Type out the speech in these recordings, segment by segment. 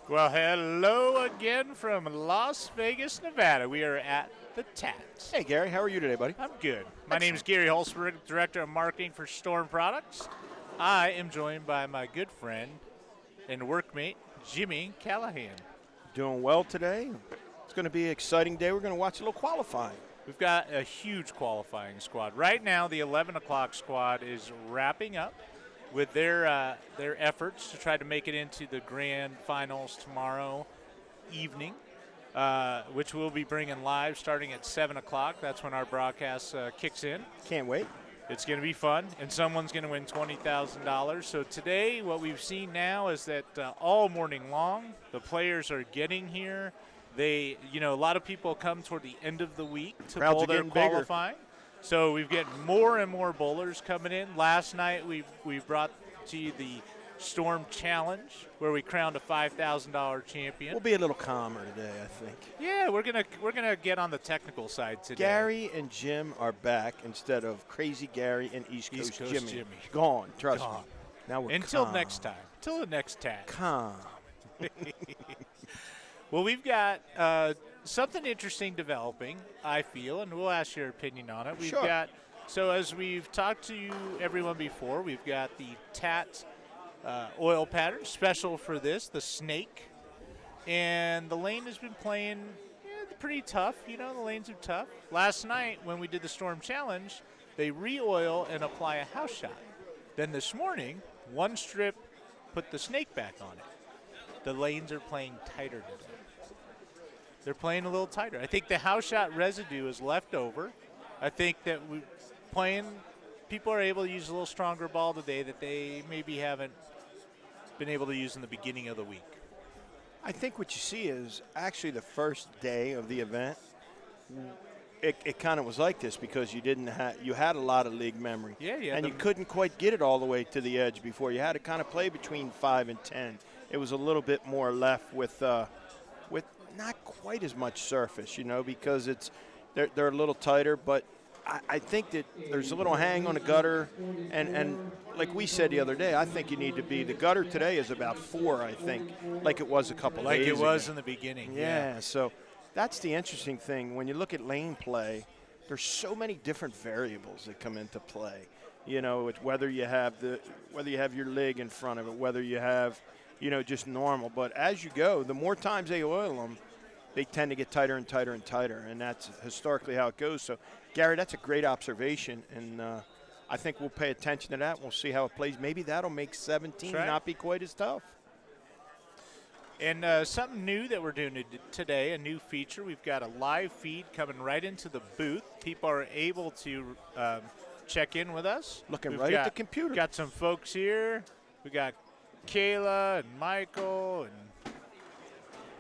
Well, hello again from Las Vegas, Nevada. We are at the TAT. Hey, Gary, how are you today, buddy? I'm good. My name is Gary Holzberg, Director of Marketing for Storm Products. I am joined by my good friend and workmate, Jimmy Callahan. Doing well today. It's going to be an exciting day. We're going to watch a little qualifying. We've got a huge qualifying squad. Right now, the 11 o'clock squad is wrapping up with their efforts to try to make it into the grand finals tomorrow evening, which we'll be bringing live starting at 7 o'clock. That's when our broadcast kicks in. Can't wait. It's going to be fun, and someone's going to win $20,000. So today what we've seen now is that all morning long, the players are getting here. A lot of people come toward the end of the week to Crowds bowl are their getting bigger. qualifying. So we've got more and more bowlers coming in. Last night we brought to you the Storm Challenge, where we crowned a $5,000 champion. We'll be a little calmer today, I think. Yeah, we're gonna get on the technical side today. Gary and Jim are back instead of Crazy Gary and East Coast Jimmy. Jimmy. Gone, trust Gone. me. Now we're Until calm. next time. Till the next tag. Calm. Well, we've got something interesting developing, I feel, and we'll ask your opinion on it. Sure. So as we've talked to everyone before, we've got the TAT oil pattern, special for this, the snake. And the lane has been playing pretty tough. The lanes are tough. Last night when we did the Storm Challenge, they re-oil and apply a house shot. Then this morning, one strip put the snake back on it. The lanes are playing tighter today. They're playing a little tighter. I think the house shot residue is left over. I think that people are able to use a little stronger ball today that they maybe haven't been able to use in the beginning of the week. I think what you see is actually the first day of the event, it kind of was like this because you had a lot of league memory. Yeah. And you couldn't quite get it all the way to the edge before. You had to kind of play between 5 and 10. It was a little bit more left with not quite as much surface, because they're a little tighter. But I think that there's a little hang on the gutter, and like we said the other day, I think you need to be. The gutter today is about 4, I think, like it was a couple days ago. Like it was in the beginning. Yeah, so that's the interesting thing. When you look at lane play, there's so many different variables that come into play. It's whether you have your leg in front of it, whether you have just normal. But as you go, the more times they oil them, they tend to get tighter and tighter and tighter, and that's historically how it goes. So, Gary, that's a great observation, and I think we'll pay attention to that. We'll see how it plays. Maybe that'll make 17 not be quite as tough. And something new that we're doing today, a new feature. We've got a live feed coming right into the booth. People are able to check in with us. Looking right at the computer. Got some folks here. We got Kayla and Michael and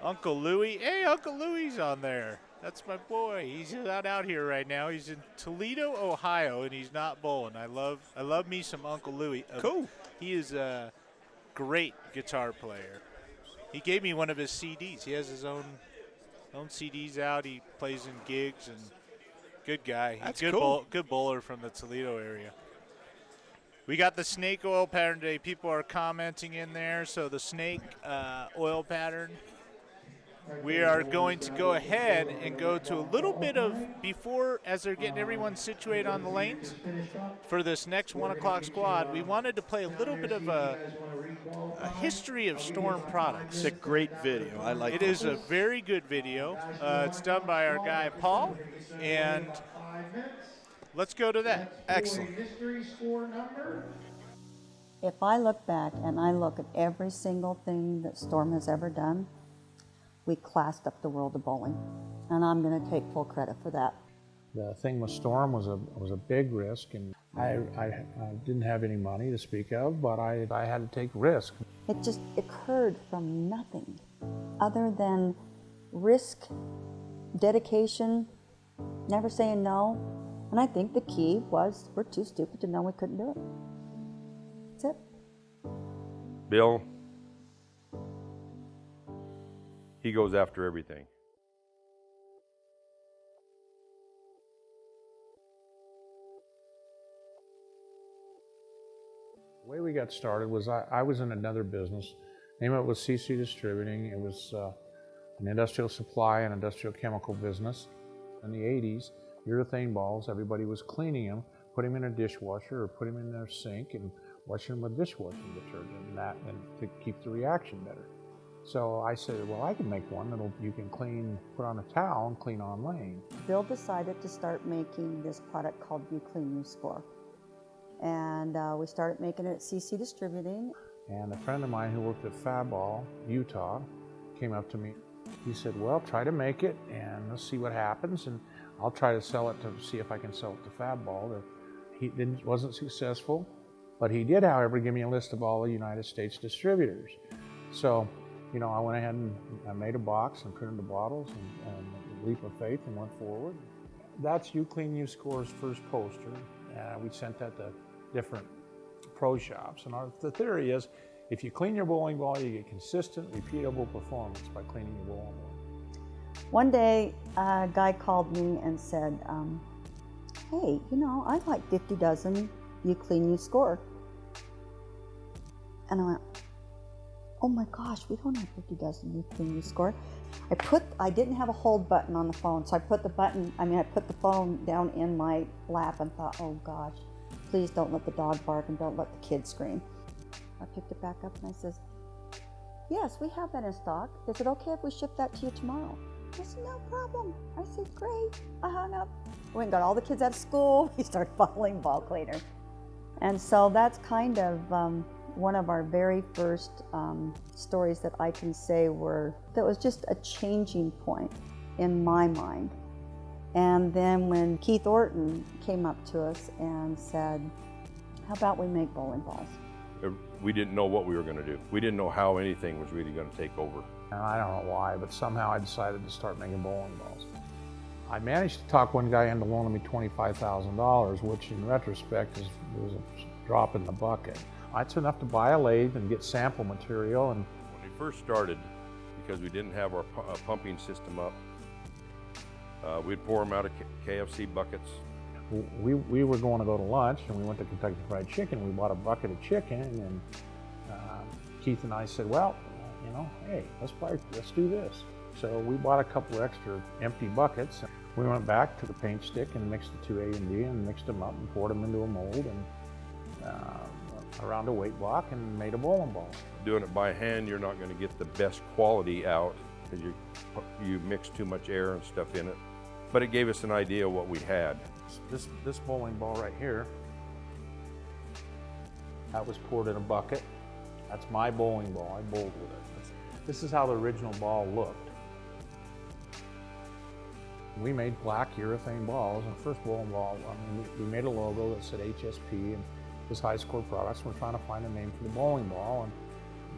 Uncle Louie. Hey, Uncle Louie's on there. That's my boy. He's not out here right now. He's in Toledo, Ohio, and he's not bowling. I love me some Uncle Louie. Cool. He is a great guitar player. He gave me one of his CDs. He has his own CDs out. He plays in gigs, and good guy. That's He's cool. Good bowler from the Toledo area. We got the snake oil pattern today. People are commenting in there. So the snake oil pattern. We are going to go ahead and go to a little bit of before, as they're getting everyone situated on the lanes for this next 1 o'clock squad. We wanted to play a little bit of a history of Storm products. It's a great video. I like it. It is a very good video. It's done by our guy Paul, and let's go to that. Excellent. If I look back and I look at every single thing that Storm has ever done, we classed up the world of bowling, and I'm going to take full credit for that. The thing with Storm was a big risk, and I didn't have any money to speak of, but I had to take risk. It just occurred from nothing other than risk, dedication, never saying no, and I think the key was we're too stupid to know we couldn't do it. That's it. Bill, he goes after everything. The way we got started was I was in another business Name of it was CC Distributing. It was an industrial supply and industrial chemical business. In the 80s, urethane balls, everybody was cleaning them, putting them in a dishwasher or putting them in their sink and washing them with dishwashing detergent and to keep the reaction better. So I said, well, I can make one that you can clean, put on a towel and clean on lane. Bill decided to start making this product called You Clean, You Score. And we started making it at CC Distributing. And a friend of mine who worked at Faball, Utah, came up to me. He said, well, try to make it and let's see what happens. And I'll try to sell it to see if I can sell it to Faball. He wasn't successful, but he did, however, give me a list of all the United States distributors. So, you know, I went ahead and I made a box and printed the bottles and a leap of faith and went forward. That's You Clean, You Score's first poster. We sent that to different pro shops. And the theory is, if you clean your bowling ball, you get consistent, repeatable performance by cleaning your bowling ball. One day, a guy called me and said, hey, you know, I'd like 50 dozen You Clean, You Score. And I went, oh my gosh, we don't have 50 dozen You Clean, You Score. I didn't have a hold button on the phone, so I put the phone down in my lap and thought, oh gosh, please don't let the dog bark and don't let the kids scream. I picked it back up and I says, yes, we have that in stock. Is it okay if we ship that to you tomorrow? I said, no problem. I said, great. I hung up. We went and got all the kids out of school. We started bottling ball cleaner. And so that's kind of one of our very first stories that I can say that was just a changing point in my mind. And then when Keith Orton came up to us and said, how about we make bowling balls? We didn't know what we were going to do. We didn't know how anything was really going to take over. And I don't know why, but somehow I decided to start making bowling balls. I managed to talk one guy into loaning me $25,000, which in retrospect was a drop in the bucket. That's enough to buy a lathe and get sample material. And when we first started, because we didn't have our pumping system up, we'd pour them out of KFC buckets. We were going to go to lunch, and we went to Kentucky Fried Chicken. We bought a bucket of chicken, and Keith and I said, well, you know, hey, let's do this. So we bought a couple extra empty buckets. We went back to the paint stick and mixed the two A and D and mixed them up and poured them into a mold and around a weight block and made a bowling ball. Doing it by hand, you're not going to get the best quality out because you mix too much air and stuff in it. But it gave us an idea of what we had. This bowling ball right here, that was poured in a bucket. That's my bowling ball. I bowled with it. This is how the original ball looked. We made black urethane balls, and the first bowling ball, we made a logo that said HSP and this High Score Products. We're trying to find a name for the bowling ball, and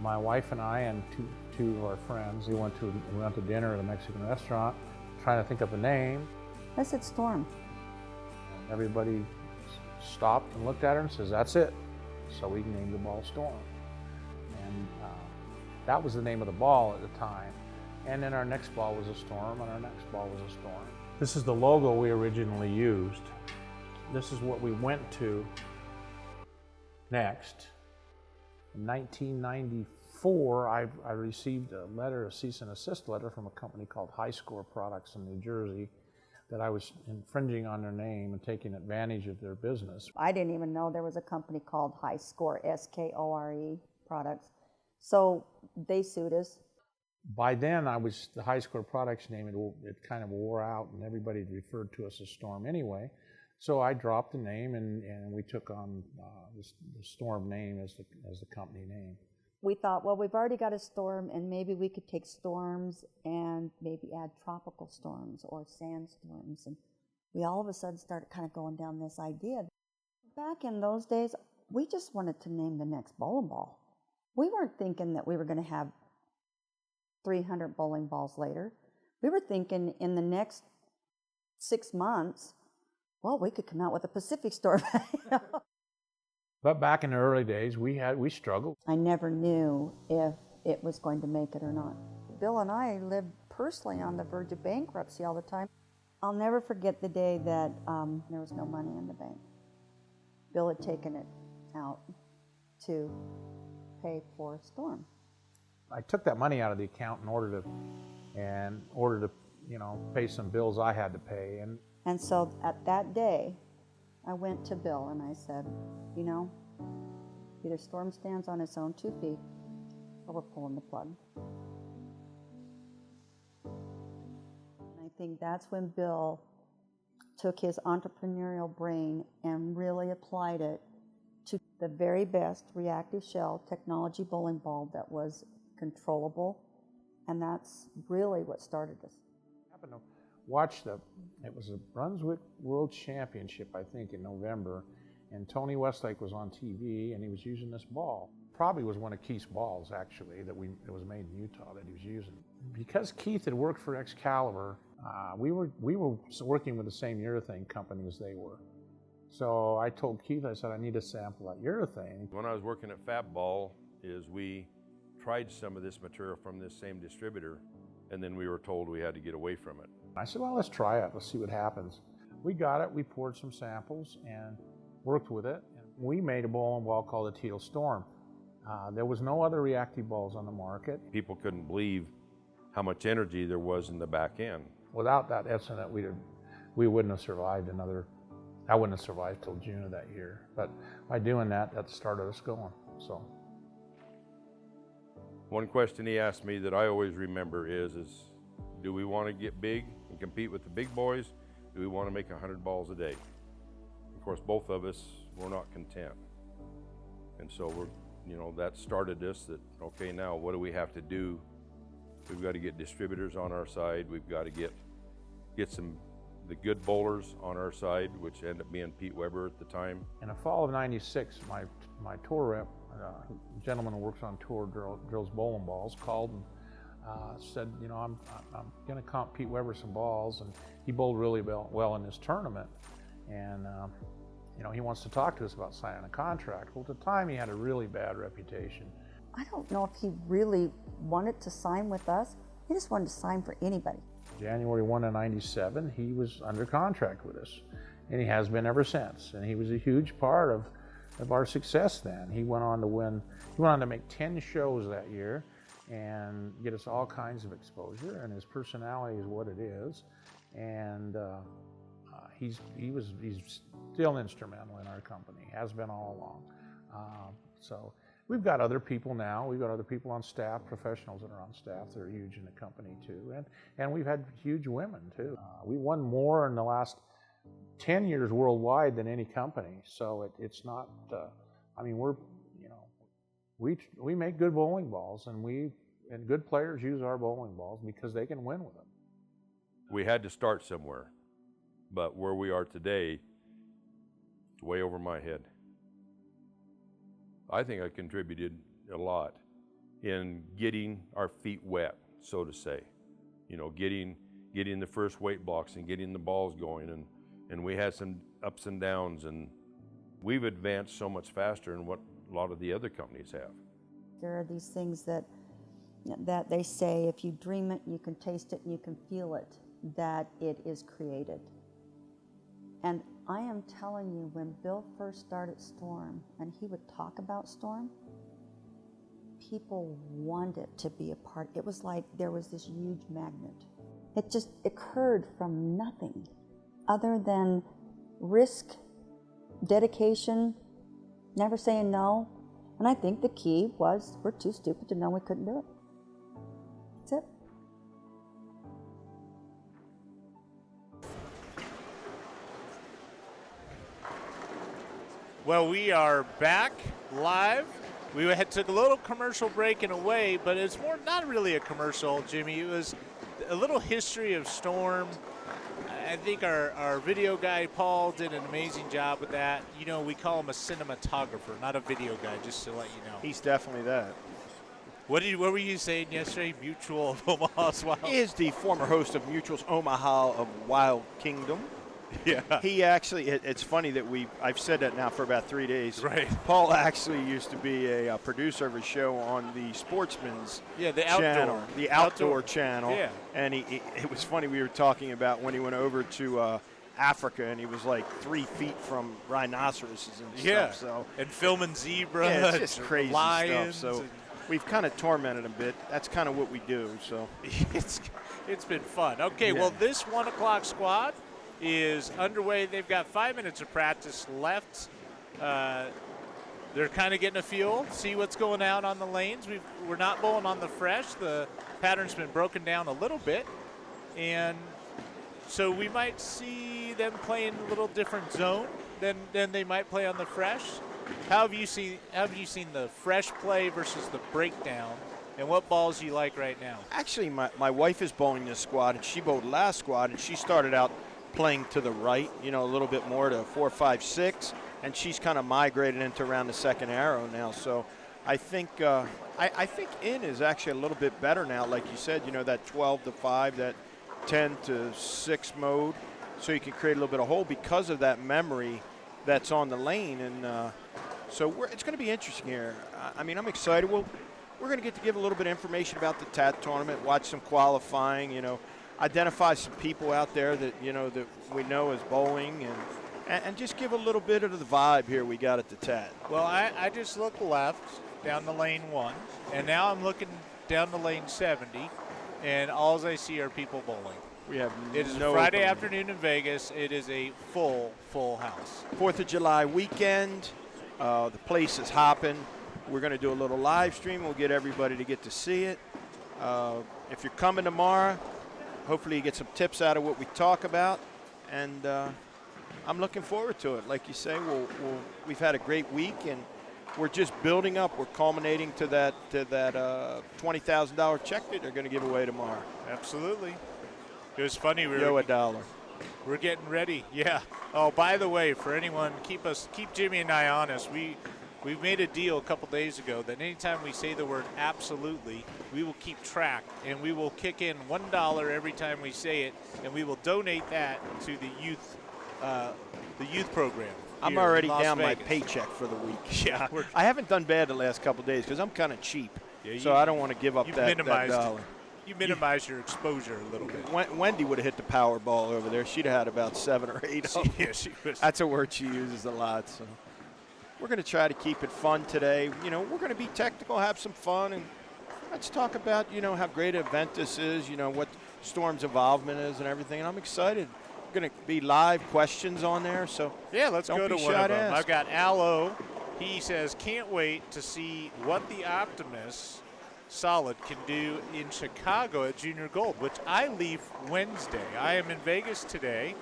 my wife and I and two of our friends, we went to dinner at a Mexican restaurant, trying to think of a name. I said Storm. And everybody stopped and looked at her and says, that's it. So we named the ball Storm. And that was the name of the ball at the time. And then our next ball was a Storm, and our next ball was a Storm. This is the logo we originally used. This is what we went to next. In 1994, I received a cease and assist letter from a company called High Score Products in New Jersey that I was infringing on their name and taking advantage of their business. I didn't even know there was a company called High Score, S-K-O-R-E Products. So they sued us. By then, the High Score Products name, it kind of wore out, and everybody referred to us as Storm anyway. So I dropped the name, and we took on the Storm name as the company name. We thought, well, we've already got a Storm, and maybe we could take storms and maybe add tropical storms or sandstorms. And we all of a sudden started kind of going down this idea. Back in those days, we just wanted to name the next bowling ball. We weren't thinking that we were going to have 300 bowling balls later. We were thinking in the next 6 months, well, we could come out with a Pacific Storm. But back in the early days, we struggled. I never knew if it was going to make it or not. Bill and I lived personally on the verge of bankruptcy all the time. I'll never forget the day that there was no money in the bank. Bill had taken it out to pay for Storm. I took that money out of the account in order to, pay some bills I had to pay. And so at that day, I went to Bill and I said, either Storm stands on its own 2 feet or we're pulling the plug. And I think that's when Bill took his entrepreneurial brain and really applied it to the very best reactive shell technology bowling ball that was controllable. And that's really what started this. I happened to watch it was a Brunswick World Championship, I think, in November, and Tony Westlake was on TV and he was using this ball. Probably was one of Keith's balls, actually, that was made in Utah that he was using. Because Keith had worked for Excalibur, we were working with the same urethane company as they were. So I told Keith, I said, I need a sample of that urethane. When I was working at Fab Ball, we tried some of this material from this same distributor, and then we were told we had to get away from it. I said, well, let's try it. Let's see what happens. We got it. We poured some samples and worked with it. And we made a bowling ball called the Teal Storm. There was no other reactive balls on the market. People couldn't believe how much energy there was in the back end. Without that incident, we wouldn't have survived I wouldn't have survived till June of that year. But by doing that, that started us going. So. One question he asked me that I always remember is do we want to get big and compete with the big boys? Do we want to make 100 balls a day? Of course, both of us were not content. And so that started us that, okay, now what do we have to do? We've got to get distributors on our side. We've got to get the good bowlers on our side, which ended up being Pete Weber at the time. In the fall of '96, my tour rep, a gentleman who works on tour, drills bowling balls, called and said, I'm going to comp Pete Weber some balls, and he bowled really well in this tournament, and he wants to talk to us about signing a contract. Well, at the time, he had a really bad reputation. I don't know if he really wanted to sign with us. He just wanted to sign for anybody. January 1 of '97, he was under contract with us, and he has been ever since. And he was a huge part of our success then. He went on to make 10 shows that year and get us all kinds of exposure, and his personality is what it is. And he's still instrumental in our company, has been all along. So we've got other people now. We've got other people on staff, professionals that are on staff that are huge in the company too. And we've had huge women too. We won more in the last 10 years worldwide than any company. So it's not, we make good bowling balls, and good players use our bowling balls because they can win with them. We had to start somewhere, but where we are today, it's way over my head. I think I contributed a lot in getting our feet wet, so to say. Getting the first weight blocks and getting the balls going, and we had some ups and downs, and we've advanced so much faster than what a lot of the other companies have. There are these things that they say, if you dream it, you can taste it, and you can feel it, that it is created. And I am telling you, when Bill first started Storm, and he would talk about Storm, people wanted to be a part. It was like there was this huge magnet. It just occurred from nothing other than risk, dedication, never saying no. And I think the key was we're too stupid to know we couldn't do it. That's it. Well, we are back live. We took a little commercial break and away, but it's not really a commercial, Jimmy. It was a little history of Storm. I think our video guy, Paul, did an amazing job with that. We call him a cinematographer, not a video guy, just to let you know. He's definitely that. What were you saying yesterday? Mutual of Omaha's Wild. He is the former host of Mutual's Omaha of Wild Kingdom. Yeah. He actually, it's funny that I've said that now for about 3 days. Right. Paul actually used to be a producer of a show on the Sportsman's channel, the outdoor channel. Yeah. And it was funny, we were talking about when he went over to Africa, and he was like 3 feet from rhinoceroses and stuff. So, and filming zebras, yeah, it's just crazy lions. stuff. So we've kind of tormented them a bit. That's kind of what we do. So it's been fun. Okay, Yeah. well, this 1 o'clock squad is underway. They've got 5 minutes of practice left. They're kind of getting a feel, see what's going on the lanes. We're not bowling on the fresh. The pattern's been broken down a little bit, and so we might see them playing a little different zone than they might play on the fresh. How have you seen the fresh play versus the breakdown, and what balls do you like right now? actually, my wife is bowling this squad, and she bowled last squad, and she started out playing to the right, a little bit more to 4, 5, 6, and she's kind of migrated into around the second arrow now. So I think I think in is actually a little bit better now, like you said. That 12 to 5, that 10 to 6 mode, so you can create a little bit of hole because of that memory that's on the lane, and so it's going to be interesting here. I mean, I'm excited. We're going to get to give a little bit of information about the TAT tournament, watch some qualifying, identify some people out there that that we know is bowling, and just give a little bit of the vibe here we got at the TAT. Well, I just looked left down the lane 1, and now I'm looking down the lane 70, and all I see are people bowling. We have It is no a Friday opening. afternoon in Vegas. It is a full house. 4th of July weekend. The place is hopping. We're going to do a little live stream. We'll get everybody to get to see it. If you're coming tomorrow, hopefully you get some tips out of what we talk about. And I'm looking forward to it. Like you say, we've had a great week, and we're just building up. We're culminating to that $20,000 check that they're going to give away tomorrow. Absolutely. It was funny. Yo, $1. We're getting ready. Yeah. Oh, by the way, for anyone, keep Jimmy and I honest. We've made a deal a couple days ago that anytime we say the word absolutely, we will keep track, and we will kick in $1 every time we say it, and we will donate that to the youth program. I'm here in already Las down my Vegas. paycheck for the week. Yeah. I haven't done bad the last couple of days because I'm kind of cheap. Yeah, So I don't want to give up you that minimized dollar. You minimize your exposure a little bit. Wendy would have hit the power ball over there. She'd have had about 7 or 8 of them. Yeah, she was. That's a word she uses a lot. So we're going to try to keep it fun today. We're going to be technical, have some fun, and let's talk about, how great an event this is, what Storm's involvement is and everything. And I'm excited. We're going to be live questions on there. So Yeah, let's don't go to be one shy of to them. ask. I've got Allo. He says, can't wait to see what the Optimus Solid can do in Chicago at Junior Gold, which I leave Wednesday. I am in Vegas today.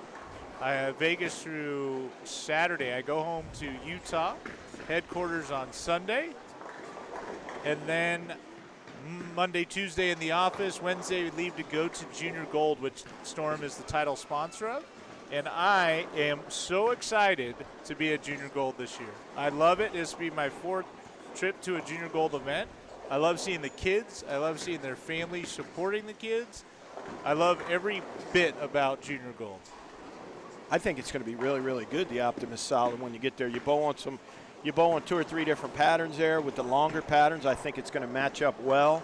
I have Vegas through Saturday. I go home to Utah, headquarters on Sunday, and then Monday, Tuesday in the office. Wednesday we leave to go to Junior Gold, which Storm is the title sponsor of. And I am so excited to be at Junior Gold this year. I love it. This will be my 4th trip to a Junior Gold event. I love seeing the kids. I love seeing their families supporting the kids. I love every bit about Junior Gold. I think it's going to be really, really good, the Optimus Solid, when you get there. You bowl on 2 or 3 different patterns there. With the longer patterns, I think it's going to match up well.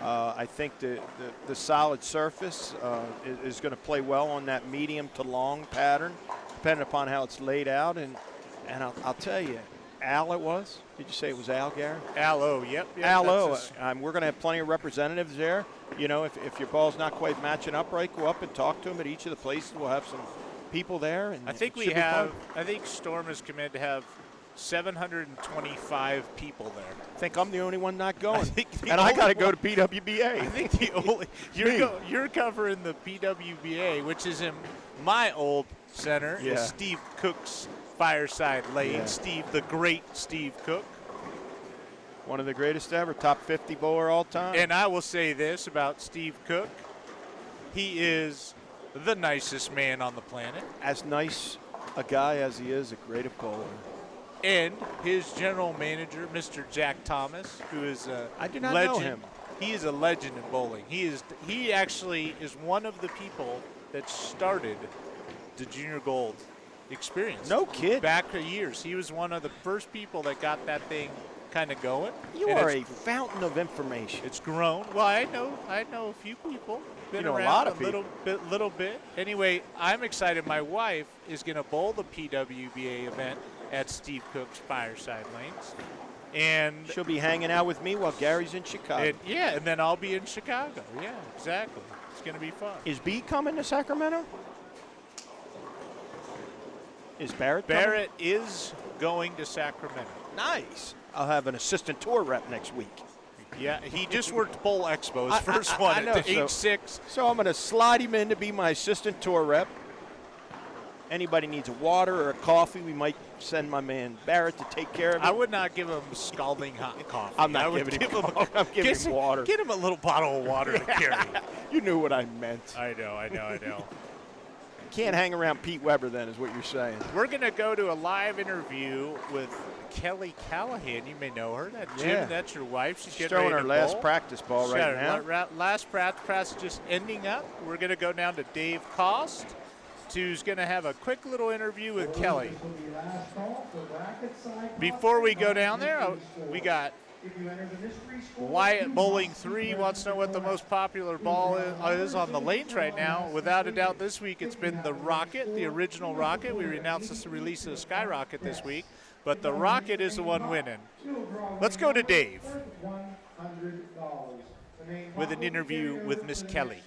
I think the solid surface is going to play well on that medium to long pattern, depending upon how it's laid out. And I'll tell you, Al it was? Did you say it was Al, Gary? Allo, yep. Allo. We're going to have plenty of representatives there. If your ball's not quite matching up right, go up and talk to them at each of the places. We'll have some people there. And I think I think Storm is committed to have 725 people there. I think I'm the only one not going. And I got to go to PWBA. I think the only you're covering the PWBA, which is in my old center, Yeah. is Steve Cook's Fireside Lane. Yeah. Steve, the great Steve Cook. One of the greatest ever, top 50 bowler all time. And I will say this about Steve Cook. He is the nicest man on the planet. As nice a guy as he is, a great bowler. And his general manager, Mr. Jack Thomas, who is a I do not legend. know him. He is a legend in bowling. He actually is one of the people that started the Junior Gold experience. No kid. Back for years. He was one of the first people that got that thing kind of going. You And are it's- a fountain of information. It's grown. Well, I know a few people. Been You know a around lot of little bit. Anyway, I'm excited. My wife is going to bowl the PWBA event at Steve Cook's Fireside Lanes. And She'll be hanging out with me while Gary's in Chicago. and then I'll be in Chicago. Yeah, exactly. It's going to be fun. Is B coming to Sacramento? Is Barrett coming? Barrett is going to Sacramento. Nice. I'll have an assistant tour rep next week. Yeah, he just worked Bowl Expo, his first one I know, at age 6. So I'm going to slide him in to be my assistant tour rep. Anybody needs a water or a coffee, we might send my man Barrett to take care of it. I would not give him scalding hot coffee. I'm not I would giving him give coffee. I'm giving him water. Get him a little bottle of water to carry. You knew what I meant. I know. Can't hang around Pete Weber then is what you're saying. We're going to go to a live interview with Kelly Callahan. You may know her. Jim, Yeah. that's your wife. She's She's getting throwing ready her to last bowl. practice ball right now. Last practice just ending up. We're going to go down to Dave Cost, who's going to have a quick little interview with Kelly. Before we go down there, we got Wyatt Bowling 3 wants to know what the most popular ball is on the lanes right now. Without a doubt, this week it's been the Rocket, the original Rocket. We announced the release of the Skyrocket this week, but the Rocket is the one winning. Let's go to Dave with an interview with Miss Kelly.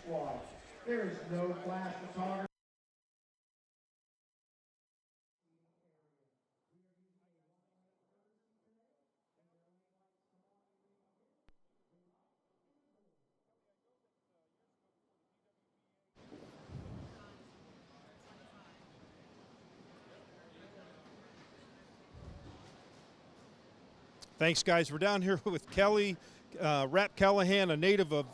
Thanks, guys. We're down here with Kelly Rap Callahan, a native of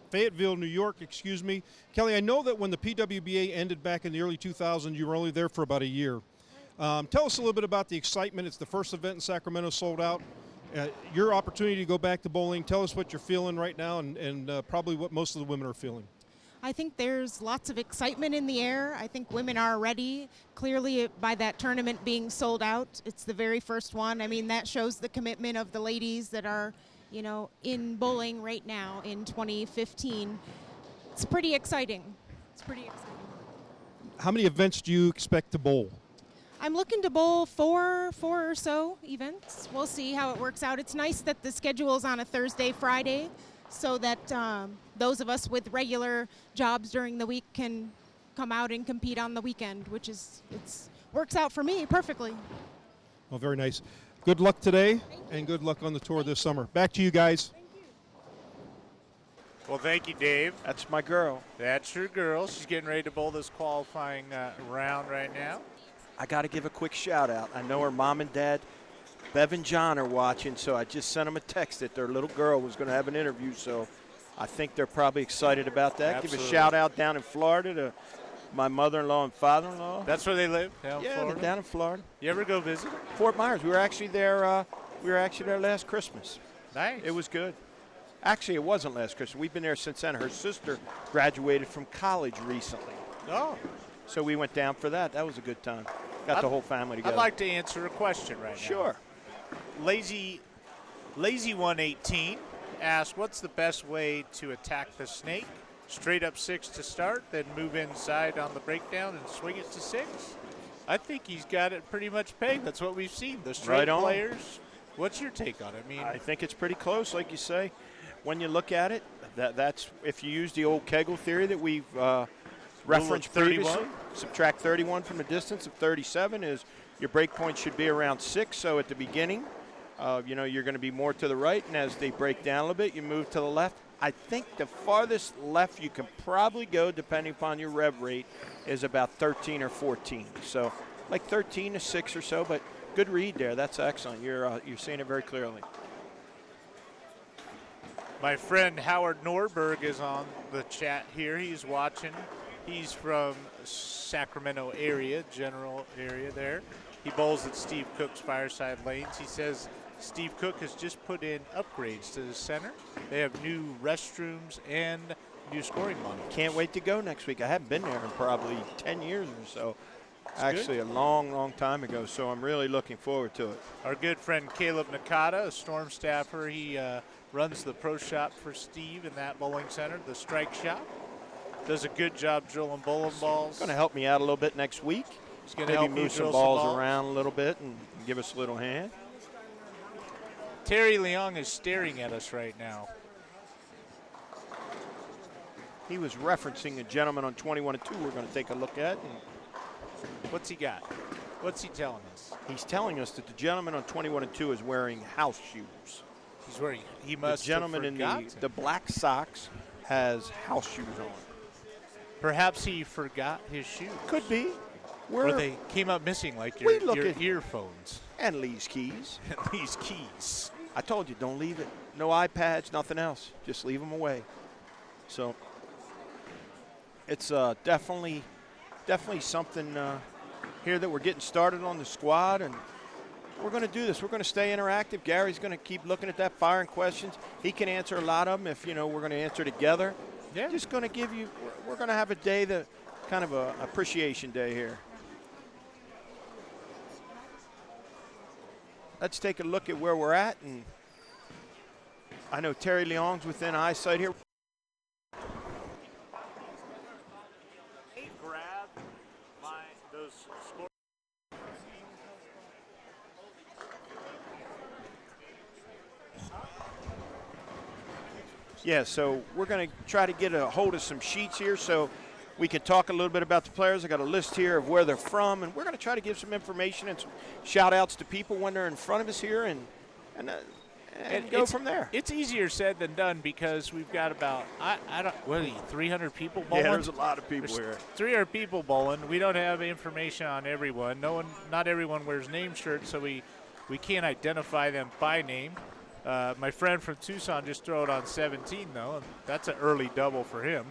Fayetteville, New York, excuse me. Kelly, I know that when the PWBA ended back in the early 2000s, you were only there for about a year. Tell us a little bit about the excitement. It's the first event in Sacramento sold out. Your opportunity to go back to bowling. Tell us what you're feeling right now and probably what most of the women are feeling. I think there's lots of excitement in the air. I think women are ready. Clearly, by that tournament being sold out, it's the very first one. I mean, that shows the commitment of the ladies that are, in bowling right now in 2015. It's pretty exciting. How many events do you expect to bowl? I'm looking to bowl four or so events. We'll see how it works out. It's nice that the schedule is on a Thursday, Friday, so that those of us with regular jobs during the week can come out and compete on the weekend, which works out for me perfectly. Well, very nice. Good luck today, and good luck on the tour this summer. Back to you guys. Well, thank you, Dave. That's my girl. That's your girl. She's getting ready to bowl this qualifying round right now. I got to give a quick shout out. I know her mom and dad, Bev and John, are watching, so I just sent them a text that their little girl was going to have an interview, so I think they're probably excited about that. Absolutely. Give a shout out down in Florida to my mother-in-law and father-in-law. That's where they live, down in Yeah, Florida? they're down in Florida. You ever go visit? Fort Myers. We were actually there. Last Christmas. Nice. It was good. Actually, it wasn't last Christmas. We've been there since then. Her sister graduated from college recently, Oh. so we went down for that. That was a good time. Got the whole family together. I'd like to answer a question right now. Sure. Lazy 118 asked, what's the best way to attack the snake? Straight up 6 to start, then move inside on the breakdown and swing it to 6? I think he's got it pretty much pegged. That's what we've seen. The straight Right on. players. What's your take on it? I think it's pretty close, like you say. When you look at it, that's if you use the old Kegel theory that we've referenced 31? previously. Subtract 31 from a distance of 37 is your break point should be around 6. So at the beginning, you're going to be more to the right, and as they break down a little bit, you move to the left. I think the farthest left you can probably go, depending upon your rev rate, is about 13 or 14. So like 13 to 6 or so, but good read there. That's excellent. You're seeing it very clearly. My friend Howard Norberg is on the chat here. He's watching. He's from Sacramento area, general area there. He bowls at Steve Cook's Fireside Lanes. He says Steve Cook has just put in upgrades to the center. They have new restrooms and new scoring monitors. Can't wait to go next week. I haven't been there in probably 10 years or so. Actually, good. a long, long time ago, so I'm really looking forward to it. Our good friend Caleb Nakata, a Storm staffer, he runs the pro shop for Steve in that bowling center, the Strike Shop. Does a good job drilling bowling balls. Going to help me out a little bit next week. He's going to Maybe help you move some drill balls around a little bit and give us a little hand. Terry Leong is staring at us right now. He was referencing a gentleman on 21 and 2 we're going to take a look at. And What's he got? What's he telling us? he's telling us that the gentleman on 21 and 2 is wearing house shoes. He's wearing. He The must. gentleman have in forgotten. the black socks has house shoes on. Perhaps he forgot his shoes. Could be. Or they came up missing like We your look at- earphones. And Lee's keys. These keys. I told you, don't leave it. No iPads, nothing else. Just leave them away. So it's definitely something here that we're getting started on the squad, and we're going to do this. We're going to stay interactive. Gary's going to keep looking at that, firing questions. He can answer a lot of them if, we're going to answer together. Yeah. Just going to give you, we're going to have a day that kind of a appreciation day here. Let's take a look at where we're at, and I know Terry Leong's within eyesight here. Hey, grab those scores. Yeah, so we're going to try to get a hold of some sheets here so we can talk a little bit about the players. I got a list here of where they're from, and we're going to try to give some information and some shout-outs to people when they're in front of us here and go from there. It's easier said than done because we've got about, I don't, what are you, 300 people bowling? Yeah, there's a lot of people There's here. 300 people bowling. We don't have information on everyone. Not everyone wears name shirts, so we can't identify them by name. My friend from Tucson just threw it on 17, though, and that's an early double for him.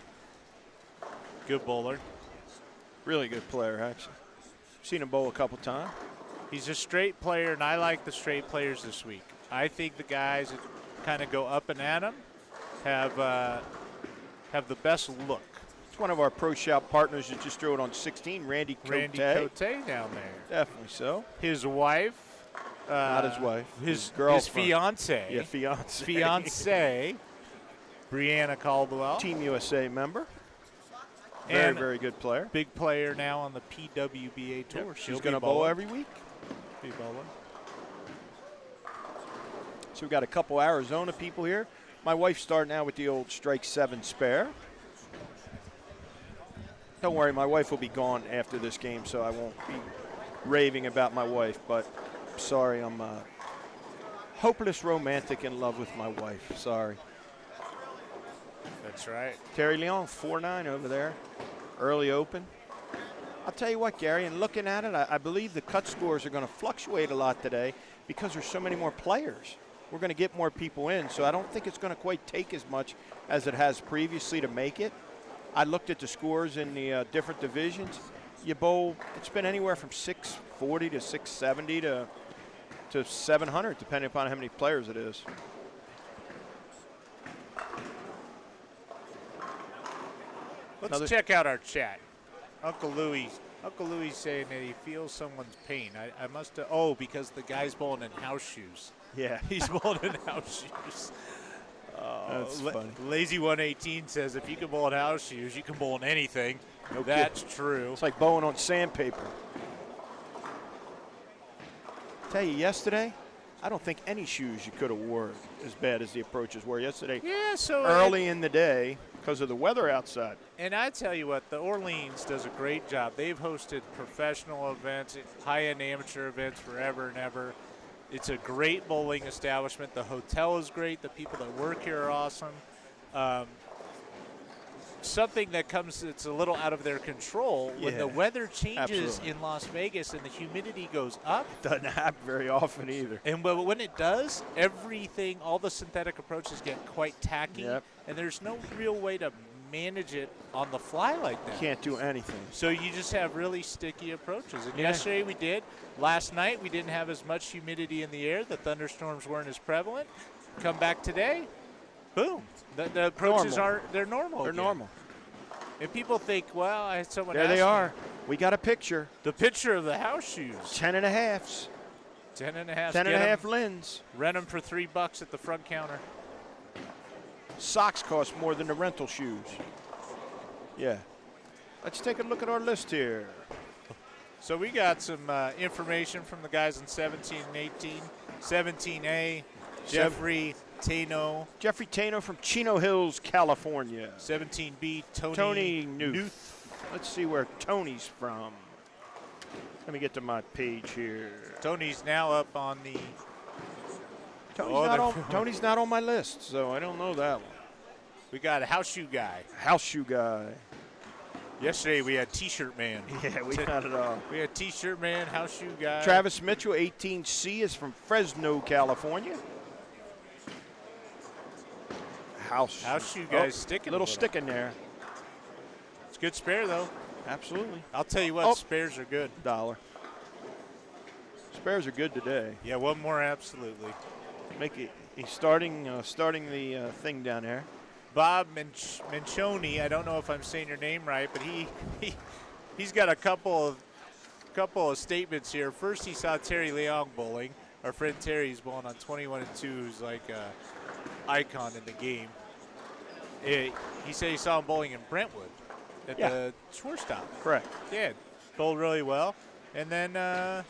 Good bowler. Really good player, actually. Seen him bowl a couple times. He's a straight player, and I like the straight players this week. I think the guys that kind of go up and at him have the best look. It's one of our Pro Shout partners that just threw it on 16, Randy Randy Cote. Cote down there. Definitely so. His wife. Not his wife. His girlfriend. fiance. Yeah, fiance. Fiance. Brianna Caldwell. Team USA member. Very, And very good player. Big player now on the PWBA tour. Yep, She'll she's be going to bowl bowling. every week. Be bowling. So we've got a couple Arizona people here. My wife's starting out with the old Strike 7 spare. Don't worry, my wife will be gone after this game, so I won't be raving about my wife. But sorry, I'm a hopeless romantic in love with my wife. Sorry. That's right. Terry Leong, 4-9 over there. Early open. I'll tell you what, Gary, and looking at it, I believe the cut scores are going to fluctuate a lot today because there's so many more players. We're going to get more people in, so I don't think it's going to quite take as much as it has previously to make it. I looked at the scores in the different divisions. You bowl, it's been anywhere from 640 to 670 to 700, depending upon how many players it is. Let's check out our chat. Uncle Louie saying that he feels someone's pain. I must have. Oh, because the guy's bowling in house shoes. Yeah. He's bowling in house shoes. That's funny. Lazy 118 says if you can bowl in house shoes, you can bowl in anything. No That's kidding. true. It's like bowling on sandpaper. Tell you, yesterday, I don't think any shoes you could have wore as bad as the approaches were yesterday. Yeah, so Early in the day because of the weather outside. And I tell you what, the Orleans does a great job. They've hosted professional events, high-end amateur events forever and ever. It's a great bowling establishment. The hotel is great. The people that work here are awesome. Something that comes that's a little out of their control, when the Yeah, weather changes absolutely. in Las Vegas and the humidity goes up, Doesn't happen very often either. and when it does, everything, all the synthetic approaches get quite tacky, Yep. and there's no real way to manage it on the fly like that. Can't do anything. So you just have really sticky approaches. And Yeah. yesterday we did. Last night we didn't have as much humidity in the air. The thunderstorms weren't as prevalent. Come back today, boom. The approaches Normal. they're normal. They're again. normal. And people think, well, I had someone There ask they me, are. We got a picture. the picture of the house shoes. 10.5s. 10 and a half. 10.5 lens. Rent them for $3 at the front counter. Socks cost more than the rental shoes. Yeah. Let's take a look at our list here. So we got some information from the guys in 17 and 18. 17A, Jeffrey Tano. Jeffrey Tano from Chino Hills, California. 17B, Tony Newth. Let's see where Tony's from. Let me get to my page here. Tony's now up on the. Tony's not on my list, so I don't know that one. We got a house shoe guy. House shoe guy. Yesterday we had T-shirt man. Yeah, we got it all. We had T-shirt man, house shoe guy. Travis Mitchell, 18C, is from Fresno, California. House shoe guys sticking. Little stick in there. It's a good spare though. Absolutely. I'll tell you what, spares are good. $1. Spares are good today. Yeah, one more, absolutely. He's starting the thing down there. Bob Menchoni, I don't know if I'm saying your name right, but he's got a couple of statements here. First, he saw Terry Leong bowling. Our friend Terry's bowling on 21 and 2, who's like an icon in the game. He said he saw him bowling in Brentwood at the shortstop. Correct. Yeah, bowled really well. And then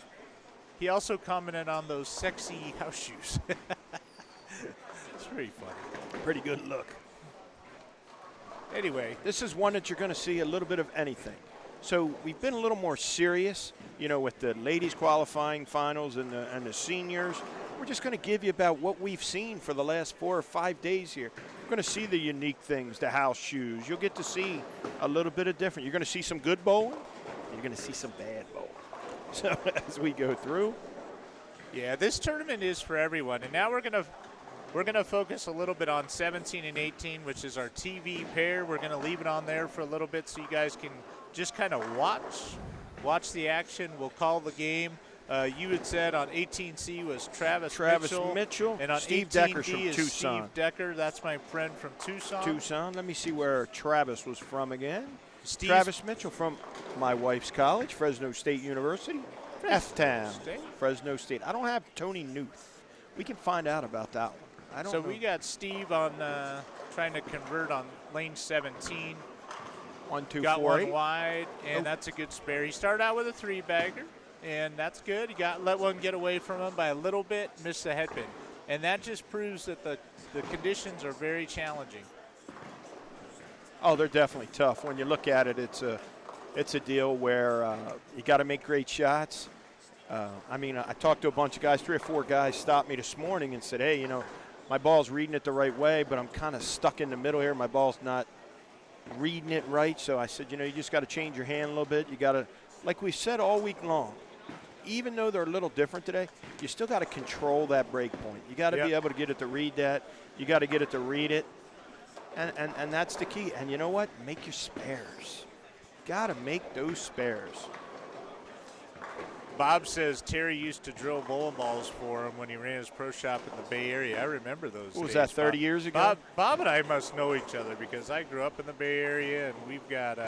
he also commented on those sexy house shoes. It's pretty funny. Pretty good look. Anyway, this is one that you're going to see a little bit of anything. So we've been a little more serious, with the ladies qualifying finals and the seniors. We're just going to give you about what we've seen for the last 4 or 5 days here. You're going to see the unique things, the house shoes. You'll get to see a little bit of different. You're going to see some good bowling. You're going to see some bad bowling. So as we go through. Yeah, this tournament is for everyone. And now we're going to focus a little bit on 17 and 18, which is our TV pair. We're going to leave it on there for a little bit so you guys can just kind of watch the action. We'll call the game. You had said on 18C was Travis Mitchell. And on Steve 18D Decker from is Tucson. Steve Decker. That's my friend from Tucson. Let me see where Travis was from again. Steve's Travis Mitchell from my wife's college, Fresno State University. F-Town, Fresno State. I don't have Tony Newth. We can find out about that one. I don't know. We got Steve on trying to convert on lane 17. 1, 2, got 4, one 8. wide, and that's a good spare. He started out with a 3-bagger, and that's good. He let one get away from him by a little bit, missed the headpin. And that just proves that the conditions are very challenging. Oh, they're definitely tough. When you look at it, it's a deal where you got to make great shots. I talked to a bunch of guys, 3 or 4 guys stopped me this morning and said, hey, my ball's reading it the right way, but I'm kind of stuck in the middle here. My ball's not reading it right. So I said, you just got to change your hand a little bit. You got to, like we said all week long, even though they're a little different today, you still got to control that break point. You got to be able to get it to read that. You got to get it to read it. And that's the key. And you know what? Make your spares. Got to make those spares. Bob says Terry used to drill bowling balls for him when he ran his pro shop in the Bay Area. I remember those days. What was that, 30 years ago? Bob and I must know each other because I grew up in the Bay Area, and we've got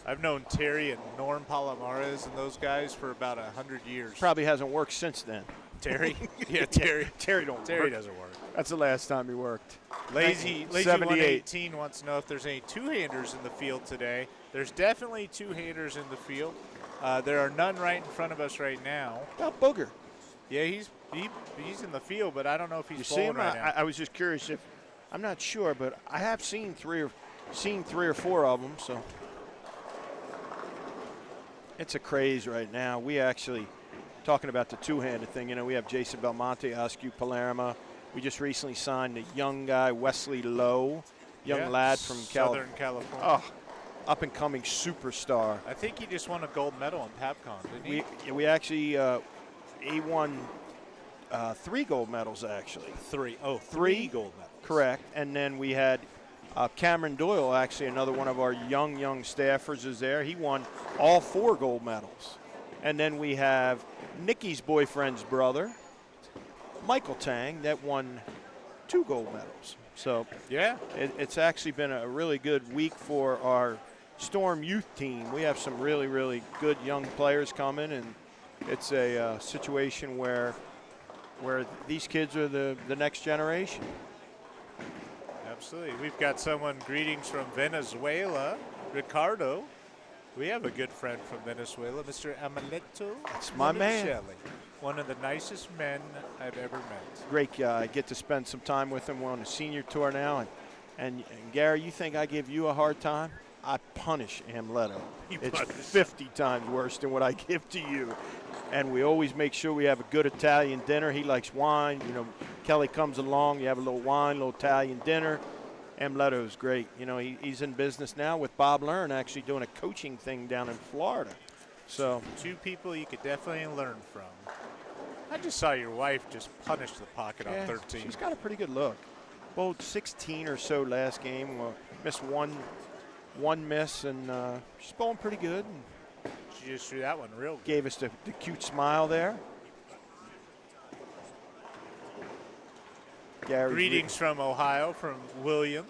I've known Terry and Norm Palomares and those guys for about 100 years. Probably hasn't worked since then. Terry? Yeah, Terry. Terry doesn't work. That's the last time he worked. Lazy 118 wants to know if there's any two-handers in the field today. There's definitely two-handers in the field. There are none right in front of us right now. About Booger. Yeah, he's in the field, but I don't know if he's bowling right now. I was just curious if I'm not sure, but I have seen three or four of them. So it's a craze right now. We actually talking about the two-handed thing. We have Jason Belmonte, Askew Palermo. We just recently signed a young guy, Wesley Lowe, lad from Southern California. Oh, up-and-coming superstar. I think he just won a gold medal in PAPCON, didn't he? We actually he won 3 gold medals, actually. 3 gold medals. Correct. And then we had Cameron Doyle, actually another one of our young staffers is there. He won all 4 gold medals. And then we have Nikki's boyfriend's brother, Michael Tang, that won 2 gold medals. So yeah, it's actually been a really good week for our Storm youth team. We have some really, really good young players coming, and it's a situation where these kids are the next generation. Absolutely. We've got someone, greetings from Venezuela, Ricardo. We have a good friend from Venezuela, Mr. Amaletto. That's my man. One of the nicest men I've ever met. Great guy. I get to spend some time with him. We're on the senior tour now. And Gary, you think I give you a hard time? I punish Amleto. It's 50 times worse than what I give to you. And we always make sure we have a good Italian dinner. He likes wine. You know, Kelly comes along. You have a little wine, a little Italian dinner. Amleto's great. You know, he's in business now with Bob Learn, actually doing a coaching thing down in Florida. So 2 people you could definitely learn from. I just saw your wife just punish the pocket on 13. She's got a pretty good look. Bowled 16 or so last game. Missed one miss, and she's bowling pretty good. And She just threw that one real good. gave us the cute smile there. Gary, Greetings from Ohio, from William.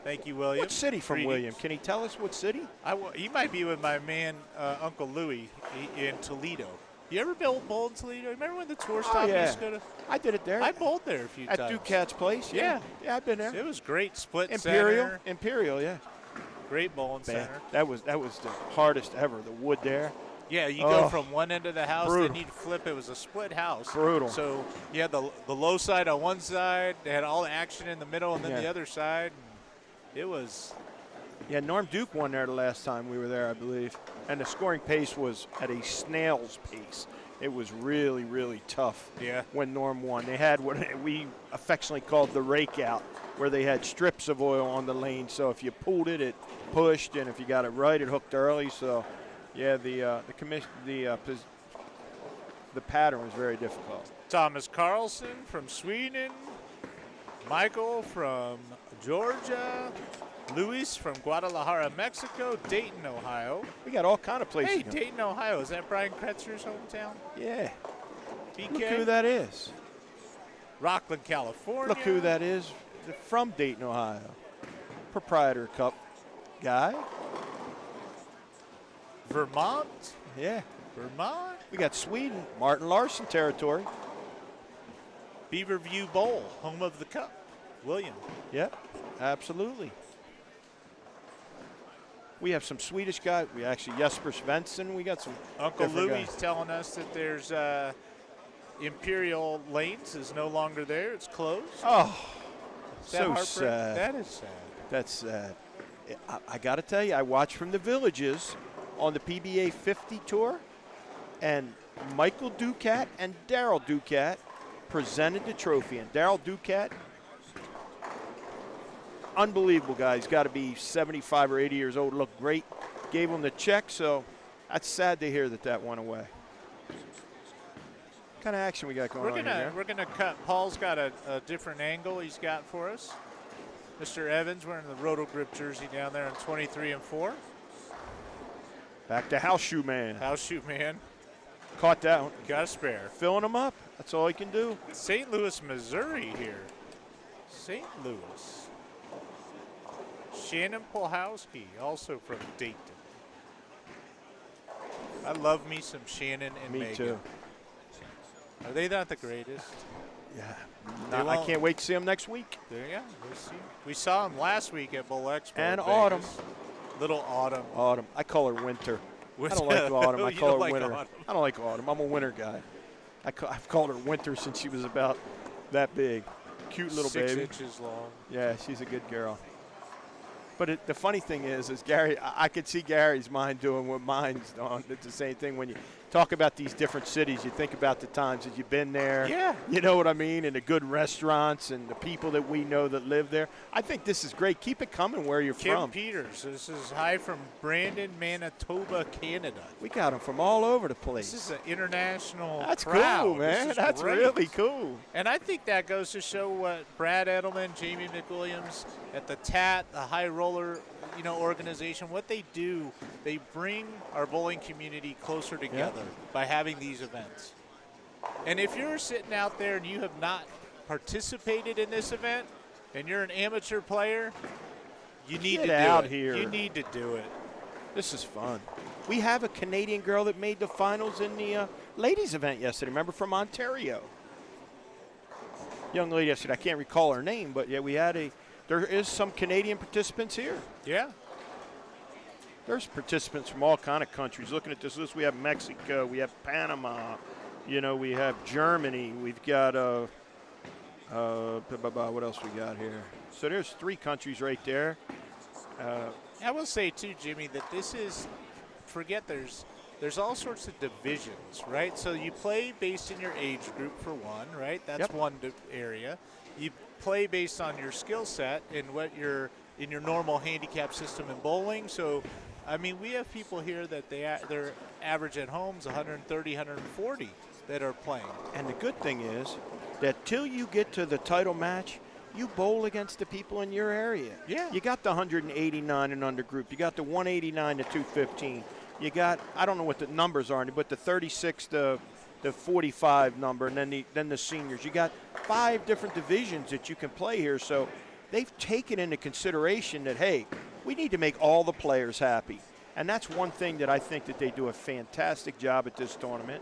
Thank you, William. what city from Greetings. William? Can he tell us what city? He might be with my man, Uncle Louie, in Toledo. You ever bowl in Toledo? Remember when the tour stop yeah. used to go to? I did it there. I bowled there a few At times. Ducat's place. Yeah, I've been there. It was great. Split Imperial, center. Imperial, yeah. Great bowling Man, center. that was the hardest ever. The wood there. Yeah, you Oh, go from one end of the house, brutal. then you'd flip. It was a split house. Brutal. So you had the low side on one side, they had all the action in the middle, and then Yeah. the other side. It was. Yeah, Norm Duke won there the last time we were there, I believe. And the scoring pace was at a snail's pace. It was really, really tough when Norm won. They had what we affectionately called the rake out, where they had strips of oil on the lane. So if you pulled it, it pushed, and if you got it right, it hooked early. So, yeah, the pattern was very difficult. Thomas Carlson from Sweden, Michael from Georgia, Luis from Guadalajara, Mexico, Dayton, Ohio. We got all kind of places. Hey, Dayton, Ohio. Is that Brian Kretzer's hometown? Yeah. BK? Look who that is. Rockland, California. Look who that is from Dayton, Ohio. Proprietor Cup guy. Vermont. Yeah. Vermont. We got Sweden, Martin Larson territory. Beaverview Bowl, home of the Cup. William. Yep, absolutely. We have some Swedish guys. We actually Jesper Svensson. We got some Uncle different Louie's guys. telling us that there's Imperial Lanes is no longer there. It's closed. Oh, Is that so heartbreaking? sad. That is sad. That's sad. I got to tell you, I watched from the villages on the PBA 50 tour, and Michael Ducat and Daryl Ducat presented the trophy. And Daryl Ducat, unbelievable guy. He's got to be 75 or 80 years old. Looked great. Gave him the check, so that's sad to hear that went away. What kind of action we got going on here? We're gonna cut. Paul's got a different angle he's got for us. Mr. Evans wearing the Roto Grip jersey down there in 23 and 4. Back to House Shoe Man. House shoe man. Caught that one. Got a spare. Filling them up. That's all he can do. St. Louis, Missouri here. St. Louis. Shannon Polhowski, also from Dayton. I love me some Shannon and Me Megan. too. Are they not the greatest? Yeah. They I won't- can't wait to see him next week. There you go. We'll see. We saw him last week at Bowl Expo. And in Autumn. Vegas. Little Autumn. Autumn. I call her winter. I don't Winter. like autumn. I You call don't her like winter. autumn. I don't like autumn. I'm a winter guy. I've called her winter since she was about that big. Cute little 6 baby. inches long. Yeah, she's a good girl. But the funny thing is Gary, I could see Gary's mind doing what mine's doing. It's the same thing when you talk about these different cities. You think about the times that you've been there. Yeah. You know what I mean? And the good restaurants and the people that we know that live there. I think this is great. Keep it coming where you're Kim from. Peters. This is hi from Brandon, Manitoba, Canada. We got them from all over the place. This is an international That's crowd. cool, This man. is That's great. really cool. And I think that goes to show what Brad Edelman, Jamie McWilliams at the TAT, the High Roller, organization, what they do, they bring our bowling community closer together by having these events. And if you're sitting out there and you have not participated in this event and you're an amateur player, you need Get to do out it. here. You need to do it. This is fun. We have a Canadian girl that made the finals in the ladies event yesterday. Remember, from Ontario. Young lady yesterday. I can't recall her name, but yeah, there is some Canadian participants here. Yeah. There's participants from all kind of countries. Looking at this list, we have Mexico, we have Panama, You know, we have Germany. We've got what else we got here? So there's 3 countries right there. I will say too, Jimmy, that this is, forget there's all sorts of divisions, right? So you play based in your age group for one, right? That's Yep. one area. You play based on your skill set and what you're in your normal handicap system in bowling. So, I mean, we have people here that their average at home is 130, 140 that are playing. And the good thing is that till you get to the title match, you bowl against the people in your area. Yeah. You got the 189 and under group. You got the 189 to 215. You got, I don't know what the numbers are, but the 36 to the 45 number, and then the seniors. You got 5 different divisions that you can play here. So they've taken into consideration that, hey, we need to make all the players happy. And that's one thing that I think that they do a fantastic job at this tournament.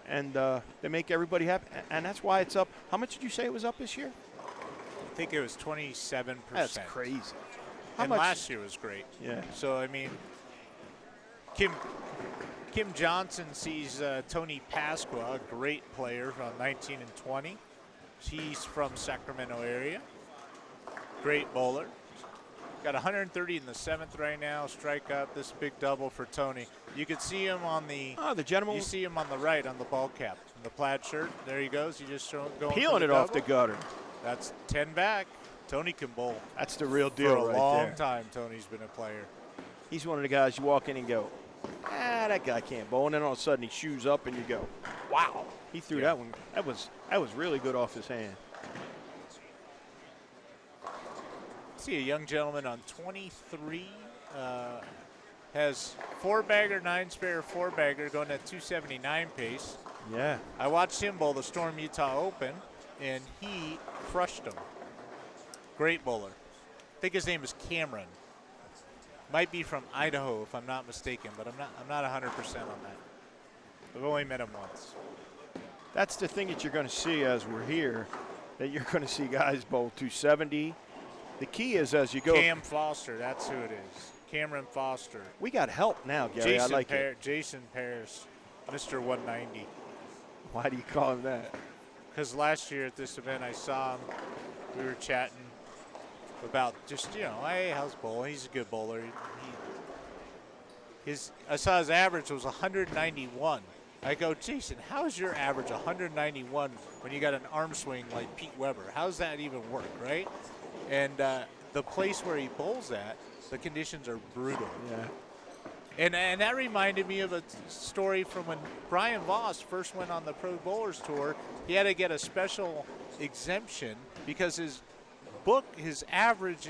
And they make everybody happy. And that's why it's up. How much did you say it was up this year? I think it was 27%. That's crazy. How And much? last year was great. Yeah. So, I mean, Kim Johnson sees Tony Pasqua, a great player from 19 and 20. He's from Sacramento area. Great bowler. Got 130 in the 7th right now. Strike up. This big double for Tony. You could see him on the. Oh, the gentleman. You see him on the right on the ball cap, in the plaid shirt. There he goes. He just going peeling it off the gutter. That's 10 back. Tony can bowl. That's the real For deal a right long there. time, Tony's been a player. He's one of the guys you walk in and go, that guy can't bowl. And then all of a sudden he shoes up and you go, wow. He threw that one. That was really good off his hand. See a young gentleman on 23 has 4-bagger, 9-spare, 4-bagger going at 279 pace. Yeah. I watched him bowl the Storm Utah Open, and he crushed him. Great bowler. I think his name is Cameron. Might be from Idaho, if I'm not mistaken, but I'm not 100% on that. I've only met him once. That's the thing that you're going to see as we're here, that you're going to see guys bowl 270. The key is as you go. Cam Foster, that's who it is. Cameron Foster. We got help now, Gary. Jason I like it. Jason Paris, Mr. 190. Why do you call him that? Because last year at this event, I saw him. We were chatting about just, hey, how's bowling? He's a good bowler. I saw his average was 191. I go, Jason, how is your average 191 when you got an arm swing like Pete Weber? How does that even work, right? And the place where he bowls at, the conditions are brutal. Yeah. And that reminded me of a story from when Brian Voss first went on the Pro Bowlers Tour. He had to get a special exemption because his average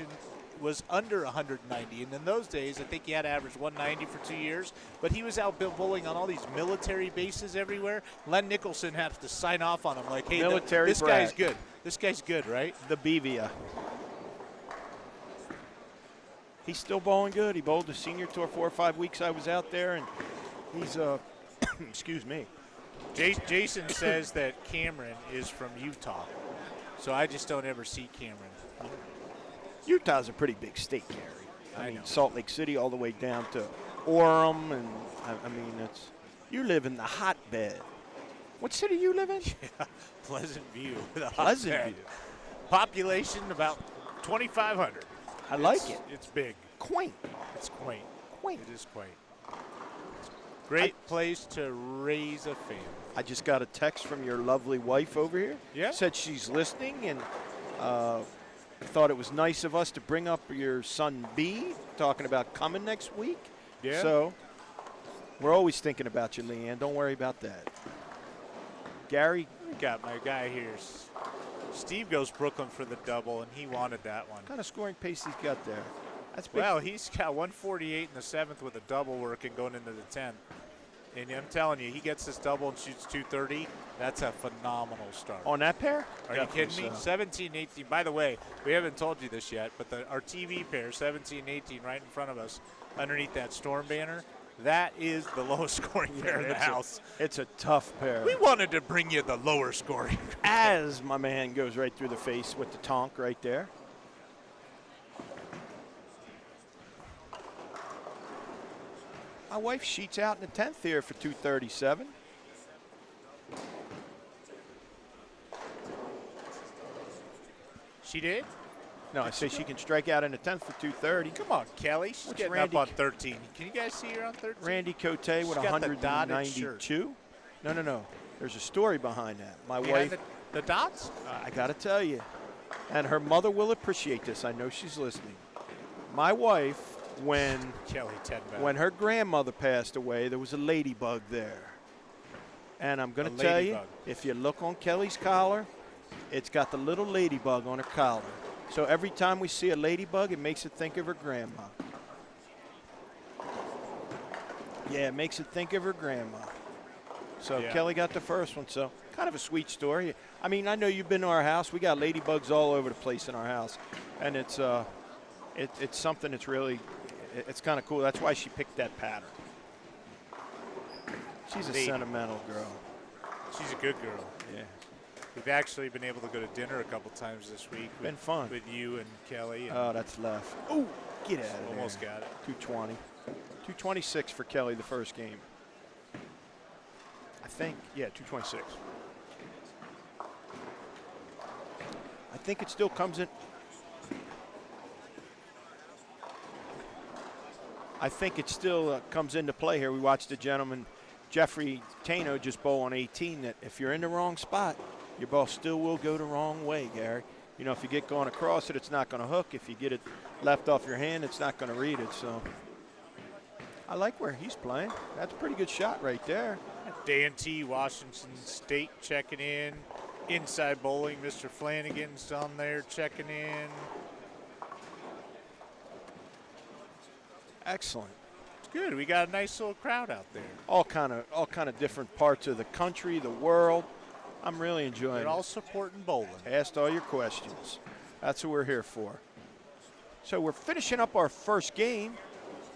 was under 190. And in those days, I think he had to average 190 for 2 years. But he was out bowling on all these military bases everywhere. Len Nicholson had to sign off on him like, hey, this guy's good. This guy's good, right? The Bevia. He's still bowling good. He bowled the senior tour 4 or 5 weeks I was out there, and he's excuse me. Jason says that Cameron is from Utah, so I just don't ever see Cameron. Utah's a pretty big state, Gary. I mean, know. Salt Lake City all the way down to Orem, and I mean, you live in the hotbed. What city you live in? Yeah, Pleasant View. Pleasant View. Population about 2,500. I like it. It's big. Quaint. It's quaint. Quaint. It is quaint. Great place to raise a family. I just got a text from your lovely wife over here. Yeah. Said she's listening and thought it was nice of us to bring up your son B, talking about coming next week. Yeah. So we're always thinking about you, Leanne. Don't worry about that. Gary. We got my guy here. Steve goes Brooklyn for the double, and he wanted that one. What kind of scoring pace he's got there? That's big. Well, he's got 148 in the 7th with a double working going into the 10th. And I'm telling you, he gets this double and shoots 230. That's a phenomenal start. On that pair? Are you kidding me? 17, 18. By the way, we haven't told you this yet, but our TV pair, 17, 18, right in front of us, underneath that storm banner, that is the lowest scoring pair in the house. It's a tough pair. We wanted to bring you the lower scoring. As my man goes right through the face with the tonk right there. My wife sheets out in the 10th here for 237. She did? No, I say she can strike out in the 10th for 230. Come on, Kelly. She's getting Randy- up on 13. Can you guys see her on 13? Randy Cote She's with got the dotted shirt. 192. No. There's a story behind that. My Behind wife, the dots? I got to tell you, and her mother will appreciate this. I know she's listening. My wife, when Kelly Tenback. when her grandmother passed away, there was a ladybug there. And I'm going to tell you, ladybug. if you look on Kelly's collar, it's got the little ladybug on her collar. So every time we see a ladybug, it makes it think of her grandma. Yeah, it makes it think of her grandma. So Yeah. Kelly got the first one, so kind of a sweet story. I mean, I know you've been to our house. We got ladybugs all over the place in our house. And it's something that's really, it's kind of cool. That's why she picked that pattern. She's a Lady. sentimental girl. She's a good girl. Yeah. We've actually been able to go to dinner a couple times this week. Been fun. With you and Kelly. And Oh, that's left. Oh, get out of there. almost got it. 220. 226 for Kelly the first game. I think, yeah, 226. I think it still comes in. I think it still comes into play here. We watched a gentleman, Jeffrey Tano, just bowl on 18, that if you're in the wrong spot, your ball still will go the wrong way, Gary. You know, if you get going across it, it's not going to hook. If you get it left off your hand, it's not going to read it. So I like where he's playing. That's a pretty good shot right there. Dan T, Washington State checking in. Inside bowling, Mr. Flanagan's on there checking in. Excellent. It's good. We got a nice little crowd out there. All kind of different parts of the country, the world. I'm really enjoying They're it. all supporting bowling. Asked all your questions. That's what we're here for. So we're finishing up our first game.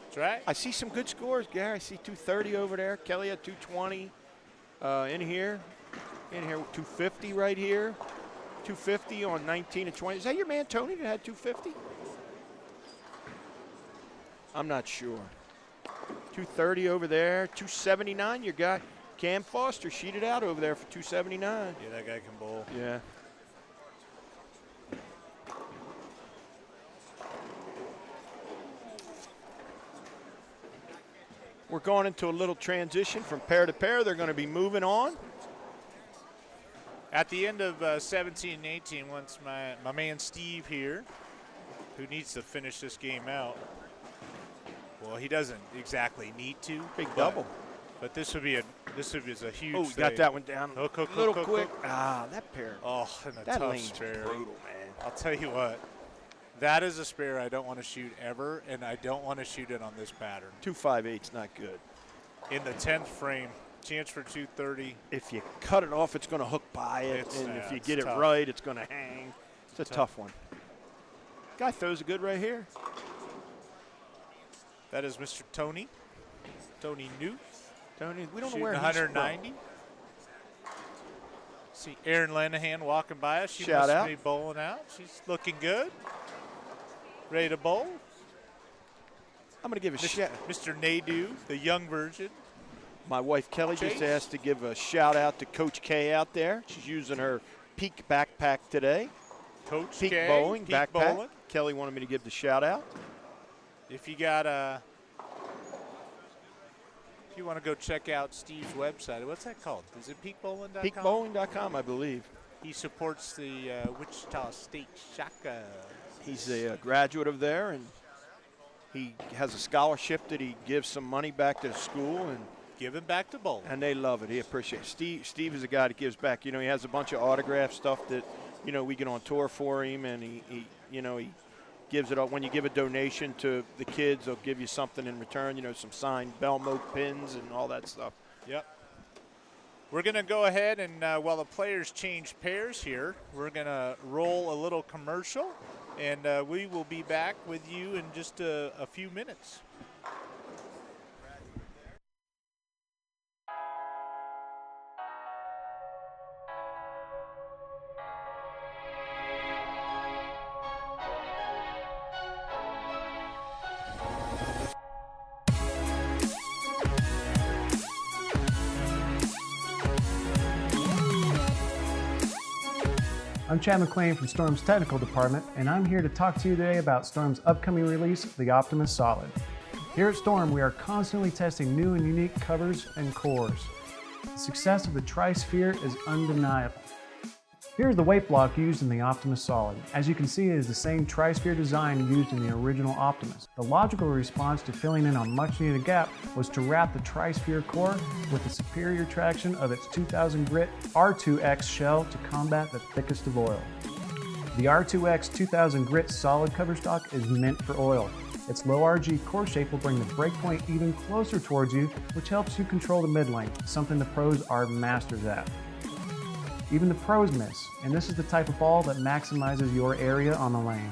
That's right. I see some good scores, Gary. I see 230 over there. Kelly had 220 in here. 250 right here. 250 on 19 and 20. Is that your man Tony that had 250? I'm not sure. 230 over there. 279 your guy. Cam Foster sheeted out over there for 279. Yeah, that guy can bowl. Yeah. We're going into a little transition from pair to pair. They're going to be moving on. At the end of 17 and 18, once my man Steve here, who needs to finish this game out, well, he doesn't exactly need to. Big but- double. But this would be a huge. Oh, we thing. got that one down Hook, a little hook, quick. hook. Ah, that pair. Oh, and a That tough lane's spare. brutal, man. I'll tell you what, that is a spare I don't want to shoot ever, and I don't want to shoot it on this pattern. 258's not good. In the 10th frame, chance for 230. If you cut it off, it's going to hook by it, It's, and if you it's get it tough. right, it's going to hang. It's a tough one. Guy throws a good right here. That is Mr. Tony Newt. Tony, we don't know Shooting where he's 190. See Erin Lenahan walking by us. She Shout must out. be bowling out. She's looking good. Ready to bowl. I'm going to give a shout. Mr. Nadu, the young version. My wife Kelly just Chase. asked to give a shout out to Coach K out there. She's using her Peak backpack today. Coach Peak K, bowling Peak backpack. bowling. Kelly wanted me to give the shout out. If you got if you want to go check out Steve's website, what's that called? Is it peakbowling.com? Peakbowling.com, I believe. He supports the Wichita State Shaka. He's a graduate of there, and he has a scholarship that he gives some money back to the school, and Giving back to bowling. they love it. He appreciates it. Steve is a guy that gives back. You know, he has a bunch of autograph stuff that, you know, we get on tour for him, and he gives it up. When you give a donation to the kids, they'll give you something in return, you know, some signed Belmo pins and all that stuff. Yep. We're going to go ahead and while the players change pairs here, we're going to roll a little commercial, and we will be back with you in just a few minutes. I'm Chad McLean from Storm's Technical Department, and I'm here to talk to you today about Storm's upcoming release, the Optimus Solid. Here at Storm, we are constantly testing new and unique covers and cores. The success of the Tri-Sphere is undeniable. Here's the weight block used in the Optimus Solid. As you can see, it is the same Tri-Sphere design used in the original Optimus. The logical response to filling in on much needed gap was to wrap the Tri-Sphere core with the superior traction of its 2000 grit R2X shell to combat the thickest of oil. The R2X 2000 grit solid cover stock is meant for oil. Its low RG core shape will bring the breakpoint even closer towards you, which helps you control the mid-length, something the pros are masters at. Even the pros miss, and this is the type of ball that maximizes your area on the lane.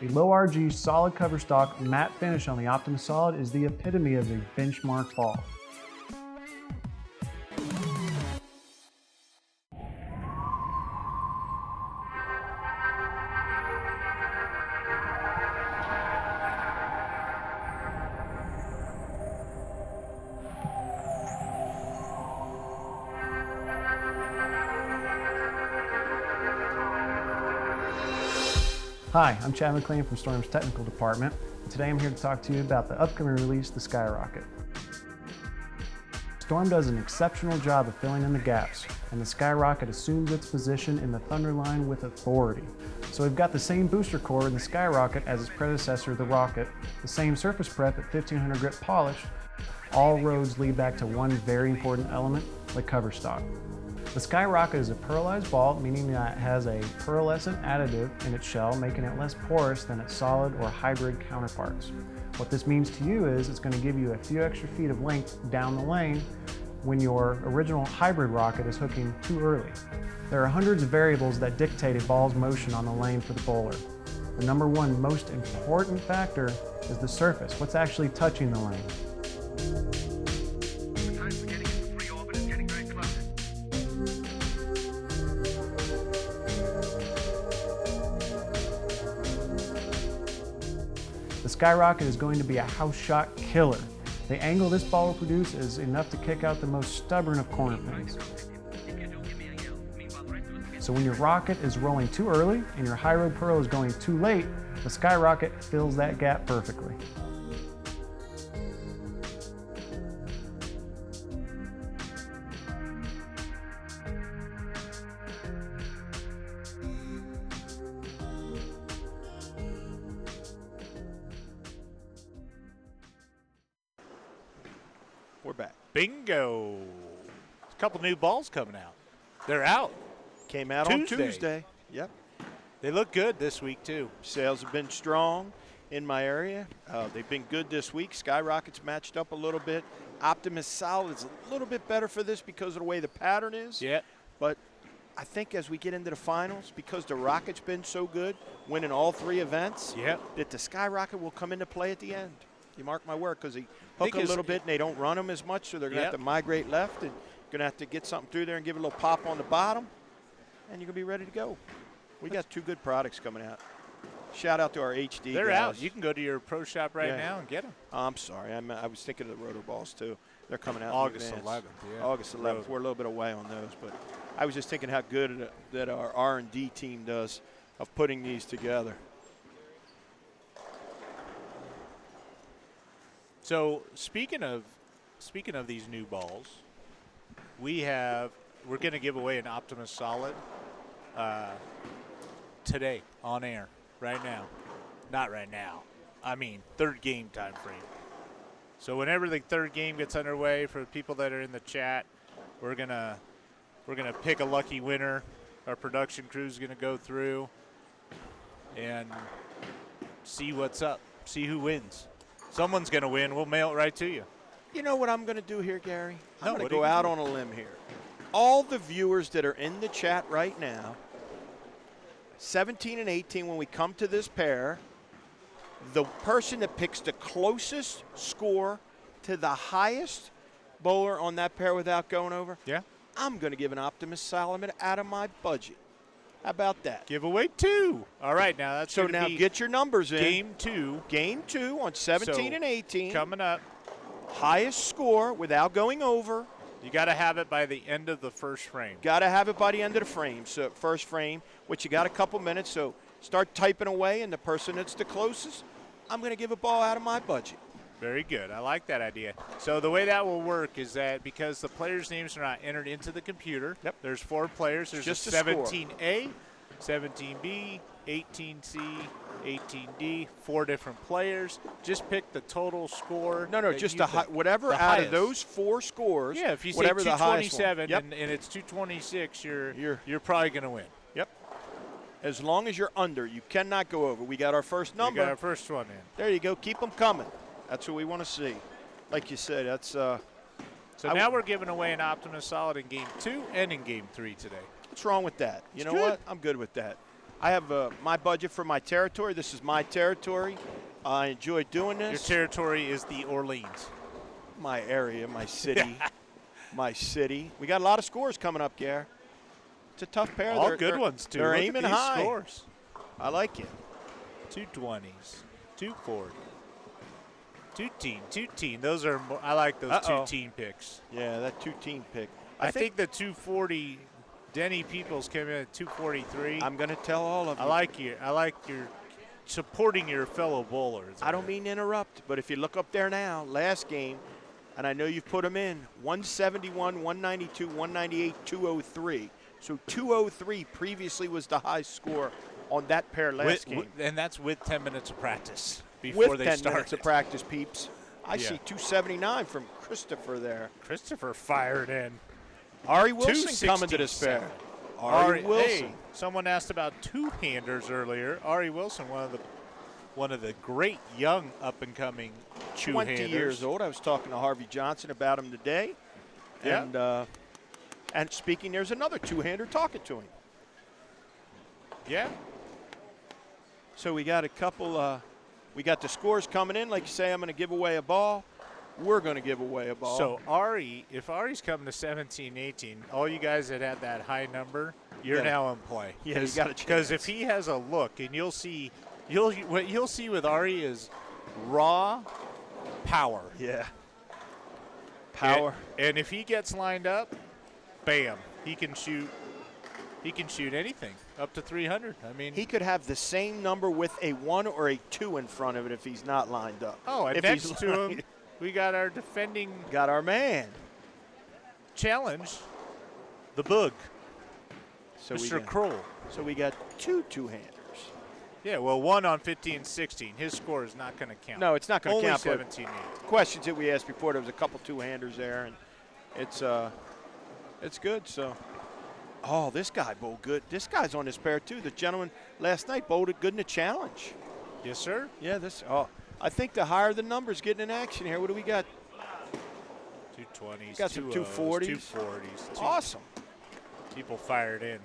The low RG solid cover stock matte finish on the Optimus Solid is the epitome of a benchmark ball. Hi, I'm Chad McLean from Storm's Technical Department. Today I'm here to talk to you about the upcoming release, the Skyrocket. Storm does an exceptional job of filling in the gaps, and the Skyrocket assumes its position in the Thunderline with authority. So we've got the same booster core in the Skyrocket as its predecessor, the Rocket, the same surface prep at 1500 grit polish. All roads lead back to one very important element, the cover stock. The Skyrocket is a pearlized ball, meaning that it has a pearlescent additive in its shell, making it less porous than its solid or hybrid counterparts. What this means to you is it's going to give you a few extra feet of length down the lane when your original hybrid rocket is hooking too early. There are hundreds of variables that dictate a ball's motion on the lane for the bowler. The number one most important factor is the surface, what's actually touching the lane. The Skyrocket is going to be a house shot killer. The angle this ball will produce is enough to kick out the most stubborn of corner pins. So when your rocket is rolling too early and your high road pearl is going too late, the Skyrocket fills that gap perfectly. We're back. Bingo. A couple new balls coming out. They're out. Came out on Tuesday. Yep. They look good this week, too. Sales have been strong in my area. They've been good this week. Skyrocket's matched up a little bit. Optimus Solid is a little bit better for this because of the way the pattern is. Yeah. But I think as we get into the finals, because the Rocket's been so good, winning all three events, that the Skyrocket will come into play at the end. You mark my word, because they hook a little bit and they don't run them as much, so they're going to have to migrate left and going to have to get something through there and give it a little pop on the bottom, and you're going to be ready to go. We got two good products coming out. Shout out to our HD They're guys. out. You can go to your pro shop right now and get them. I'm sorry. I was thinking of the rotor balls, too. They're coming out August in 11th. Yeah. August 11th. We're a little bit away on those, but I was just thinking how good that our R&D team does of putting these together. So speaking of these new balls, we're going to give away an Optimus Solid today on air, right now. Not right now. I mean, third game time frame. So whenever the third game gets underway, for the people that are in the chat, we're gonna pick a lucky winner. Our production crew is gonna go through and see what's up, see who wins. Someone's going to win. We'll mail it right to you. You know what I'm going to do here, Gary? I'm going to go go out on a limb here. All the viewers that are in the chat right now, 17 and 18, when we come to this pair, the person that picks the closest score to the highest bowler on that pair without going over, I'm going to give an Optimus Solid out of my budget. How about that? Give away 2. All right, now that's so now get your numbers in. Game 2. Game 2 on 17 and 18. Coming up. Highest score without going over You got to have it by the end of the first frame. Got to have it by the end of the frame, so first frame, which you got a couple minutes, so start typing away, and the person that's the closest, I'm going to give a ball out of my budget. Very good. I like that idea. So the way that will work is that because the players' names are not entered into the computer, there's 4 players. There's just a a 17A, 17B, 18C, 18D, 4 different players. Just pick the total score. No, just whatever the out highest. of those 4 scores. Yeah, if you say whatever the highest 227 one. and it's 226, you're probably going to win. Yep. As long as you're under, you cannot go over. We got our first number. We got our first one in. There you go. Keep them coming. That's what we want to see. Like you said, that's. So now we're giving away an Optimus Solid in Game 2 and in Game 3 today. What's wrong with that? You know what? I'm good with that. I have my budget for my territory. This is my territory. I enjoy doing this. Your territory is the Orleans. My area, my city. My city. We got a lot of scores coming up, Gare. It's a tough pair. All good ones, too. They're Look aiming at these high. Scores. I like it. 220s, 240. Two-teen. Those are I like those two-teen picks. Yeah, that 2-team pick. I think the 240, Denny Peoples came in at 243. I'm going to tell all of you. I like your supporting your fellow bowlers. I don't mean to interrupt, but if you look up there now, last game, and I know you've put them in, 171, 192, 198, 203. So 203 previously was the high score on that pair last game. And that's with 10 minutes of practice before with they 10 start. minutes of practice, peeps. I see 279 from Christopher there. Christopher fired in. Ari Wilson coming to this pair. Ari Wilson. Hey, someone asked about two-handers earlier. Ari Wilson, one of the great young up-and-coming two-handers. 20 years old. I was talking to Harvey Johnson about him today. Yeah. And speaking, there's another two-hander talking to him. Yeah. So we got a couple. We got the scores coming in. Like you say, I'm going to give away a ball. We're going to give away a ball. So if Ari's coming to 17, 18, all you guys that had that high number, you're now in play. Yeah, you got a chance. Because if he has a look, and what you'll see with Ari is raw power. Yeah. Power. And if he gets lined up, bam, he can shoot anything up to 300. I mean, he could have the same number with a 1 or a 2 in front of it if he's not lined up. Oh, and if next to him, we got our defending. Got our man. Challenge, the Boog, so Mr. Kroll. So we got two-handers. Yeah, well, one on 15, 16. His score is not going to count. No, it's not going to count. 17, 8. Questions that we asked before, there was a couple two-handers there, and it's good. So, this guy bowled good. This guy's on this pair too. The gentleman last night bowled it good in the challenge. Yes, sir. Yeah, I think the higher the numbers getting in action here. What do we got? 220s. Got some 240s. 240s. Awesome. People fired in.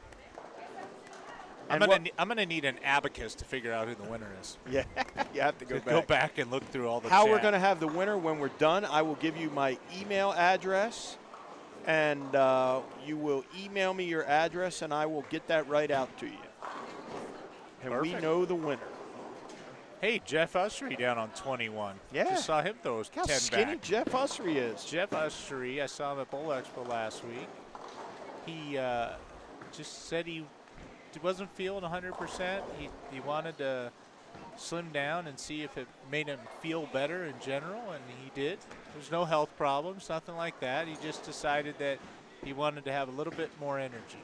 And I'm gonna need an abacus to figure out who the winner is. Yeah, you have to go back and look through all the How chat. we're going to have the winner when we're done, I will give you my email address, and you will email me your address, and I will get that right out to you. And Perfect. we know the winner. Hey, Jeff Ussery down on 21. Yeah. Just saw him throw his 10 Look how skinny back. Jeff Ussery is. Jeff Ussery, I saw him at Bowl Expo last week. He just said he wasn't feeling 100%. He wanted to slim down and see if it made him feel better in general, and he did. There's no health problems, nothing like that. He just decided that he wanted to have a little bit more energy.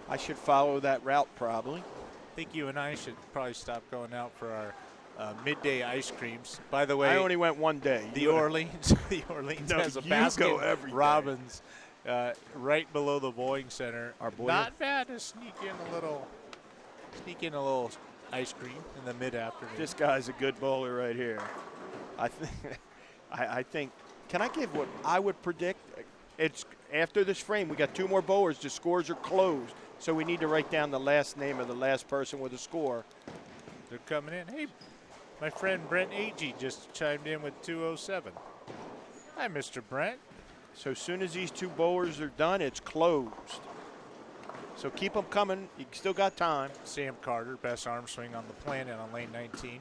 I should follow that route probably. I think you and I should probably stop going out for our midday ice creams. By the way, I only went one day. The Orleans No, has a you basket. go every day. Robbins, right below the bowling center. Our boy. Not bad to sneak in a little ice cream in the mid-afternoon. This guy's a good bowler right here. I think. Can I give what I would predict? It's after this frame. We got 2 more bowlers. The scores are closed, so we need to write down the last name of the last person with a score. They're coming in. Hey, my friend Brent Agee just chimed in with 207. Hi, Mr. Brent. So as soon as these 2 bowlers are done, it's closed. So keep them coming. You still got time. Sam Carter, best arm swing on the planet on lane 19.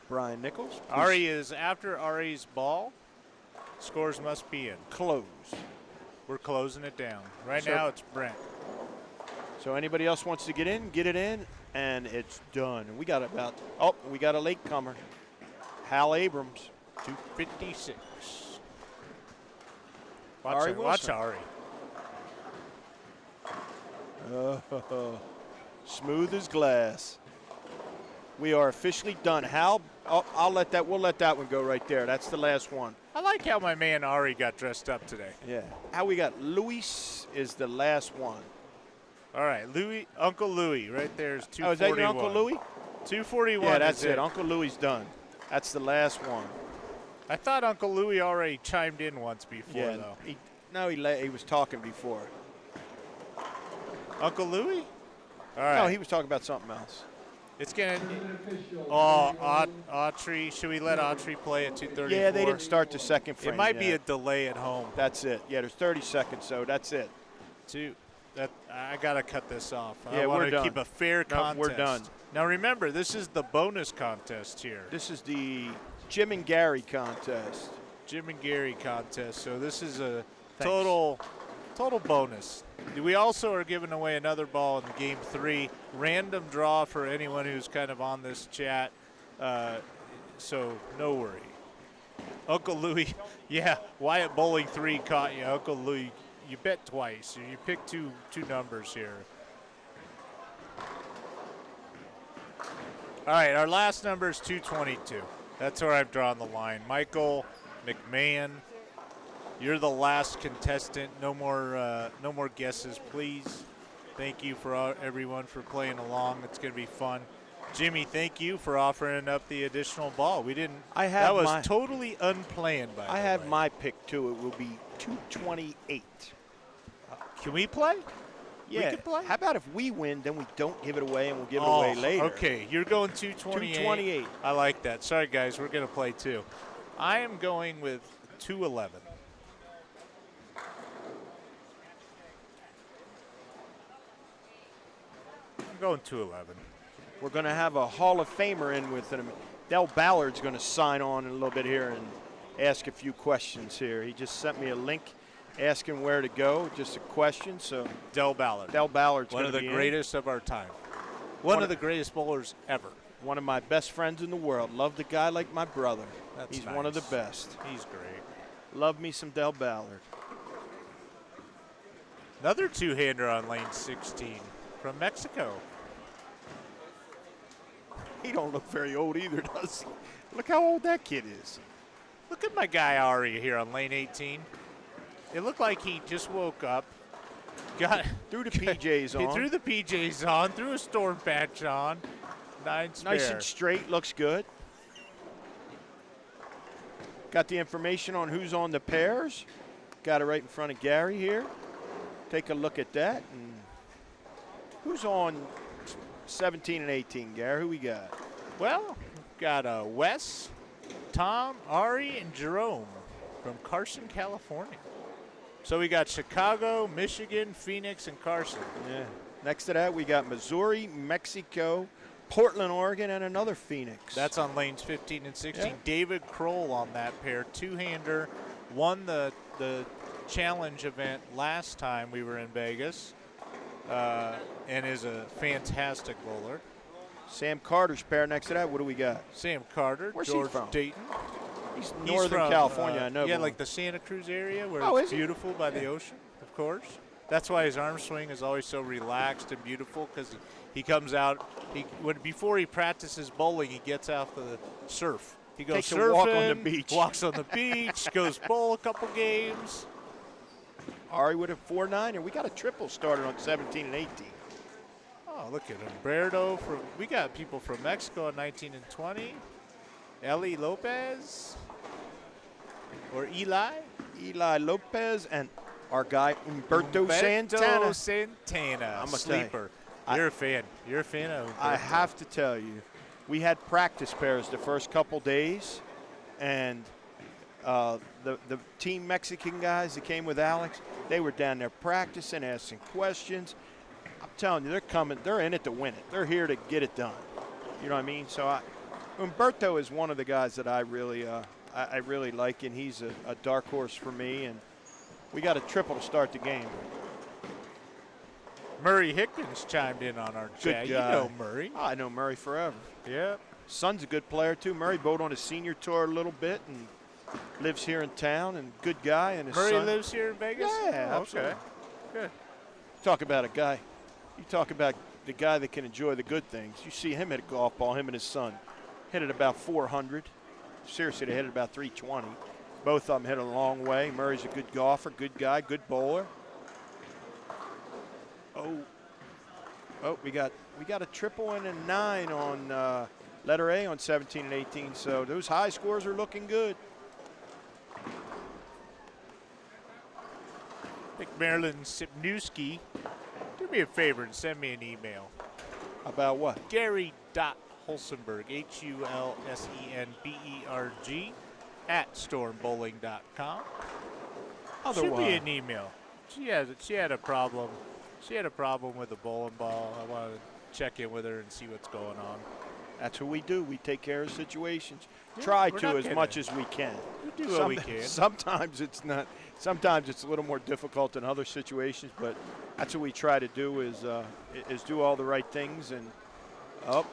Brian Nichols. Please Ari is after Ari's ball. Scores must be in. close. We're closing it down. Right So- now it's Brent. So anybody else wants to get it in, and it's done. We got we got a latecomer. Hal Abrams. 256. Ari Watch Wilson. Ari. Oh, smooth as glass. We are officially done. Hal, we'll let that one go right there. That's the last one. I like how my man Ari got dressed up today. Yeah. How we got Luis is the last one. All right, Uncle Louie, right there is 241. Oh, is that your Uncle Louis? 241. Yeah, that's is it. Uncle Louis done. That's the last one. I thought Uncle Louie already chimed in once before, Yeah. though. He was talking before. Uncle Louie? All right. No, he was talking about something else. It's going to. Oh, Autry. Should we let Autry play at 2:34? Yeah, they didn't start the second frame. It might be a yet. delay at home. That's it. Yeah, there's 30 seconds, so that's it. I got to cut this off. Yeah, I we're want to done. keep a fair No, contest. we're done. Now remember, this is the bonus contest here. This is the Jim and Gary contest. Jim and Gary contest. So this is a Thanks. total bonus. We also are giving away another ball in game 3. Random draw for anyone who's kind of on this chat. So no worry. Uncle Louie, yeah, Wyatt Bowling 3 caught you. Uncle Louie, you bet twice. You picked two numbers here. All right, our last number is 222. That's where I've drawn the line. Michael McMahon, you're the last contestant. No more guesses, please. Thank you for everyone for playing along. It's going to be fun. Jimmy, thank you for offering up the additional ball. That was totally unplanned, by the way. I have my pick too. It will be 228. Can we play? Yeah. We can play? How about if we win, then we don't give it away, and we'll give it away later. Okay, you're going 228. 228. I like that. Sorry, guys, we're going to play too. I am going with 211. I'm going 211. We're going to have a Hall of Famer in with him. Del Ballard's going to sign on in a little bit here and ask a few questions here. He just sent me a link asking where to go, just a question. So Del Ballard. Del Ballard's one of the greatest of our time. One of the greatest bowlers ever. One of my best friends in the world. Love the guy like my brother. That's He's one of the nice. best. He's great. Love me some Del Ballard. Another two-hander on lane 16 from Mexico. He don't look very old either, does he? Look how old that kid is. Look at my guy Ari here on lane 18. It looked like he just woke up, Threw the PJs on. He threw the PJs on, threw a storm patch on. Nice and straight, looks good. Got the information on who's on the pairs. Got it right in front of Gary here. Take a look at that. And who's on 17 and 18, Gary? Who we got? Well, got Wes, Tom, Ari, and Jerome from Carson, California. So we got Chicago, Michigan, Phoenix, and Carson. Yeah. Next to that, we got Missouri, Mexico, Portland, Oregon, and another Phoenix. That's on lanes 15 and 16. Yeah. David Kroll on that pair, two-hander, won the challenge event last time we were in Vegas, and is a fantastic bowler. Sam Carter's pair next to that. What do we got? Sam Carter, Where's George he from? Dayton. He's He's Northern from, California, I know. Yeah, but like the Santa Cruz area where Oh, it's is he? beautiful by the ocean, of course. That's why his arm swing is always so relaxed and beautiful, because he comes out, before he practices bowling, he gets off the surf. He goes Takes a surfing, walk on the beach. walks on the beach, goes bowl a couple games. Ari with a 4-9, and we got a triple started on 17 and 18. Oh, look at Humberto. We got people from Mexico on 19 and 20. Eli Lopez. Or Eli. Eli Lopez and our guy Humberto Santana. I'm a a sleeper. You're a fan. You're a fan of Humberto. I have to tell you, we had practice pairs the first couple days, and the Team Mexican guys that came with Alex, they were down there practicing, asking questions. I'm telling you, they're coming. They're in it to win it. They're here to get it done. You know what I mean? So Umberto is one of the guys that I really like, and he's a dark horse for me. And we got a triple to start the game. Murray Hickman's chimed in on our Good chat. guy. You know Murray. I know Murray forever. Yeah. Son's a good player too. Murray bowled on his senior tour a little bit and lives here in town, and good guy. And his Murray son lives here in Vegas? Yeah, Oh, absolutely. okay. Good. Talk about a guy. You talk about the guy that can enjoy the good things. You see him hit a golf ball, him and his son. Hit it about 400. Seriously, they hit it about 320. Both of them hit it a long way. Murray's a good golfer, good guy, good bowler. Oh, we got a triple and a 9 on letter A on 17 and 18. So those high scores are looking good. I think Marilyn Sipnewski, do me a favor and send me an email. About what? Gary.Hulsenberg, HULSENBERG, @stormbowling.com. Shoot me an email. She had a problem. She had a problem with the bowling ball. I wanted to check in with her and see what's going on. That's what we do. We take care of situations. Yeah, Try we're to not as kidding. much as we can. We do what we can. Sometimes it's not. Sometimes it's a little more difficult in other situations, but that's what we try to do is do all the right things. And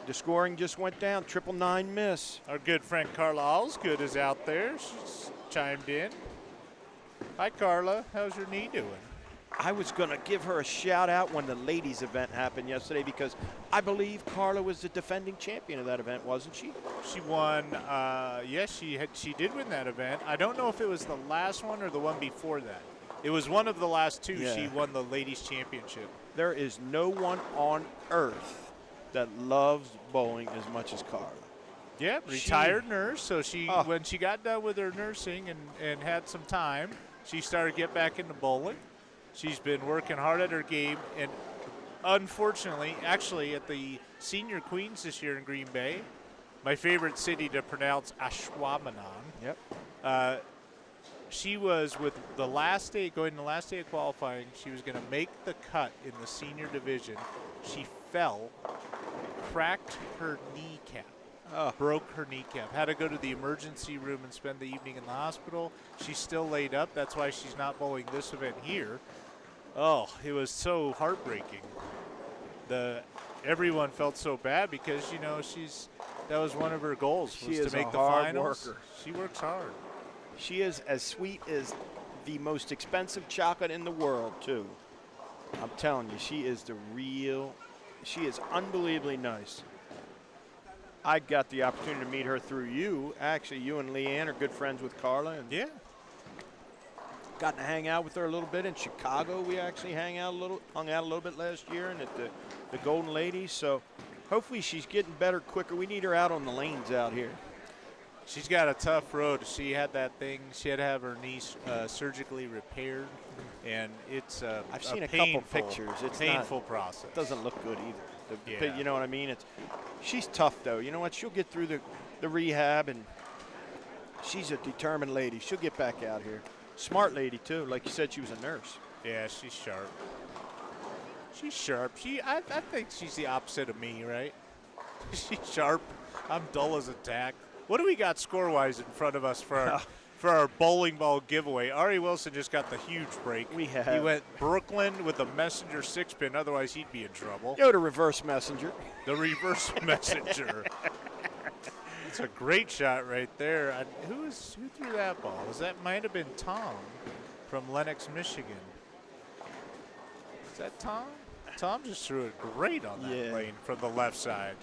the scoring just went down. 999 miss. Our good friend Carla Allsgood is out there. She's chimed in. Hi, Carla. How's your knee doing? I was going to give her a shout out when the ladies event happened yesterday because I believe Carla was the defending champion of that event, wasn't she? She won. Yes, she did win that event. I don't know if it was the last one or the one before that. It was one of the last two. Yeah. She won the ladies championship. There is no one on earth that loves bowling as much as Carla. Yeah, retired nurse. So she, Oh. when she got done with her nursing and had some time, she started to get back into bowling. She's been working hard at her game, and unfortunately, actually at the Senior Queens this year in Green Bay, my favorite city to pronounce, Ashwaubenon. Yep. She was with the last day, going to the last day of qualifying. She was going to make the cut in the senior division. She fell, cracked her kneecap. Broke her kneecap. Had to go to the emergency room and spend the evening in the hospital. She's still laid up. That's why she's not bowling this event here. Oh, it was so heartbreaking. Everyone felt so bad because that was one of her goals, was to make the finals. Worker. She works hard. She is as sweet as the most expensive chocolate in the world, too. I'm telling you, she is she is unbelievably nice. I got the opportunity to meet her through you. Actually, you and Leanne are good friends with Carla. And Yeah. got to hang out with her a little bit in Chicago. We actually hung out a little bit last year and at the Golden Ladies. So hopefully she's getting better quicker. We need her out on the lanes out here. She's got a tough road. She had that thing. She had to have her knee surgically repaired, and it's I've seen a painful, couple pictures. It's painful process. It doesn't look good either. Yeah. You know what I mean? She's tough, though. You know what? She'll get through the rehab, and she's a determined lady. She'll get back out here. Smart lady, too. Like you said, she was a nurse. Yeah, she's sharp. She's sharp. I think she's the opposite of me, right? She's sharp. I'm dull as a tack. What do we got score-wise in front of us for our bowling ball giveaway? Ari Wilson just got the huge break. We have. He went Brooklyn with a messenger 6-pin. Otherwise, he'd be in trouble. Go to reverse messenger. The reverse messenger. It's a great shot right there. Who threw that ball? Might have been Tom from Lenox, Michigan. Is that Tom? Tom just threw it great on that lane from the left side.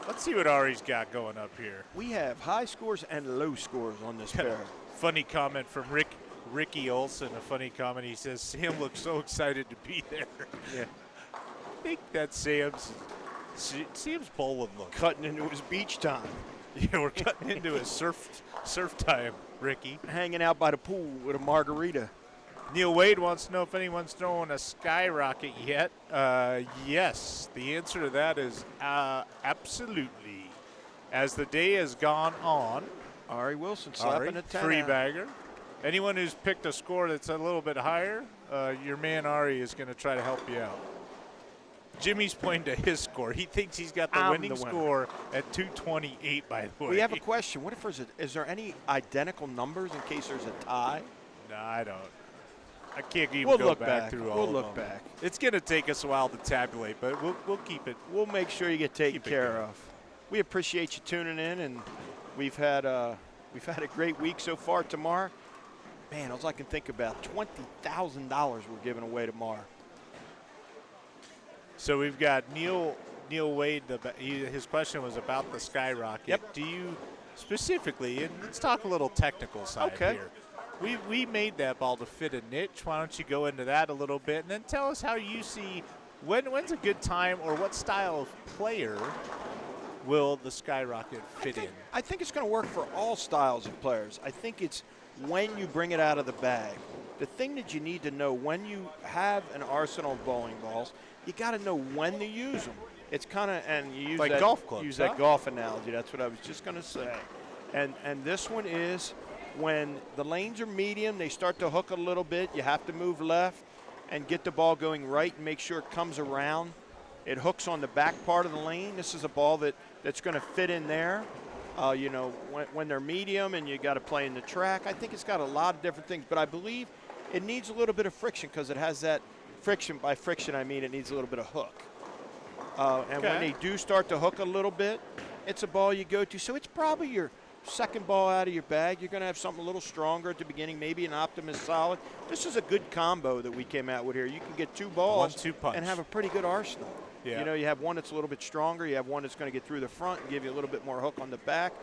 Let's see what Ari's got going up here. We have high scores and low scores on this pair. Funny comment from Ricky Olson. A funny comment. He says, Sam looks so excited to be there. Yeah. I think that's Sam's bowling look. Cutting into his beach time. Yeah, we're cutting into his surf time, Ricky. Hanging out by the pool with a margarita. Neil Wade wants to know if anyone's throwing a skyrocket yet. Yes, the answer to that is absolutely. As the day has gone on, Ari Wilson slapping a 10 free out. bagger. Anyone who's picked a score that's a little bit higher, your man Ari is going to try to help you out. Jimmy's pointing to his score. He thinks he's got the I'm winning the winner. score at 228, by the way. We have a question. What if is there any identical numbers in case there's a tie? No, I don't. I can't even We'll go look back back. through all We'll of look them. back. It's going to take us a while to tabulate, but we'll keep it. We'll make sure you get taken Keep it care going. of. We appreciate you tuning in, and we've had a great week so far. Tomorrow, man, all I can think about, $20,000 we're giving away tomorrow. So we've got Neil Wade. His question was about the Skyrocket. Yep. Do you specifically, and let's talk a little technical side Okay. here. We made that ball to fit a niche. Why don't you go into that a little bit, and then tell us how you see when's a good time, or what style of player will the Skyrocket fit in? I think it's going to work for all styles of players. I think it's when you bring it out of the bag. The thing that you need to know when you have an arsenal of bowling balls, you got to know when to use them. It's kind of, and you use Like that golf clubs, use huh? that golf analogy. That's what I was just going to say. And this one is when the lanes are medium, they start to hook a little bit. You have to move left and get the ball going right and make sure it comes around. It hooks on the back part of the lane. This is a ball that's going to fit in there. When they're medium and you got to play in the track, I think it's got a lot of different things. But I believe it needs a little bit of friction because it has that friction. By friction, I mean it needs a little bit of hook. And when they do start to hook a little bit, it's a ball you go to. So it's probably your second ball out of your bag. You're going to have something a little stronger at the beginning, maybe an Optimus Solid. This is a good combo that we came out with here. You can get two balls 1-2 punch. and have a pretty good arsenal. Yeah. You have one that's a little bit stronger. You have one that's going to get through the front and give you a little bit more hook on the back.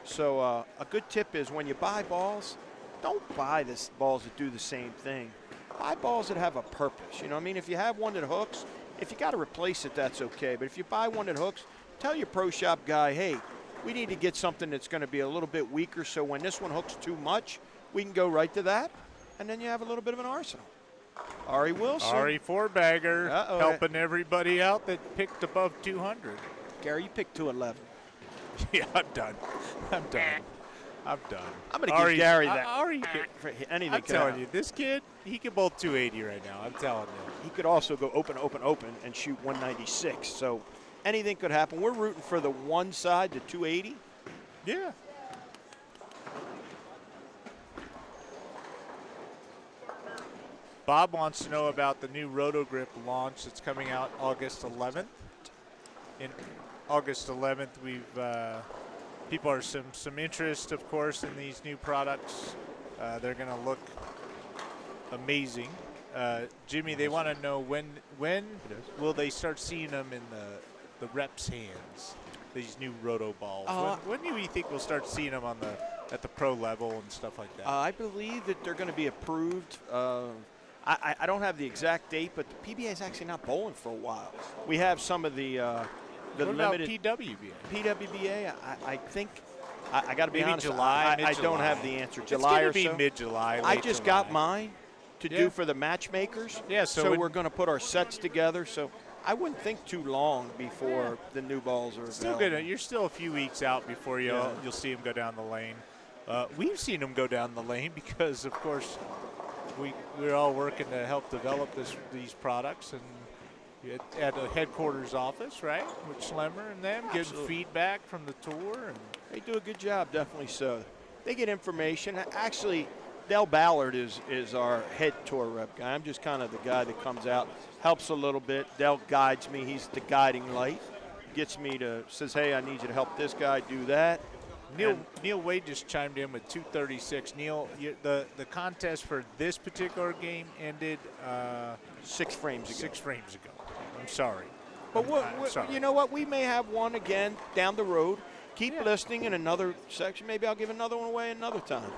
So a good tip is when you buy balls, don't buy this balls that do the same thing. Buy balls that have a purpose. You know what I mean? If you have one that hooks, if you got to replace it, that's okay. But if you buy one that hooks, tell your pro shop guy, hey, we need to get something that's going to be a little bit weaker so when this one hooks too much, we can go right to that, and then you have a little bit of an arsenal. Ari Wilson. Ari four-bagger Uh-oh. helping everybody out that picked above 200. Gary, you picked 211. Yeah, I'm done. I'm done. I'm I'm going to give Gary that. Ari, For anything I'm can telling happen. you, this kid, he can bowl 280 right now. I'm telling you. He could also go open, and shoot 196. So anything could happen. We're rooting for the one side, the 280. Yeah. Bob wants to know about the new RotoGrip launch that's coming out August 11th. In August 11th, people are some interest, of course, in these new products. They're going to look amazing. Jimmy, they want to know when will they start seeing them in the reps' hands? These new roto balls. When do you think we'll start seeing them at the pro level and stuff like that? I believe that they're going to be approved. I don't have the exact date, but the PBA is actually not bowling for a while. We have some of the what limited about PWBA? PWBA. I think I got to be Maybe honest. July, I don't mid-July. have the answer. It's July gonna or be so. mid-July. I late just July. got mine to Yeah. do for the matchmakers. Yeah, so when- we're going to put our sets together. So I wouldn't think too long before the new balls are Still available. good. You're still a few weeks out before you'll see them go down the lane. We've seen them go down the lane because, of course, we're all working to help develop these products and at a headquarters office, right? With Schlemmer and them, getting Absolutely. feedback from the tour. And They do a good job, definitely so. They get information. Actually, Del Ballard is our head tour rep guy. I'm just kind of the guy that comes out, helps a little bit. Del guides me. He's the guiding light. Gets me says, hey, I need you to help this guy do that. Neil Wade just chimed in with 236. Neil, the contest for this particular game ended 6 frames ago. 6 frames ago. I'm sorry. But sorry. you know what? We may have one again down the road. Keep listening in another section. Maybe I'll give another one away another time.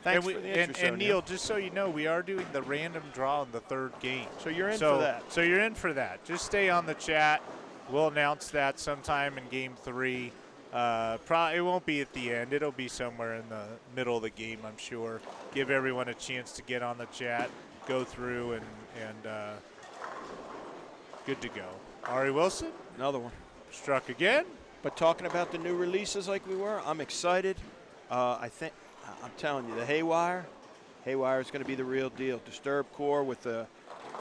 Thanks for the interest, and Neil, just so you know, we are doing the random draw in the third game. So you're in for that. So you're in for that. Just stay on the chat. We'll announce that sometime in Game 3. It won't be at the end. It'll be somewhere in the middle of the game, I'm sure. Give everyone a chance to get on the chat, go through, and good to go. Ari Wilson, Another one. struck again. But talking about the new releases like we were, I'm excited. I'm telling you, the Haywire is going to be the real deal. Disturbed core with the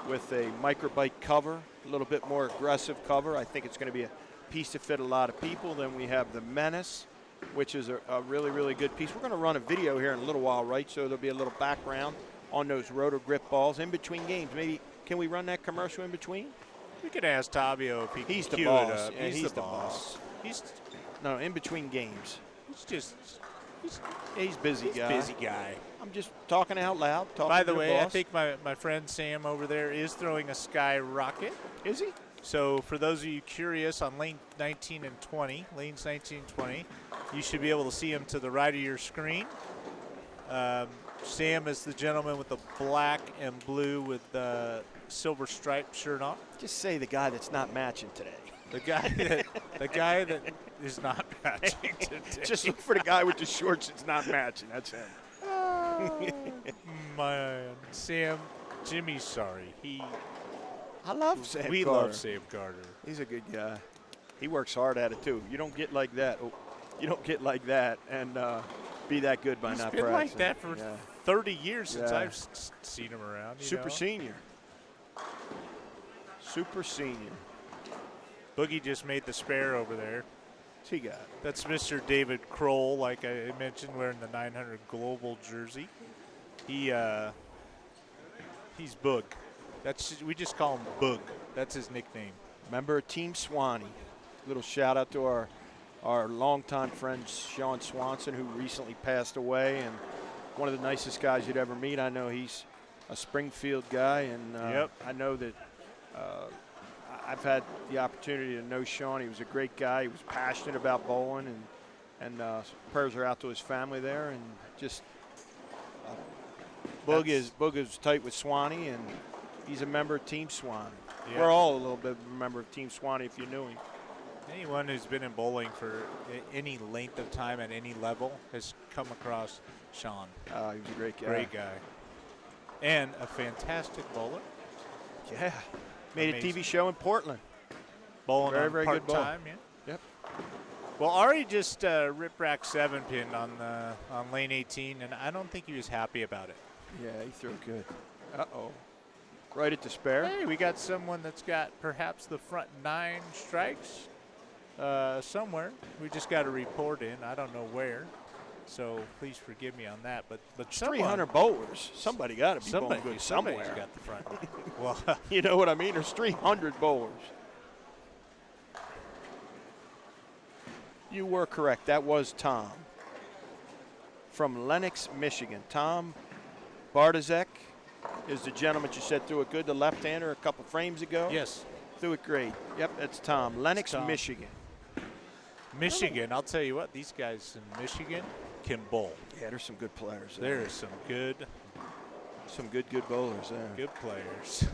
with a microbite cover, a little bit more aggressive cover. I think it's going to be a piece to fit a lot of people. Then we have the Menace, which is a really, really good piece. We're going to run a video here in a little while, right? So there'll be a little background on those roto grip balls in between games. Maybe can we run that commercial in between? We could ask Tavio if he can He's the cue boss. it up. Yeah, he's the boss. No, in between games. He's busy guy. Busy guy. I'm just talking out loud. By the to way, I boss. think my friend Sam over there is throwing a sky rocket. Is he? So for those of you curious, on lane 19 and 20, lanes 19 and 20, you should be able to see him to the right of your screen. Sam is the gentleman with the black and blue with the silver striped shirt on. Just say the guy that's not matching today. The guy that is not matching today. Just look for the guy with the shorts that's not matching. That's him. Man, Sam, Jimmy's sorry. I love Sam We Carter. love Sam Carter. He's a good guy. He works hard at it too. You don't get like that. You don't get like that and be that good by He's not been practicing. like that for 30 years since Yeah. I've seen him around. you Super know? senior. Super senior. Boogie just made the spare over there. What's he got? That's Mr. David Kroll, like I mentioned, wearing the 900 Global jersey. He's Boog. We just call him Boog. That's his nickname. Member of Team Swanee. Little shout out to our longtime friend Sean Swanson, who recently passed away, and one of the nicest guys you'd ever meet. I know he's a Springfield guy, and I know that I've had the opportunity to know Sean. He was a great guy. He was passionate about bowling, and prayers are out to his family there. And just Boog is tight with Swanee, and he's a member of Team Swanee. Yeah. We're all a little bit of a member of Team Swanee if you knew him. Anyone who's been in bowling for any length of time at any level has come across Sean. He was a great guy. Great guy. And a fantastic bowler. Yeah. Made Amazing. a TV show in Portland. Bowling Very, on very good bowl. part-time, yeah. Yep. Well, Ari just rip-rack 7-pin on lane 18, and I don't think he was happy about it. Yeah, he threw it good. Uh-oh. Right at the spare. Hey, we got someone that's got perhaps the front 9 strikes somewhere. We just got a report in. I don't know where, so please forgive me on that. But 300 bowlers. Somebody got to be bowling good somebody's somewhere. got the front. Well, You know what I mean? There's 300 bowlers. You were correct. That was Tom from Lenox, Michigan. Tom Bartazek is the gentleman you said threw it good, the left-hander a couple frames ago. yes, Threw it great. Yep, that's Tom. Lenox, Tom. Michigan. Michigan. I'll tell you what, these guys in Michigan can bowl. Yeah, there's some good players There is some good bowlers there. good players.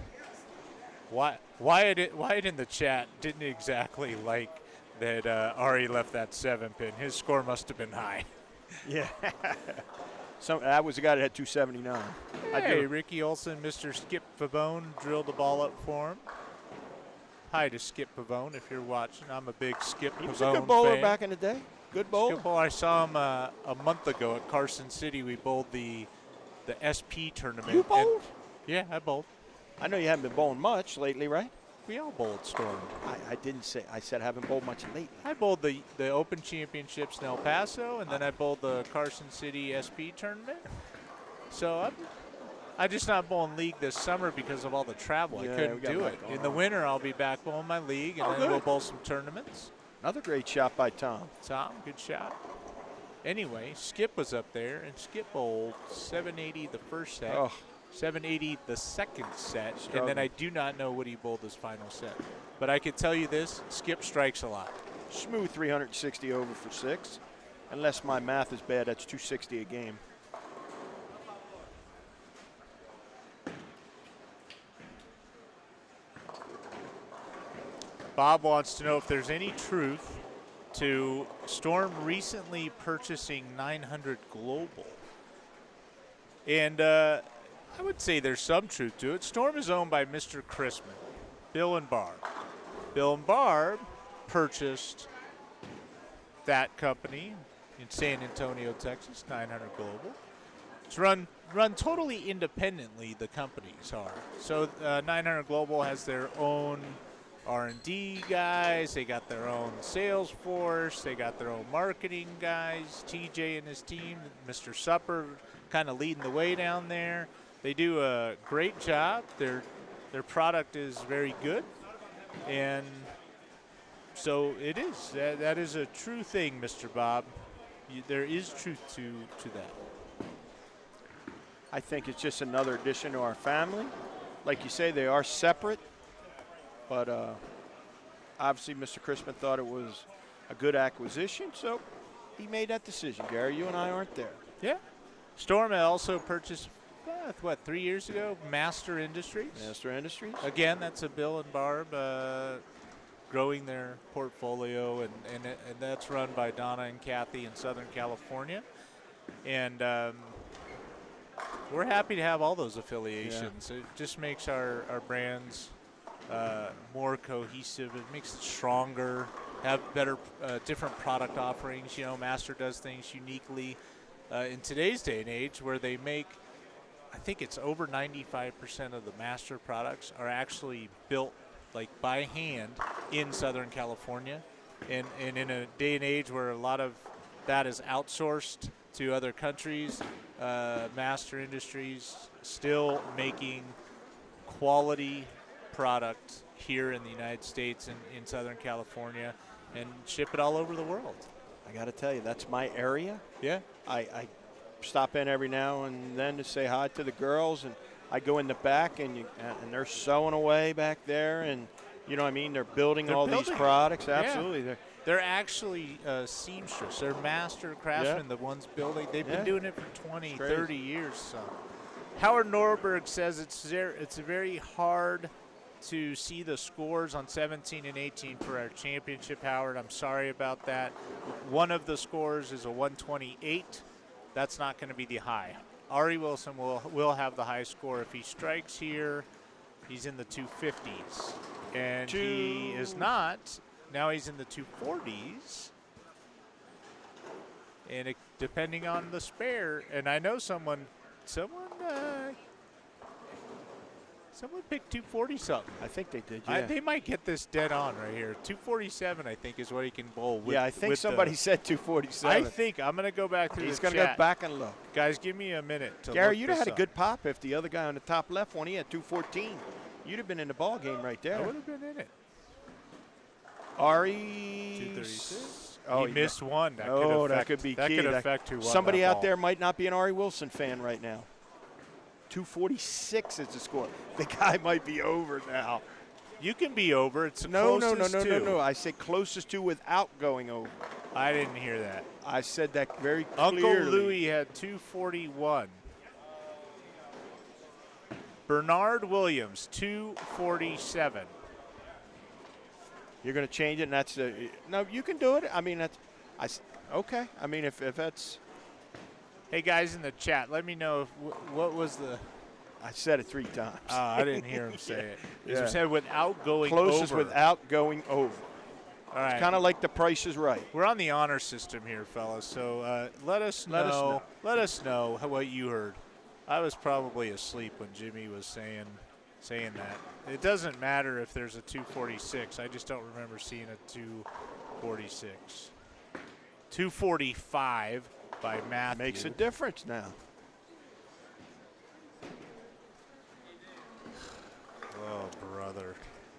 Wyatt in the chat didn't exactly like that Ari left that 7-pin. His score must have been high. Yeah. That was the guy that had 279. Hey, Ricky Olson, Mr. Skip Pavone drilled the ball up for him. Hi to Skip Pavone if you're watching. I'm a big Skip Pavone He was a good bowler fan. back in the day. Good bowler. Skip bowler. I saw him a month ago at Carson City. We bowled the SP tournament. You bowled? Yeah, I bowled. I know you haven't been bowling much lately, right? We all bowled Storm. I didn't say. I said I haven't bowled much lately. I bowled the Open Championships in El Paso, and then I bowled the Carson City SP tournament. So I'm just not bowling league this summer because of all the travel. Yeah, I we couldn't got do a it. lot going In the on. winter, I'll be back bowling my league, and then good. we'll bowl some tournaments. Another great shot by Tom. Tom, good shot. Anyway, Skip was up there, and Skip bowled 780 the first set, Oh. 780 the second set, and Struggling. then I do not know what he bowled his final set. But I can tell you this, Skip strikes a lot. Smooth 360 over for 6. Unless my math is bad, that's 260 a game. Bob wants to know if there's any truth to Storm recently purchasing 900 Global. And I would say there's some truth to it. Storm is owned by Mr. Chrisman, Bill and Barb. Bill and Barb purchased that company in San Antonio, Texas, 900 Global. It's run totally independently. The companies are. So 900 Global has their own R&D guys. They got their own sales force. They got their own marketing guys. TJ and his team, Mr. Supper, kind of leading the way down there. They do a great job. Their product is very good, and so it is. That is a true thing, Mr. Bob. There is truth to that. I think it's just another addition to our family. Like you say, they are separate, but obviously Mr. Crispin thought it was a good acquisition, so he made that decision. Gary, you and I aren't there. Yeah. Storm also purchased, 3 years ago, Master Industries. Master Industries. Again, that's a Bill and Barb growing their portfolio, and that's run by Donna and Kathy in Southern California. And we're happy to have all those affiliations. Yeah. It just makes our brands more cohesive. It makes it stronger, have better, different product offerings. You know, Master does things uniquely in today's day and age where they make, I think it's over 95% of the Master products are actually built like by hand in Southern California. And in a day and age where a lot of that is outsourced to other countries, Master Industries still making quality product here in the United States and in Southern California and ship it all over the world. I got to tell you, that's my area. Yeah. I stop in every now and then to say hi to the girls, and I go in the back and they're sewing away back there, and you know what I mean, they're building these products. Absolutely. Yeah. They're actually seamstress. They're master craftsmen, the ones building. They've been doing it for 20, 30 years. So. Howard Norberg says it's very hard to see the scores on 17 and 18 for our championship, Howard. I'm sorry about that. One of the scores is a 128. That's not going to be the high. Ari Wilson will have the high score. If he strikes here, he's in the 250s. And he is not. Now he's in the 240s. And depending on the spare, and I know someone picked 240 something. I think they did, yeah. They might get this dead on right here. 247, I think, is what he can bowl with. Yeah, I think somebody said 247. I think I'm going to go back through the chat. He's going to go back and look. Guys, give me a minute to Gary, look you'd have had up. a good pop if the other guy on the top left one, he had 214. You'd have been in the ball game right there. I would have been in it. Ari. 236. Oh, he missed one. That could be key. That could affect who won Somebody that out ball. there might not be an Ari Wilson fan right now. 246 is the score. The guy might be over now. You can be over. It's the No. closest I said closest to without going over. I didn't hear that. I said that very Uncle clearly. Louie had 241. Bernard Williams, 247. You're going to change it, and that's no. You can do it. I mean, okay. I mean, if that's. Hey guys in the chat, let me know what was the. I said it 3 times. I didn't hear him say it. Yeah. He said without going closest over. without going over. All right. It's kind of like The Price is Right. We're on the honor system here, fellas. So let us know. Let us know what you heard. I was probably asleep when Jimmy was saying that. It doesn't matter if there's a 246. I just don't remember seeing a 246. 245 by Matthew. Makes a difference now. Oh, brother.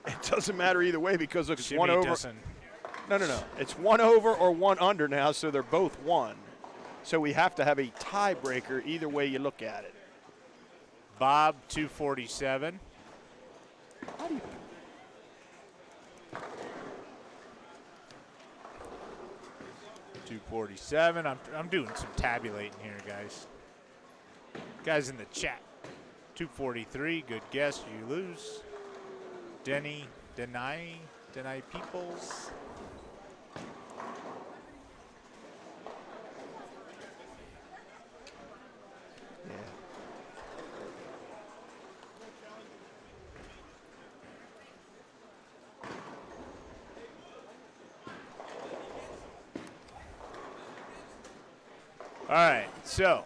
It doesn't matter either way because look, it's Jimmy one over. doesn't. No. It's 1 over or 1 under now, so they're both 1. So we have to have a tiebreaker either way you look at it. Bob, 247. How do you? 247. I'm doing some tabulating here, guys. Guys in the chat. 243. Good guess. You lose. Denny Peoples. Yeah. All right, so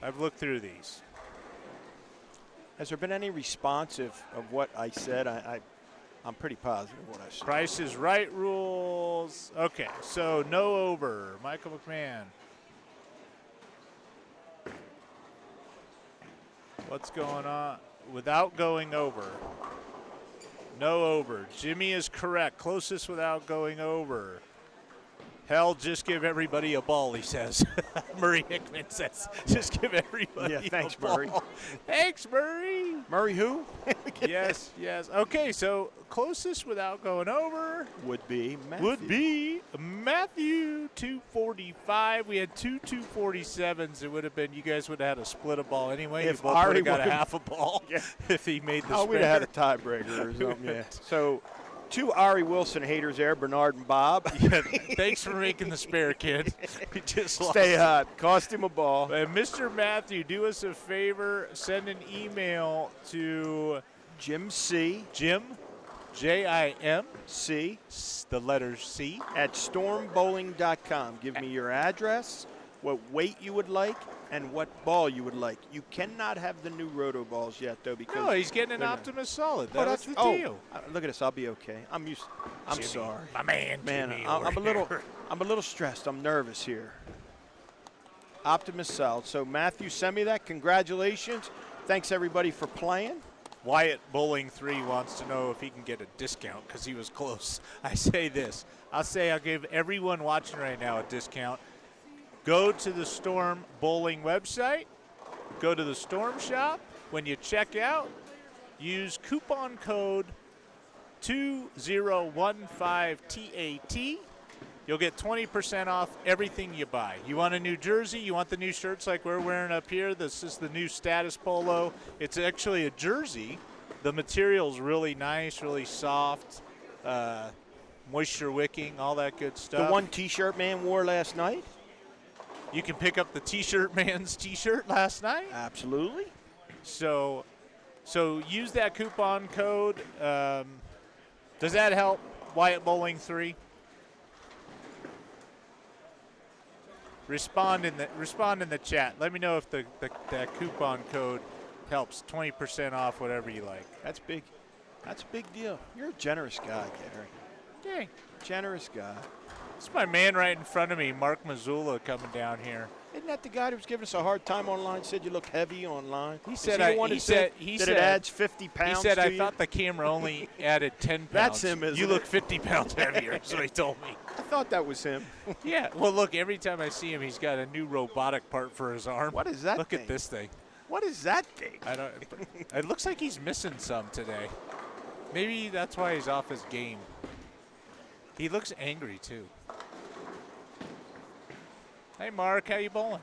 I've looked through these. Has there been any response of what I said? I'm pretty positive what I said. Price is Right rules. Okay, so no over. Michael McMahon. What's going on? Without going over. No over. Jimmy is correct. Closest without going over. Hell, just give everybody a ball, he says. Murray Hickman says, just give everybody thanks, a ball. Murray. Thanks, Murray. Murray who? Yes. Okay, so closest without going over Would be Matthew 245. We had two 247s. It would have been, you guys would have had a split a ball anyway. If you both would Ari have got a would've- half a ball if he made the we'd sprinter. have had a tiebreaker or something, yeah. So, 2 Ari Wilson haters there, Bernard and Bob. Yeah, thanks for making the spare, kid. He just lost. Stay hot. Cost him a ball. And Mr. Matthew, do us a favor. Send an email to Jim C. Jim, J-I-M, C. the letter C. at stormbowling.com. Give me your address, what weight you would like, and what ball you would like. You cannot have the new roto balls yet, though, because No, he's getting an they're not- Optimus Solid. Oh, That's the oh, deal. look at this. I'll be okay. I'm Jimmy, sorry. my man. Man, Jimmy I'm a over little here. I'm a little stressed. I'm nervous here. Optimus Solid. So Matthew, send me that. Congratulations. Thanks everybody for playing. Wyatt Bowling 3 wants to know if he can get a discount because he was close. I say this. I'll give everyone watching right now a discount. Go to the Storm Bowling website. Go to the Storm shop. When you check out, use coupon code 2015TAT. You'll get 20% off everything you buy. You want a new jersey? You want the new shirts like we're wearing up here? This is the new status polo. It's actually a jersey. The material's really nice, really soft, moisture wicking, all that good stuff. The one T-shirt man wore last night. You can pick up the T-shirt man's T-shirt last night. Absolutely. So use that coupon code. Does that help? Wyatt Bowling 3. Respond in the chat. Let me know if that coupon code helps. 20% off whatever you like. That's big. That's a big deal. You're a generous guy, Gary. Dang. Generous guy. It's my man right in front of me, Mark Missoula, coming down here. Isn't that the guy who was giving us a hard time online? Said you look heavy online. He Is said he the I- one he that said- said he that said- it adds 50 pounds. He said, to I you? thought the camera only added 10 pounds. That's him, isn't You it? look 50 pounds heavier, is what he told me. I thought that was him. Yeah. Well, look, every time I see him, he's got a new robotic part for his arm. What is that Look thing? at this thing. What is that thing? I don't. It looks like he's missing some today. Maybe that's why he's off his game. He looks angry too. Hey, Mark, how you bowling?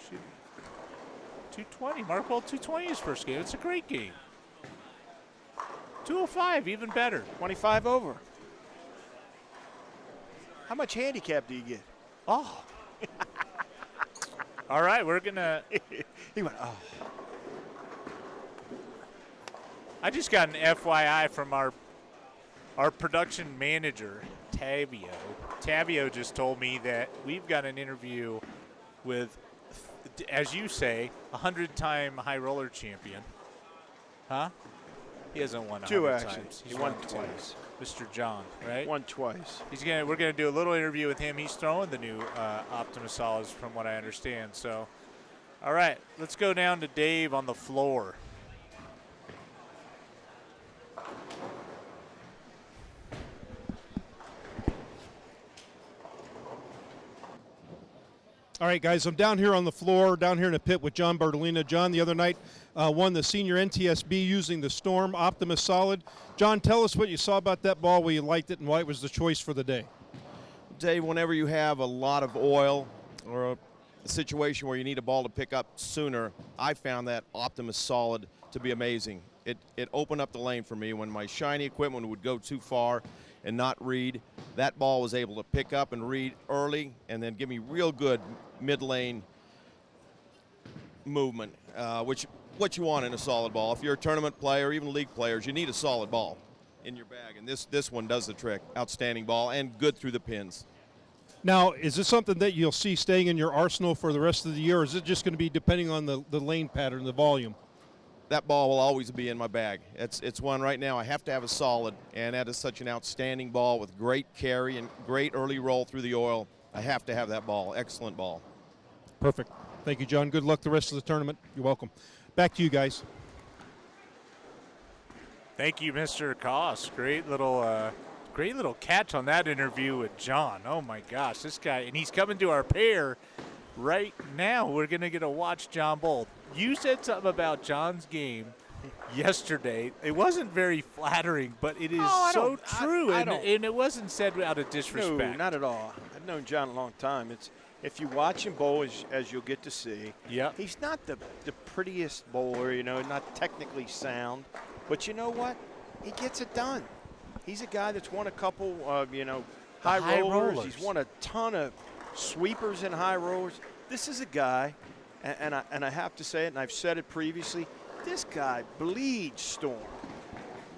Shoot. 220. Mark bowled 220 his first game. It's a great game. 205, even better. 25 over. How much handicap do you get? Oh. All right, we're gonna. He went, oh. I just got an FYI from our production manager, Tavio. Tavio just told me that we've got an interview with, as you say, 100-time high roller champion. Huh? He hasn't won 100 Two, times. actually. He's He won two. twice. Mr. John, right? Won twice. We're gonna do a little interview with him. He's throwing the new Optimus Solids, from what I understand. So, all right, let's go down to Dave on the floor. All right, guys, I'm down here on the floor, down here in the pit with John Bartolina. John, the other night, won the senior NTSB using the Storm Optimus Solid. John, tell us what you saw about that ball, why you liked it, and why it was the choice for the day. Dave, whenever you have a lot of oil or a situation where you need a ball to pick up sooner, I found that Optimus Solid to be amazing. It opened up the lane for me when my shiny equipment would go too far and not read. That ball was able to pick up and read early and then give me real good mid-lane movement, which what you want in a solid ball. If you're a tournament player, even league players, you need a solid ball. in your bag. And this one does the trick. Outstanding ball and good through the pins. Now, is this something that you'll see staying in your arsenal for the rest of the year, or is it just going to be depending on the lane pattern, the volume? That ball will always be in my bag. It's one right now I have to have a solid, and that is such an outstanding ball with great carry and great early roll through the oil. I have to have that ball. Excellent ball. Perfect. Thank you, John. Good luck the rest of the tournament. You're welcome. Back to you guys. Thank you, Mr. Koss. Great little catch on that interview with John. Oh my gosh, this guy, and he's coming to our pair right now. We're gonna get to watch John bowl. You said something about John's game yesterday. It wasn't very flattering, but it is so true, and it wasn't said out of disrespect. No, not at all. I've known John a long time. If you watch him bowl, as you'll get to see, he's not the prettiest bowler, not technically sound, but you know what? He gets it done. He's a guy that's won a couple of, high rollers. He's won a ton of sweepers and high rollers. This is a guy, and I have to say it, and I've said it previously, this guy bleeds Storm.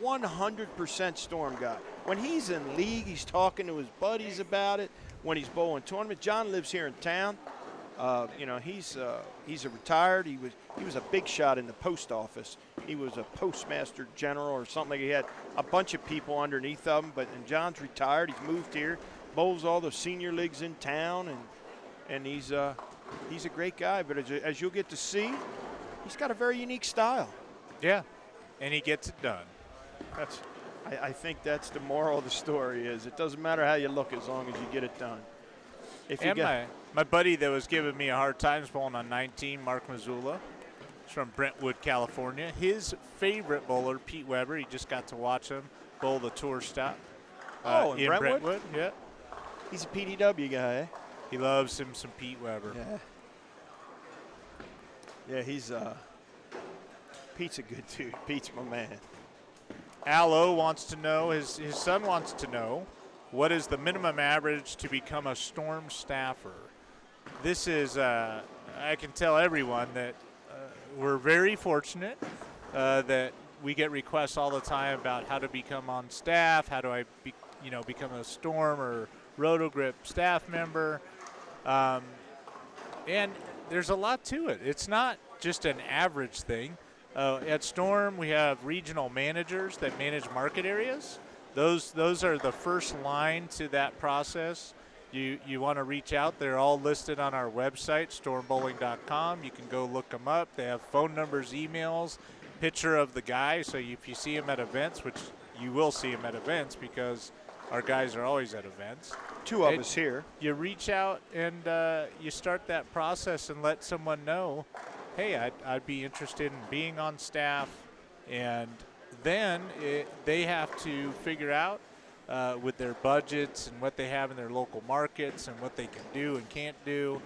100% Storm guy. When he's in league, he's talking to his buddies about it. When he's bowling tournament, John lives here in town. He's a retired. He was a big shot in the post office. He was a postmaster general or something. He had a bunch of people underneath of him. And John's retired. He's moved here, bowls all the senior leagues in town, and he's a great guy. But as you'll get to see, he's got a very unique style. Yeah, and he gets it done. I think that's the moral of the story. Is it doesn't matter how you look as long as you get it done. My buddy that was giving me a hard time bowling on 19, Mark Missoula, he's from Brentwood, California. His favorite bowler, Pete Weber, he just got to watch him bowl the tour stop. In Brentwood? Yeah. He's a PDW guy, eh? He loves him some Pete Weber. Yeah, Pete's a good dude. Pete's my man. Allo wants to know, his son wants to know, what is the minimum average to become a Storm staffer? This is, I can tell everyone that we're very fortunate that we get requests all the time about how to become on staff, how do I become a Storm or Rotogrip staff member. And there's a lot to it. It's not just an average thing. At Storm, we have regional managers that manage market areas. Those are the first line to that process. You want to reach out. They're all listed on our website, stormbowling.com. You can go look them up. They have phone numbers, emails, picture of the guy. So if you see him at events, which you will see him at events because our guys are always at events. Two of us here. You reach out and you start that process and let someone know, hey, I'd be interested in being on staff. And then they have to figure out with their budgets and what they have in their local markets and what they can do and can't do.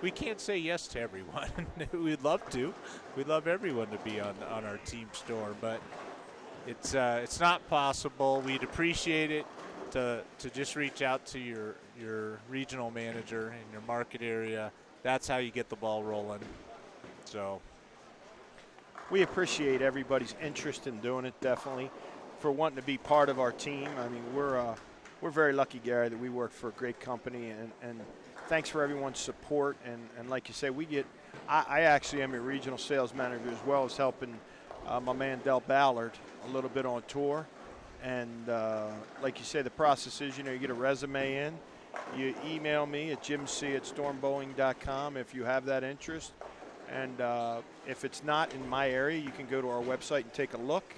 We can't say yes to everyone. We'd love to. We'd love everyone to be on our team Storm, but it's not possible. We'd appreciate it to just reach out to your regional manager in your market area. That's how you get the ball rolling. So we appreciate everybody's interest in doing it, definitely, for wanting to be part of our team. I mean, we're very lucky, Gary, that we work for a great company, and thanks for everyone's support. And like you say, I actually am a regional sales manager as well as helping my man Del Ballard a little bit on tour. And like you say, the process is, you get a resume in, you email me at jimc@stormbowling.com if you have that interest. And if it's not in my area, you can go to our website and take a look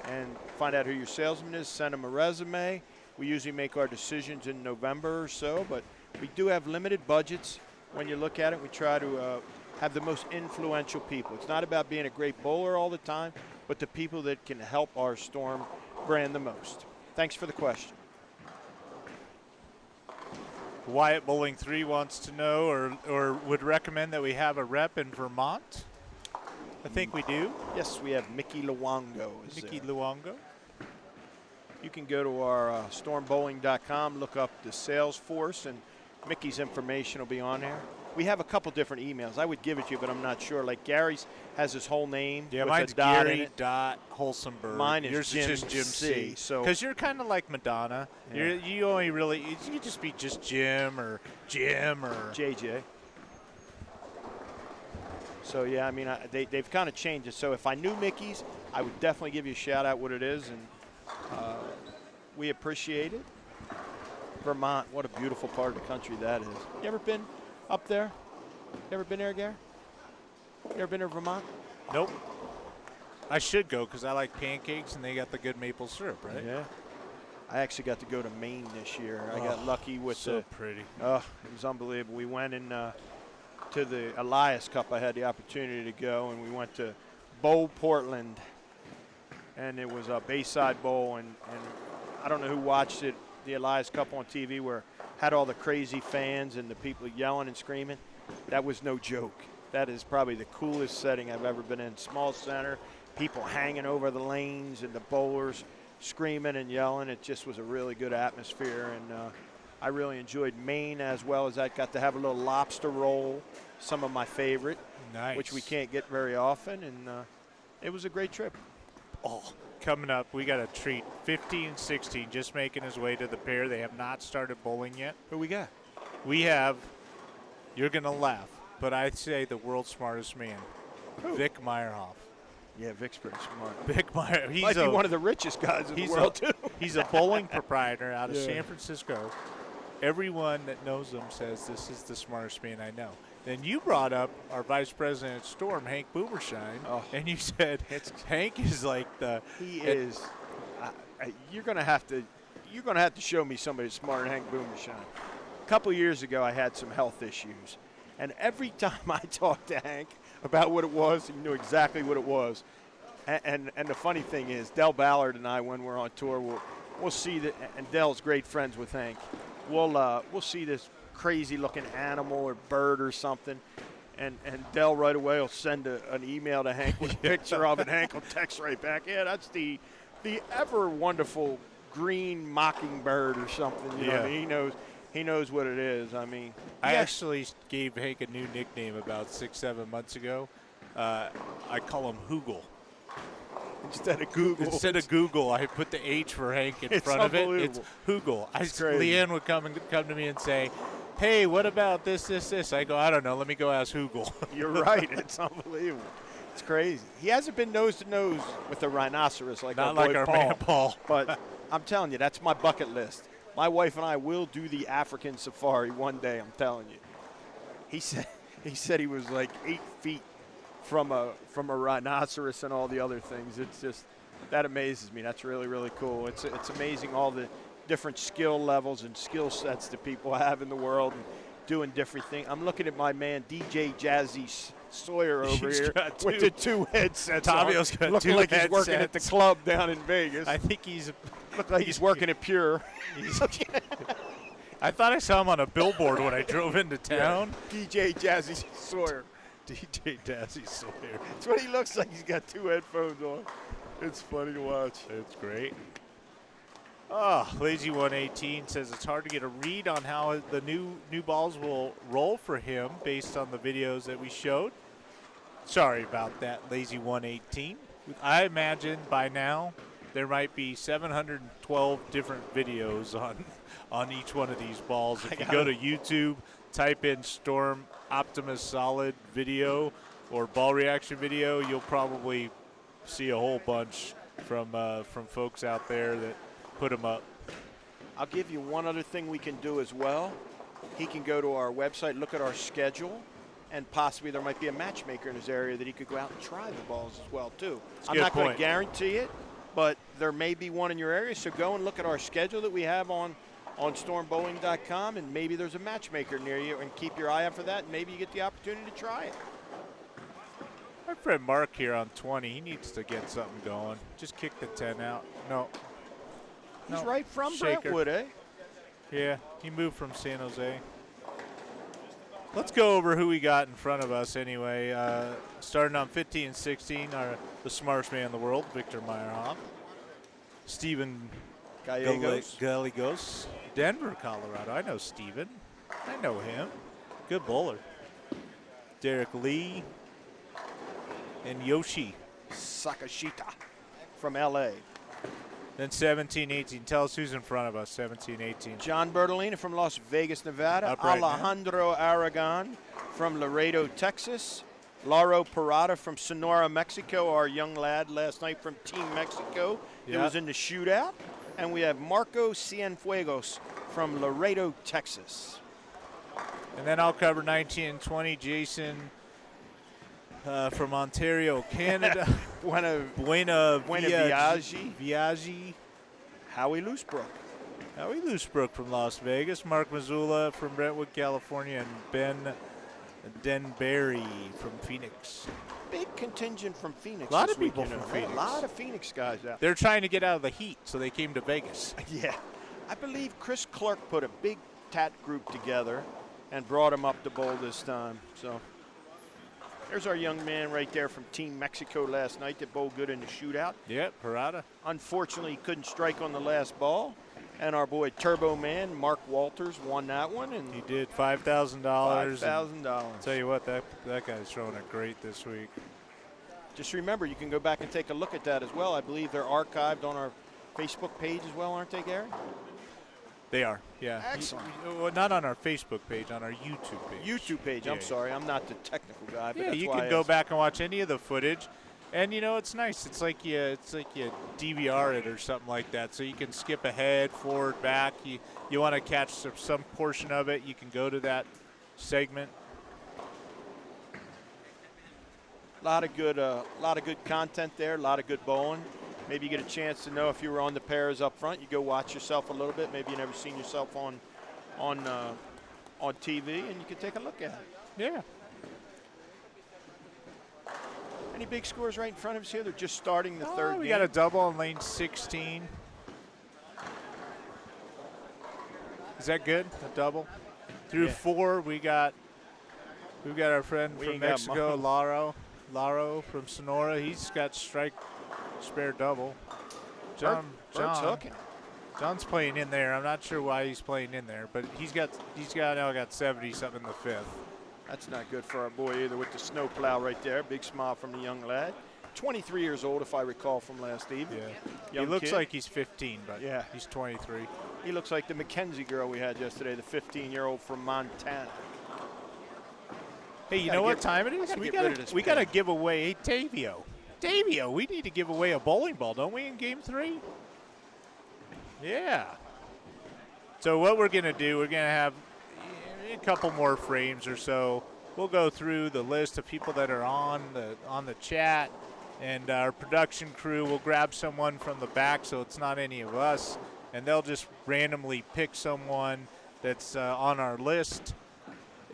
and find out who your salesman is, send them a resume. We usually make our decisions in November or so, but we do have limited budgets. When you look at it, we try to have the most influential people. It's not about being a great bowler all the time, but the people that can help our Storm brand the most. Thanks for the question. Wyatt Bowling 3 wants to know or would recommend that we have a rep in Vermont. I think we do. Yes, we have Mickey Luongo. Luongo. You can go to our stormbowling.com, look up the sales force, and Mickey's information will be on there. We have a couple different emails. I would give it to you, but I'm not sure. Like Gary's has his whole name. Yeah, with mine's a dot in Gary it. dot Holsenberg. Mine is Yours Jim is just Jim C. So Because you're kind of like Madonna. Yeah. You only really, you could just be just Jim or JJ. So yeah, I mean, they've kind of changed it. So if I knew Mickey's, I would definitely give you a shout out what it is, and we appreciate it. Vermont, what a beautiful part of the country that is. You ever been up there? You ever been there, Gary? You ever been to Vermont? Nope. I should go because I like pancakes and they got the good maple syrup, right? Yeah. I actually got to go to Maine this year. I got lucky with so pretty. Oh, it was unbelievable. We went in to the Elias Cup. I had the opportunity to go, and we went to Bowl, Portland, and it was a Bayside Bowl, and I don't know who watched it, the Elias Cup on TV, where had all the crazy fans and the people yelling and screaming. That was no joke. That is probably the coolest setting I've ever been in. Small center, people hanging over the lanes, and the bowlers screaming and yelling. It just was a really good atmosphere, and I really enjoyed Maine as well as that. Got to have a little lobster roll, some of my favorite, Nice. which we can't get very often, and it was a great trip. Oh, coming up, we got a treat. 15 16, just making his way to the pair. They have not started bowling yet. Who we got? We have, you're going to laugh, but I'd say the world's smartest man, Who? Vic Meyerhoff. Yeah, Vic's pretty smart. Vic Meyer. He's Might be one of the richest guys in the world, too. He's a bowling proprietor out of Yeah. San Francisco. Everyone that knows him says this is the smartest man I know. Then you brought up our vice president at Storm, Hank Boomershine, and you said Hank is like the. He is. You're gonna have to show me somebody smarter than Hank Boomershine. A couple years ago, I had some health issues, and every time I talked to Hank about what it was, he knew exactly what it was. And the funny thing is, Del Ballard and I, when we're on tour, we'll see that, and Del's great friends with Hank. We'll see this crazy-looking animal or bird or something, and Del right away will send an email to Hank with a picture of it. Hank will text right back, yeah, that's the ever wonderful green mockingbird or something. You know what I mean? He knows what it is. I mean, I actually gave Hank a new nickname about 6-7 months ago. I call him Hoogle. Instead of Google, I put the H for Hank in It's front of it. It's unbelievable. Hoogle. crazy. Leanne would come to me and say, hey, what about this? I go, I don't know. Let me go ask Hoogle. You're right. It's unbelievable. It's crazy. He hasn't been nose to nose with a rhinoceros like Not our like boy our Paul. man Paul. But I'm telling you, that's my bucket list. My wife and I will do the African safari one day. I'm telling you. He said he was like 8 feet from a rhinoceros and all the other things. It's just that amazes me. That's really, really cool. It's amazing all the different skill levels and skill sets that people have in the world and doing different things. I'm looking at my man DJ Jazzy Sawyer over He's here got with the 2 headsets. Tavio's got looking 2 like he's working at the headsets. club down in Vegas. I think he's working at Pure. I thought I saw him on a billboard when I drove into town. DJ Jazzy Sawyer. DJ Jazzy Sawyer. That's what he looks like. He's got 2 headphones on. It's funny to watch. It's great. Oh, Lazy 118 says it's hard to get a read on how the new balls will roll for him based on the videos that we showed. Sorry about that, Lazy 118. I imagine by now there might be 712 different videos on each one of these balls. If you go to YouTube, type in Storm Optimus Solid video or ball reaction video, you'll probably see a whole bunch from folks out there that put them up. I'll give you one other thing we can do as well. He can go to our website, look at our schedule, and possibly there might be a matchmaker in his area that he could go out and try the balls as well, too. I'm not going to guarantee it, but there may be one in your area, so go and look at our schedule that we have on stormbowling.com, and maybe there's a matchmaker near you, and keep your eye out for that, and maybe you get the opportunity to try it. My friend Mark here on 20, he needs to get something going. Just kick the 10 out. No. He's right from Shaker. Brentwood, eh? Yeah, he moved from San Jose. Let's go over who we got in front of us anyway. Starting on 15 and 16, the smartest man in the world, Victor Meyerhoff. Steven Gallegos, Denver, Colorado. I know Steven. I know him. Good bowler. Derek Lee, and Yoshi. Sakashita from LA. Then 17-18. Tell us who's in front of us, 17-18. John Bertolini from Las Vegas, Nevada. Up right now. Alejandro Aragon from Laredo, Texas. Laro Parada from Sonora, Mexico, our young lad last night from Team Mexico. It was in the shootout. And we have Marco Cienfuegos from Laredo, Texas. And then I'll cover 19 and 20. Jason from Ontario, Canada. Buena Viaggi. Howie Loosebrook. Howie Loosebrook from Las Vegas. Mark Missoula from Brentwood, California. And Ben Denberry from Phoenix. Big contingent from Phoenix. A lot this of people week, you from know. Phoenix. A lot of Phoenix guys out. They're trying to get out of the heat, so they came to Vegas. Yeah. I believe Chris Clark put a big TAT group together and brought him up to bowl this time. So there's our young man right there from Team Mexico last night that bowled good in the shootout. Yep, Parada. Unfortunately, he couldn't strike on the last ball. And our boy Turbo Man, Mark Walters, won that one. And he did $5,000. $5,000. Tell you what, that guy's throwing it great this week. Just remember, you can go back and take a look at that as well. I believe they're archived on our Facebook page as well, aren't they, Gary? They are, yeah. Excellent. Well, not on our Facebook page, on our YouTube page. YouTube page. I'm sorry, I'm not the technical guy. But Yeah, that's you why can I go asked. back and watch any of the footage, and you know it's nice. It's like you DVR it or something like that, so you can skip ahead, forward, back. You want to catch some portion of it, you can go to that segment. A lot of good content there. A lot of good bowling. Maybe you get a chance to know if you were on the pairs up front. You go watch yourself a little bit. Maybe you never seen yourself on TV, and you can take a look at it. Yeah. Any big scores right in front of us here? They're just starting the third We game. got a double on lane 16. Is that good? A double? Through 4, we've got our friend We from ain't got Mexico, mine. Laro from Sonora. He's got strike spare double. Bert's hooking. John's playing in there. I'm not sure why he's playing in there, but he's got 70 something in the 5th. That's not good for our boy either with the snow plow right there. Big smile from the young lad. 23 years old, if I recall from last evening. Yeah. He looks like he's 15, but he's 23. He looks like the McKenzie girl we had yesterday, the 15-year-old from Montana. Hey, you know what time it is? We got to give away Tavio. Tavio, we need to give away a bowling ball, don't we, in Game 3? Yeah. So what we're going to do, we're going to have a couple more frames or so. We'll go through the list of people that are on the chat, and our production crew will grab someone from the back so it's not any of us, and they'll just randomly pick someone that's on our list.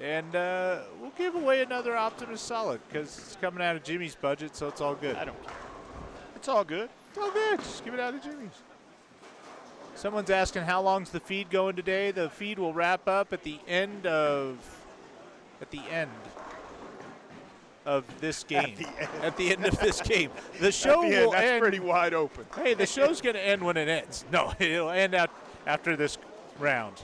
And we'll give away another Optimus Solid because it's coming out of Jimmy's budget, so it's all good. I don't care. It's all good. It's all good. Just give it out of Jimmy's. Someone's asking how long's the feed going today. The feed will wrap up at the end of this game. At the end of this game. The show will that's end. pretty wide open. Hey, the show's going to end when it ends. No, it'll end after this round.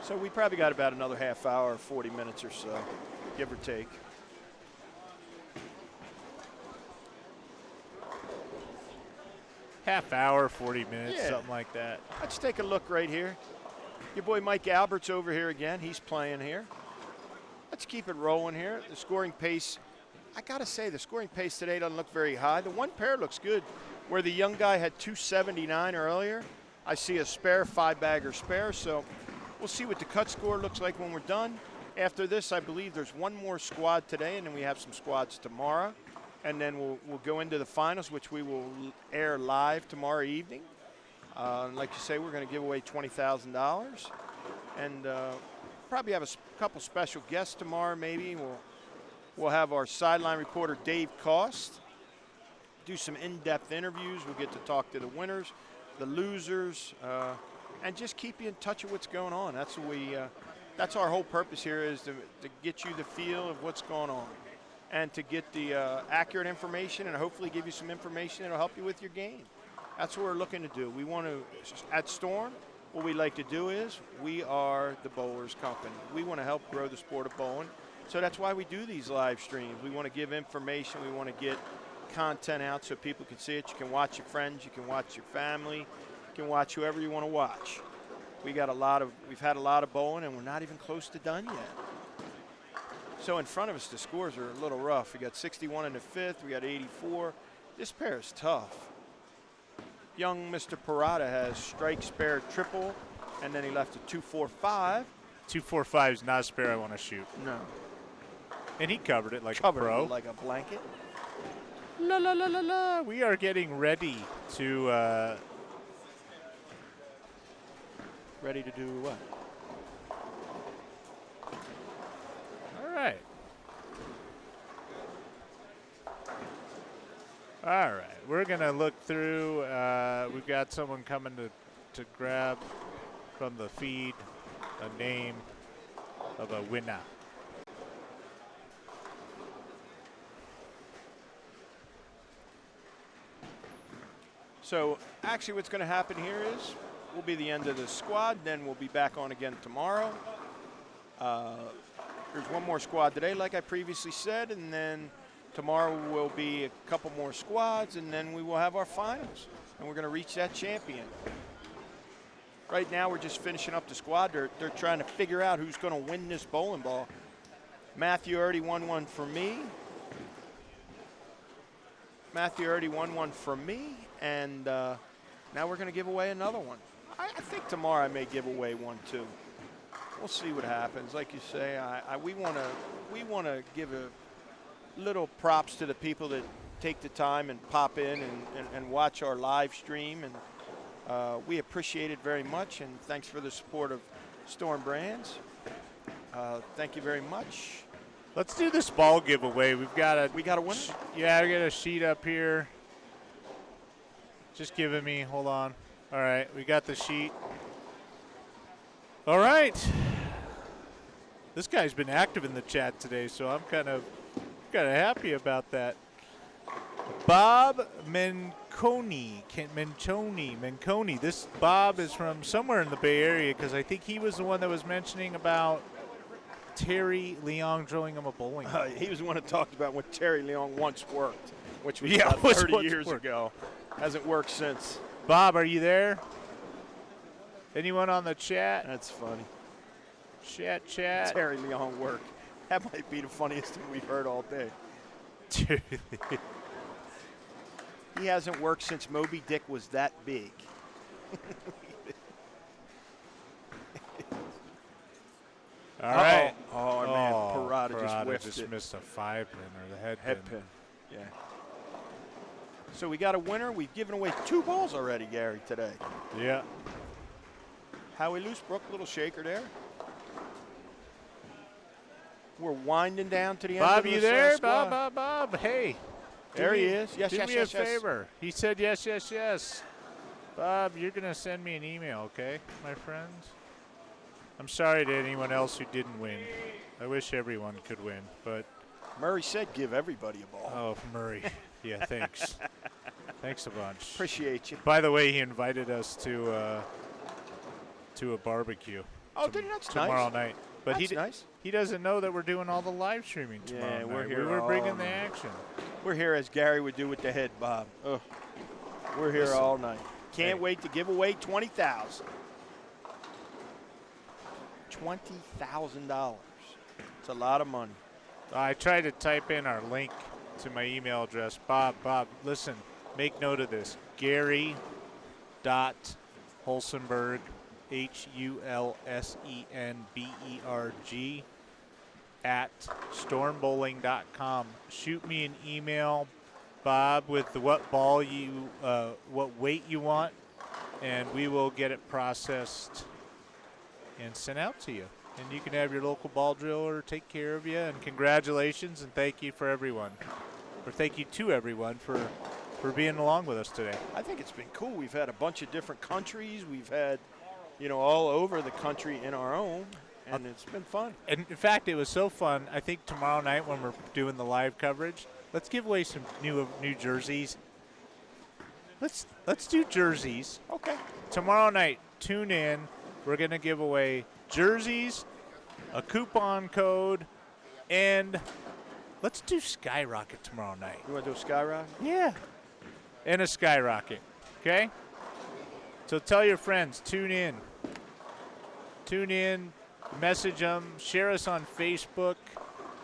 So we probably got about another half hour, 40 minutes or so, give or take. Half hour, 40 minutes, Yeah. something like that. Let's take a look right here. Your boy Mike Albert's over here again. He's playing here. Let's keep it rolling here. The scoring pace, I got to say, the scoring pace today doesn't look very high. The one pair looks good. Where the young guy had 279 earlier, I see a spare, 5-bagger spare. So we'll see what the cut score looks like when we're done. After this, I believe there's one more squad today, and then we have some squads tomorrow. And then we'll go into the finals, which we will air live tomorrow evening. Like you say, we're going to give away $20,000. And probably have a couple special guests tomorrow maybe. We'll have our sideline reporter, Dave Cost, do some in-depth interviews. We'll get to talk to the winners, the losers, and just keep you in touch with what's going on. That's what that's our whole purpose here, is to get you the feel of what's going on and to get the accurate information and hopefully give you some information that'll help you with your game. That's what we're looking to do. We want to, at Storm, what we like to do is we are the Bowlers Company. We want to help grow the sport of bowling. So that's why we do these live streams. We want to give information. We want to get content out so people can see it. You can watch your friends. You can watch your family. You can watch whoever you want to watch. We've had a lot of bowling, and we're not even close to done yet. So in front of us, the scores are a little rough. We got 61 in the fifth. We got 84. This pair is tough. Young Mr. Parada has strike, spare, triple, and then he left a 2-4-5. 2-4-5 is not a spare I want to shoot. No. And he covered it like Covered a pro. it like a blanket. La la la la la. We are getting ready to. Ready to do what? All right. All right. We're going to look through. We've got someone coming to grab from the feed a name of a winner. So actually what's going to happen here is will be the end of the squad. Then we'll be back on again tomorrow. There's one more squad today, like I previously said, and then tomorrow will be a couple more squads, and then we will have our finals, and we're going to reach that champion. Right now, we're just finishing up the squad. They're trying to figure out who's going to win this bowling ball. Matthew already won one for me. And now we're going to give away another one. I think tomorrow I may give away one too. We'll see what happens. Like you say, we want to give a little props to the people that take the time and pop in and watch our live stream, and we appreciate it very much. And thanks for the support of Storm Brands. Thank you very much. Let's do this ball giveaway. We got a winner? Yeah, we got a sheet up here. Just giving me. Hold on. All right, we got the sheet. All right. This guy's been active in the chat today, so I'm kind of happy about that. Bob Menconi. This Bob is from somewhere in the Bay Area, because I think he was the one that was mentioning about Terry Leong throwing him a bowling ball. He was the one that talked about when Terry Leong once worked, which was Yeah, about was 30 once years worked. ago. Hasn't worked since. Bob, are you there? Anyone on the chat? That's funny. Chat. Terry Leong work. That might be the funniest thing we've heard all day. He hasn't worked since Moby Dick was that big. All right. Oh, man, Parada just whiffed it. missed a 5-pin or the head pin. Yeah. So we got a winner. We've given away 2 balls already, Gary, today. Yeah. Howie Loosebrook, little shaker there. We're winding down to the end of Bob, this you there? squad. Bob. Hey. There he is. Yes, do yes, me yes, a yes. favor. He said yes. Bob, you're going to send me an email, okay, my friends? I'm sorry to anyone else who didn't win. I wish everyone could win, but... Murray said give everybody a ball. Oh, Murray. Yeah, thanks. Thanks a bunch. Appreciate you. By the way, he invited us to a barbecue. Oh, did he? That's tomorrow nice. night. But That's nice. He doesn't know that we're doing all the live streaming tomorrow Yeah, night. we're here We were bringing all the night. action. We're here as Gary would do with the head, Bob. Ugh. We're here Listen. all night. Can't Hey. wait to give away $20,000. $20,000. It's a lot of money. I tried to type in our link to my email address. Bob, listen, make note of this. Gary.Hulsenberg, HULSENBERG, @stormbowling.com. Shoot me an email, Bob, with what weight you want, and we will get it processed and sent out to you. And you can have your local ball driller take care of you. And congratulations and thank you for everyone. Or thank you to everyone for being along with us today. I think it's been cool. We've had a bunch of different countries. We've had, all over the country in our own, and it's been fun. And in fact, it was so fun. I think tomorrow night when we're doing the live coverage, let's give away some new jerseys. let's do jerseys. Okay. Tomorrow night, tune in. We're going to give away jerseys, a coupon code, and let's do Skyrocket tomorrow night. You want to do a skyrocket? Yeah. And a Skyrocket. Okay? So tell your friends, tune in. Tune in, message them, share us on Facebook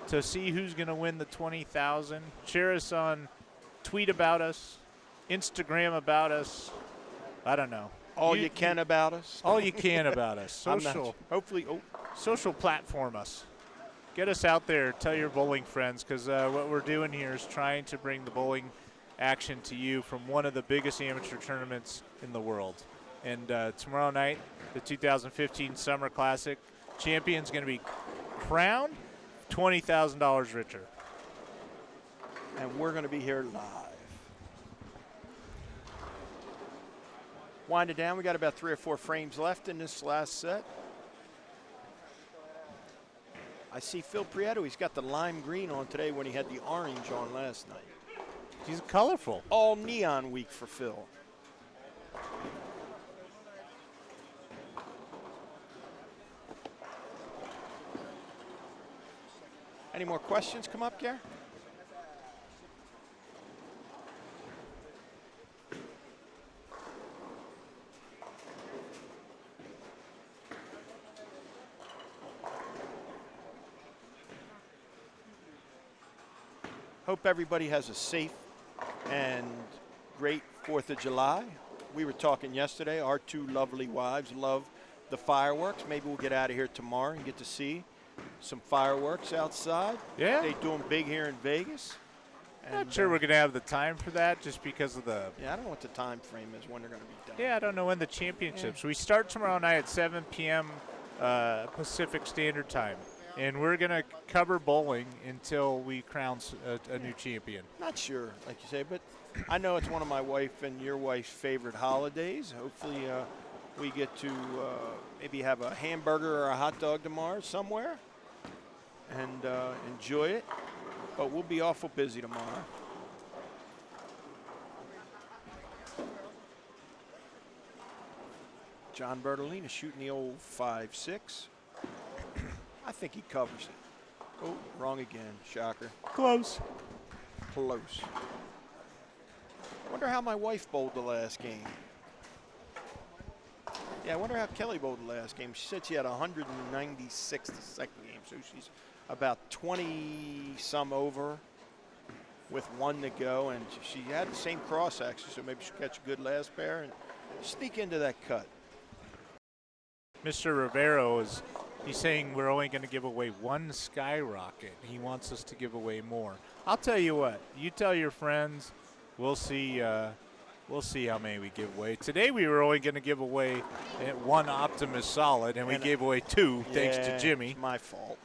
to see who's going to win the 20,000. Share us on tweet about us, Instagram about us. I don't know. All you can about us. All you can about us. I'm Social. not, hopefully. Oh, Social platform us. Get us out there. Tell your bowling friends, because what we're doing here is trying to bring the bowling action to you from one of the biggest amateur tournaments in the world. And tomorrow night, the 2015 Summer Classic champion's going to be crowned $20,000 richer. and we're going to be here live. Wind it down. We got about 3 or 4 frames left in this last set. I see Phil Prieto. He's got the lime green on today when he had the orange on last night. He's colorful. All neon week for Phil. Any more questions come up, Gare? Hope everybody has a safe and great 4th of July. We were talking yesterday, our 2 lovely wives love the fireworks. Maybe we'll get out of here tomorrow and get to see some fireworks outside. Yeah. They do them big here in Vegas. Not sure we're going to have the time for that just because of the... Yeah, I don't know what the time frame is when they're going to be done. Yeah, I don't know when the championships. We start tomorrow night at 7 p.m. Pacific Standard Time. And we're going to cover bowling until we crown a new champion. Not sure, like you say, but I know it's one of my wife and your wife's favorite holidays. Hopefully we get to maybe have a hamburger or a hot dog tomorrow somewhere and enjoy it. But we'll be awful busy tomorrow. John Bertolini shooting the old 5-6. I think he covers it. Oh, wrong again. Shocker. Close. Close. Wonder how my wife bowled the last game. Yeah, I wonder how Kelly bowled the last game. She said she had 196 the second game, so she's about 20-some over with 1 to go, and she had the same cross action, so maybe she'll catch a good last pair and sneak into that cut. Mr. Rivero he's saying we're only going to give away 1 skyrocket. He wants us to give away more. I'll tell you what. You tell your friends. We'll see. We'll see how many we give away. Today we were only going to give away 1 Optimus Solid, and we gave away 2 thanks to Jimmy. It's my fault.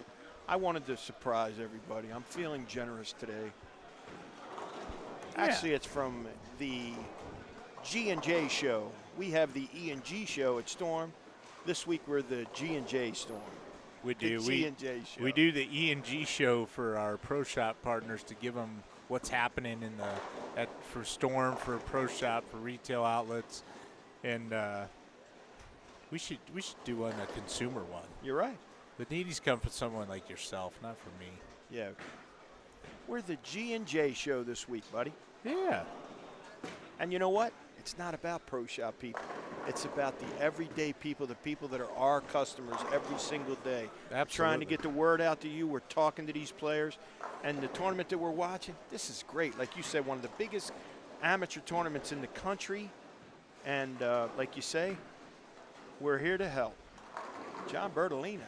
I wanted to surprise everybody. I'm feeling generous today. Actually, it's from the G&J show. We have the E&G show at Storm. This week we're the G&J Storm. We do. G&J show. We do the E&G show for our pro shop partners to give them what's happening in for Storm, for pro shop, for retail outlets, and we should do one, a consumer one. You're right. The needies come from someone like yourself, not from me. Yeah. Okay. We're the G&J show this week, buddy. Yeah. And you know what? It's not about pro shop people. It's about the everyday people, the people that are our customers every single day. Absolutely. Trying to get the word out to you. We're talking to these players. And the tournament that we're watching, this is great. Like you said, one of the biggest amateur tournaments in the country. And like you say, we're here to help. John Bertolina.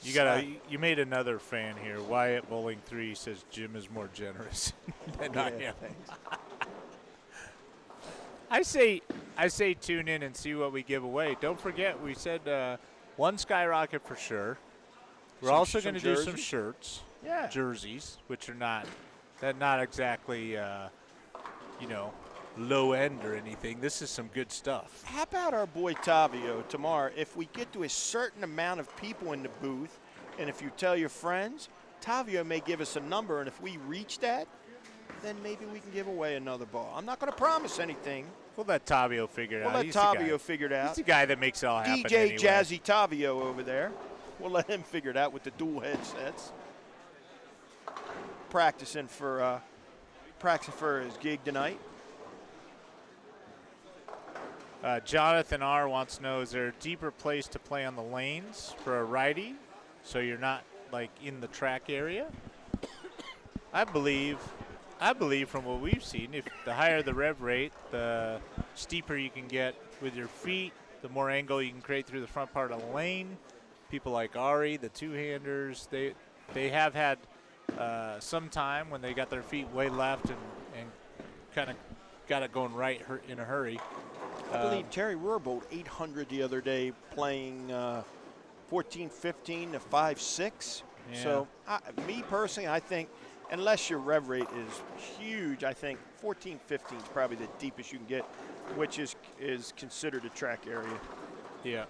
You made another fan here. Wyatt Bowling 3 says Jim is more generous than I am. I say tune in and see what we give away. Don't forget, we said 1 skyrocket for sure. We're also going to do some shirts, jerseys, which are not exactly low end or anything. This is some good stuff. How about our boy Tavio tomorrow? If we get to a certain amount of people in the booth, and if you tell your friends, Tavio may give us a number, and if we reach that, then maybe we can give away another ball. I'm not going to promise anything, We'll let Tavio figure it We'll out. let He's the guy. Tavio figure it out. He's the guy that makes it all happen DJ anyway. Jazzy Tavio over there. We'll let him figure it out with the dual headsets. Practicing for his gig tonight. Jonathan R. wants to know, is there a deeper place to play on the lanes for a righty so you're not like in the track area? I believe from what we've seen, if the higher the rev rate, the steeper you can get with your feet, the more angle you can create through the front part of the lane. People like Ari, the two-handers, they have had some time when they got their feet way left and kind of got it going right in a hurry. I believe Terry Rohrbold 800 the other day playing 14-15 to 5-6. Yeah. So me personally, I think unless your rev rate is huge, I think 14-15 is probably the deepest you can get, which is considered a track area. Yeah.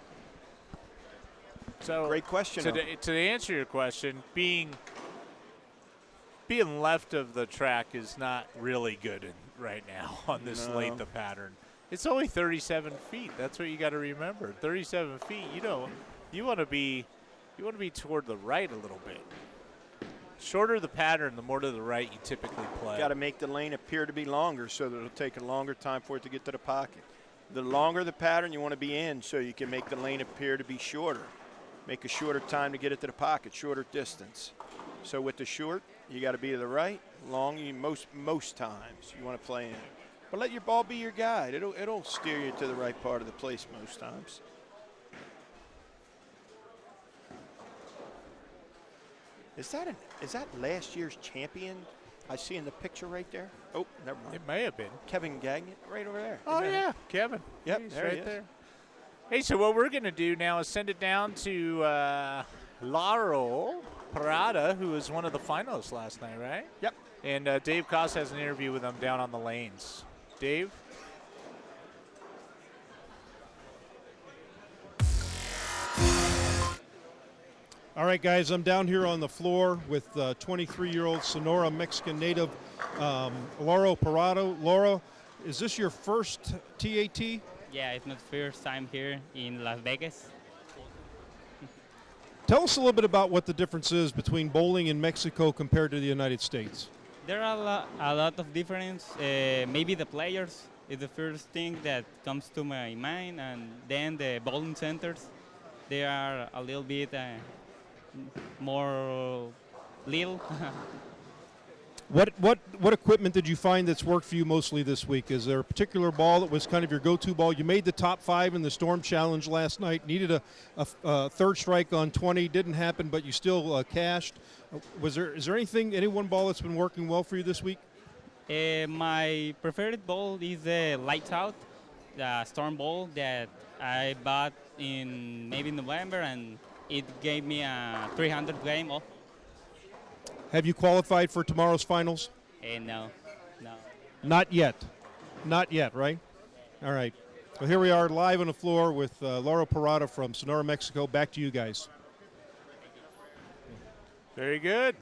So great question. To answer your question, being left of the track is not really good right now on this length of pattern. It's only 37 feet. That's what you got to remember. 37 feet. You want to be toward the right a little bit. Shorter the pattern, the more to the right you typically play. Got to make the lane appear to be longer so that it'll take a longer time for it to get to the pocket. The longer the pattern you want to be in so you can make the lane appear to be shorter. Make a shorter time to get it to the pocket, shorter distance. So with the short, you got to be to the right. Long, most times you want to play in. But let your ball be your guide. It'll steer you to the right part of the place most times. Is that last year's champion I see in the picture right there? Oh, never mind. It may have been. Kevin Gagnon, right over there. Oh, yeah, Kevin. Yep, He's there right he is. there. Hey, so what we're going to do now is send it down to Laurel Parada, who was one of the finalists last night, right? Yep. And Dave Koss has an interview with them down on the lanes. Dave? All right, guys, I'm down here on the floor with 23-year-old Sonora Mexican native Laura Parado. Laura, is this your first TAT? Yeah, it's my first time here in Las Vegas. Tell us a little bit about what the difference is between bowling in Mexico compared to the United States. There are a lot of difference. Maybe the players is the first thing that comes to my mind, and then the bowling centers. They are a little bit more little. What equipment did you find that's worked for you mostly this week? Is there a particular ball that was kind of your go-to ball? You made the top 5 in the Storm Challenge last night. Needed a third strike on 20. Didn't happen, but you still cashed. Is there any one ball that's been working well for you this week? My preferred ball is the Lights Out, the Storm ball that I bought in maybe November, and it gave me a 300 game off. Have you qualified for tomorrow's finals? No. Not yet. Not yet, right? All right. Well, here we are live on the floor with Laura Parada from Sonora, Mexico. Back to you guys. Very good.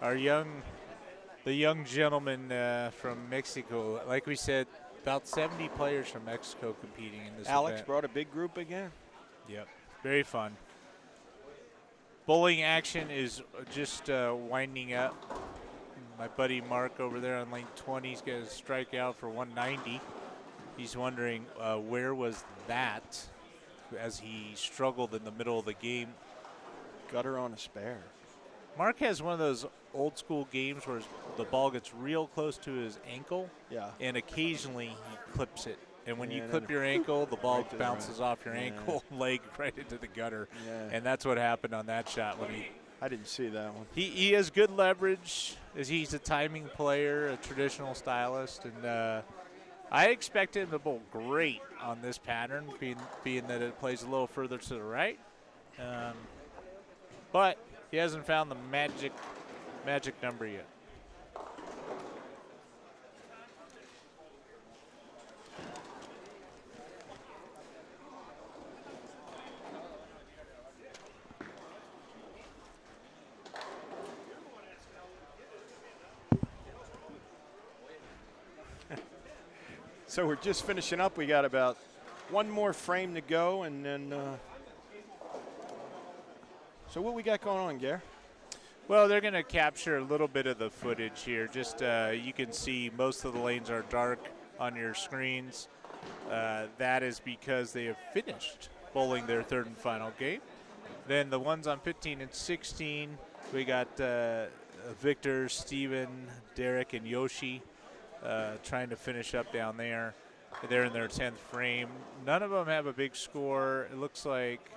The young gentleman from Mexico. Like we said, about 70 players from Mexico competing in this Alex event. brought a big group again. Yep. Very fun. Bowling action is just winding up. My buddy Mark over there on lane 20 is going to strike out for 190. He's wondering where was that as he struggled in the middle of the game. Gutter on a spare. Mark has one of those old school games where the ball gets real close to his ankle. Yeah. And occasionally he clips it. And when you Yeah, clip then your ankle, the ball right to the bounces right. off your Yeah. ankle leg right into the gutter. Yeah. And that's what happened on that shot when I didn't see that one. he has good leverage as he's a timing player, a traditional stylist, and I expect him to bowl great on this pattern, being that it plays a little further to the right. But he hasn't found the magic number yet. So we're just finishing up. We got about one more frame to go, and then. So what we got going on, Gare? Well, they're going to capture a little bit of the footage here. Just you can see most of the lanes are dark on your screens. That is because they have finished bowling their third and final game. Then the ones on 15 and 16, we got Victor, Steven, Derek, and Yoshi trying to finish up down there. They're in their 10th frame. None of them have a big score. It looks like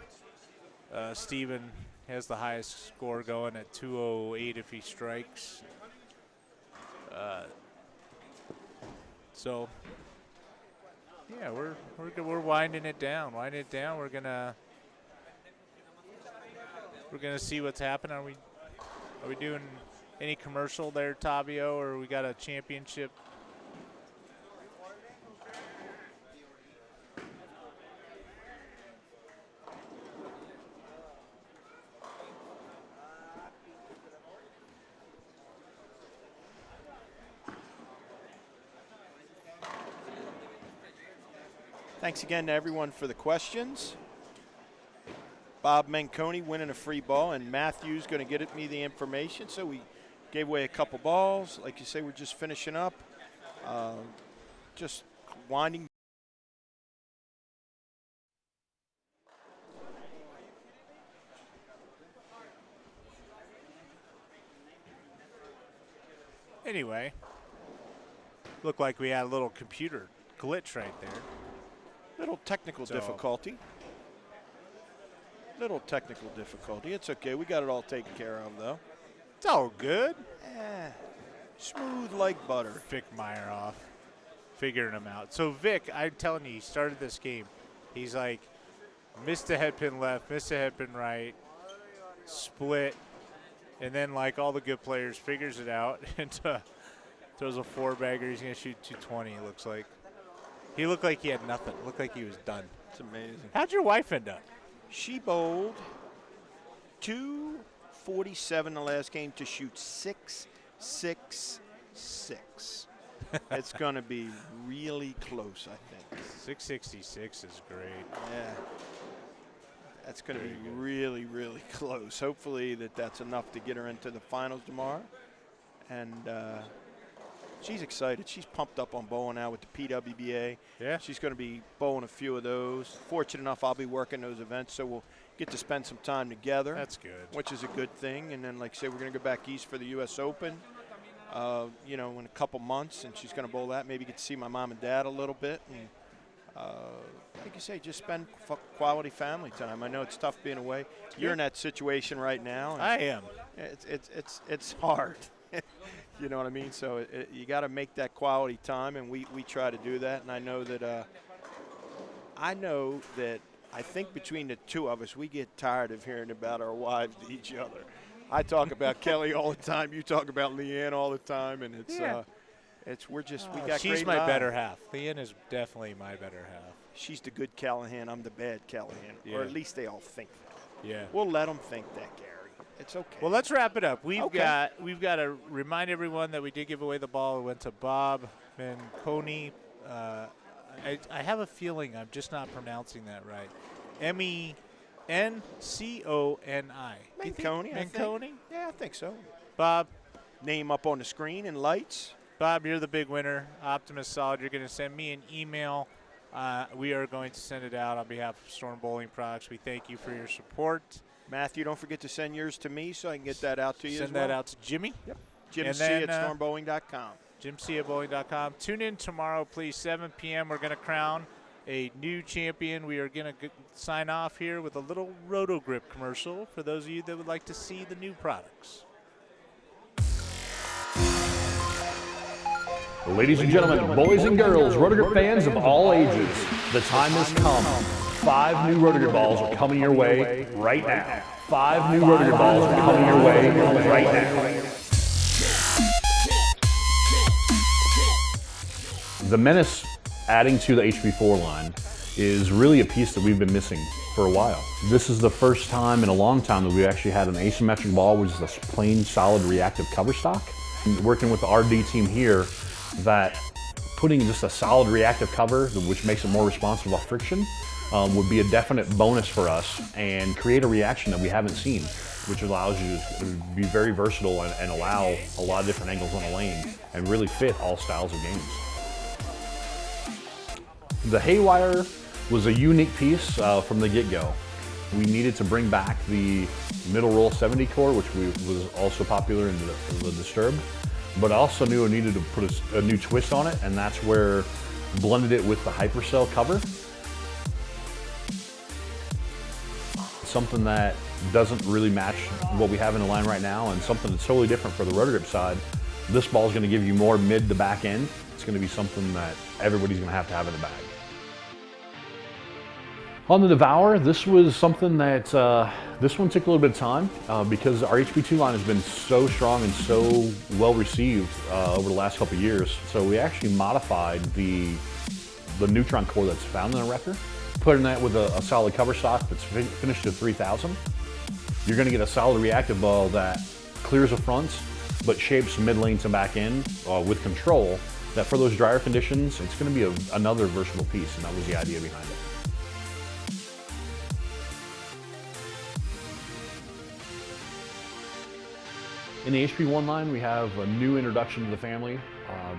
Steven has the highest score going at 208 if he strikes. So yeah, we're winding it down. We're gonna see what's happening. Are we doing any commercial there, Tavio, or we got a championship? Thanks again to everyone for the questions. Bob Manconi winning a free ball, and Matthew's going to get me the information. So we gave away a couple balls. Like you say, we're just finishing up, just winding. Anyway, looked like we had a little computer glitch right there. Little technical difficulty. Little technical difficulty. It's okay. We got it all taken care of, though. It's all good. Smooth like butter. Vic Meyer off, figuring him out. So Vic, I'm telling you, he started this game. He's like, missed a head pin left, missed a head pin right, split, and then like all the good players, figures it out and throws a four-bagger. He's going to shoot 220, it looks like. He looked like he had nothing. Looked like he was done. It's amazing. How'd your wife end up? She bowled 247 the last game to shoot 666. It's going to be really close, I think. 666 is great. Yeah. That's going to be really, really close. Hopefully that's enough to get her into the finals tomorrow. And she's excited. She's pumped up on bowling now with the PWBA. Yeah. She's going to be bowling a few of those. Fortunate enough, I'll be working those events, so we'll get to spend some time together. That's good. Which is a good thing. And then, like I say, we're going to go back east for the U.S. Open, in a couple months, and she's going to bowl that. Maybe get to see my mom and dad a little bit. And, like you say, just spend quality family time. I know it's tough being away. You're in that situation right now. I am. It's hard. You know what I mean? So you got to make that quality time, and we try to do that. And I know that I think between the two of us, we get tired of hearing about our wives to each other. I talk about Kelly all the time. You talk about Leanne all the time, and we got she's great my lives. better half. Leanne is definitely my better half. She's the good Callahan. I'm the bad Callahan, or at least they all think that. Yeah. We'll let them think that, Gary. It's okay. Well, let's wrap it up. We've got to remind everyone that we did give away the ball. It went to Bob Manconi. I have a feeling I'm just not pronouncing that right. Menconi. Manconi? Yeah, I think so. Bob. Name up on the screen and lights. Bob, you're the big winner. Optimus Solid. You're going to send me an email. We are going to send it out on behalf of Storm Bowling Products. We thank you for your support. Matthew, don't forget to send yours to me so I can get that out to you Send as well. that out to Jimmy. Yep. Jim C at stormbowling.com. Jim C at bowling.com. Tune in tomorrow, please, 7 p.m. We're going to crown a new champion. We are going to sign off here with a little Roto-Grip commercial for those of you that would like to see the new products. Ladies and gentlemen, boys and girls, Roto-Grip fans of all ages, the time has come. 5 new Roto-Grip balls are coming your way right now. 5 new Roto-Grip balls are coming your way right now. The Menace adding to the HB4 line is really a piece that we've been missing for a while. This is the first time in a long time that we actually had an asymmetric ball, which is a plain, solid, reactive cover stock. Working with the RD team here, that putting just a solid reactive cover, which makes it more responsive off friction, would be a definite bonus for us and create a reaction that we haven't seen, which allows you to be very versatile and allow a lot of different angles on a lane and really fit all styles of games. The Haywire was a unique piece from the get-go. We needed to bring back the middle roll 70 core, which was also popular in the Disturbed, but I also knew I needed to put a new twist on it, and that's where blended it with the Hypercell cover. Something that doesn't really match what we have in the line right now, and something that's totally different for the rotor grip side. This ball is going to give you more mid to back end. It's going to be something that everybody's going to have in the bag. On the Devour, this was something that, this one took a little bit of time because our HP2 line has been so strong and so well received over the last couple of years. So we actually modified the neutron core that's found in the wrecker, putting that with a solid cover stock that's finished to 3000. You're gonna get a solid reactive ball that clears the fronts, but shapes mid lane to back end with control, that for those drier conditions, it's gonna be another versatile piece, and that was the idea behind it. In the HP1 line, we have a new introduction to the family,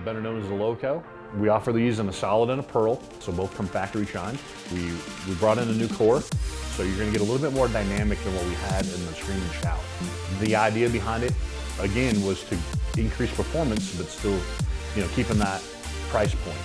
better known as the Loco. We offer these in a solid and a pearl, so both come factory shined. We brought in a new core, so you're gonna get a little bit more dynamic than what we had in the Scream and Shout. The idea behind it, again, was to increase performance, but still, keeping that price point.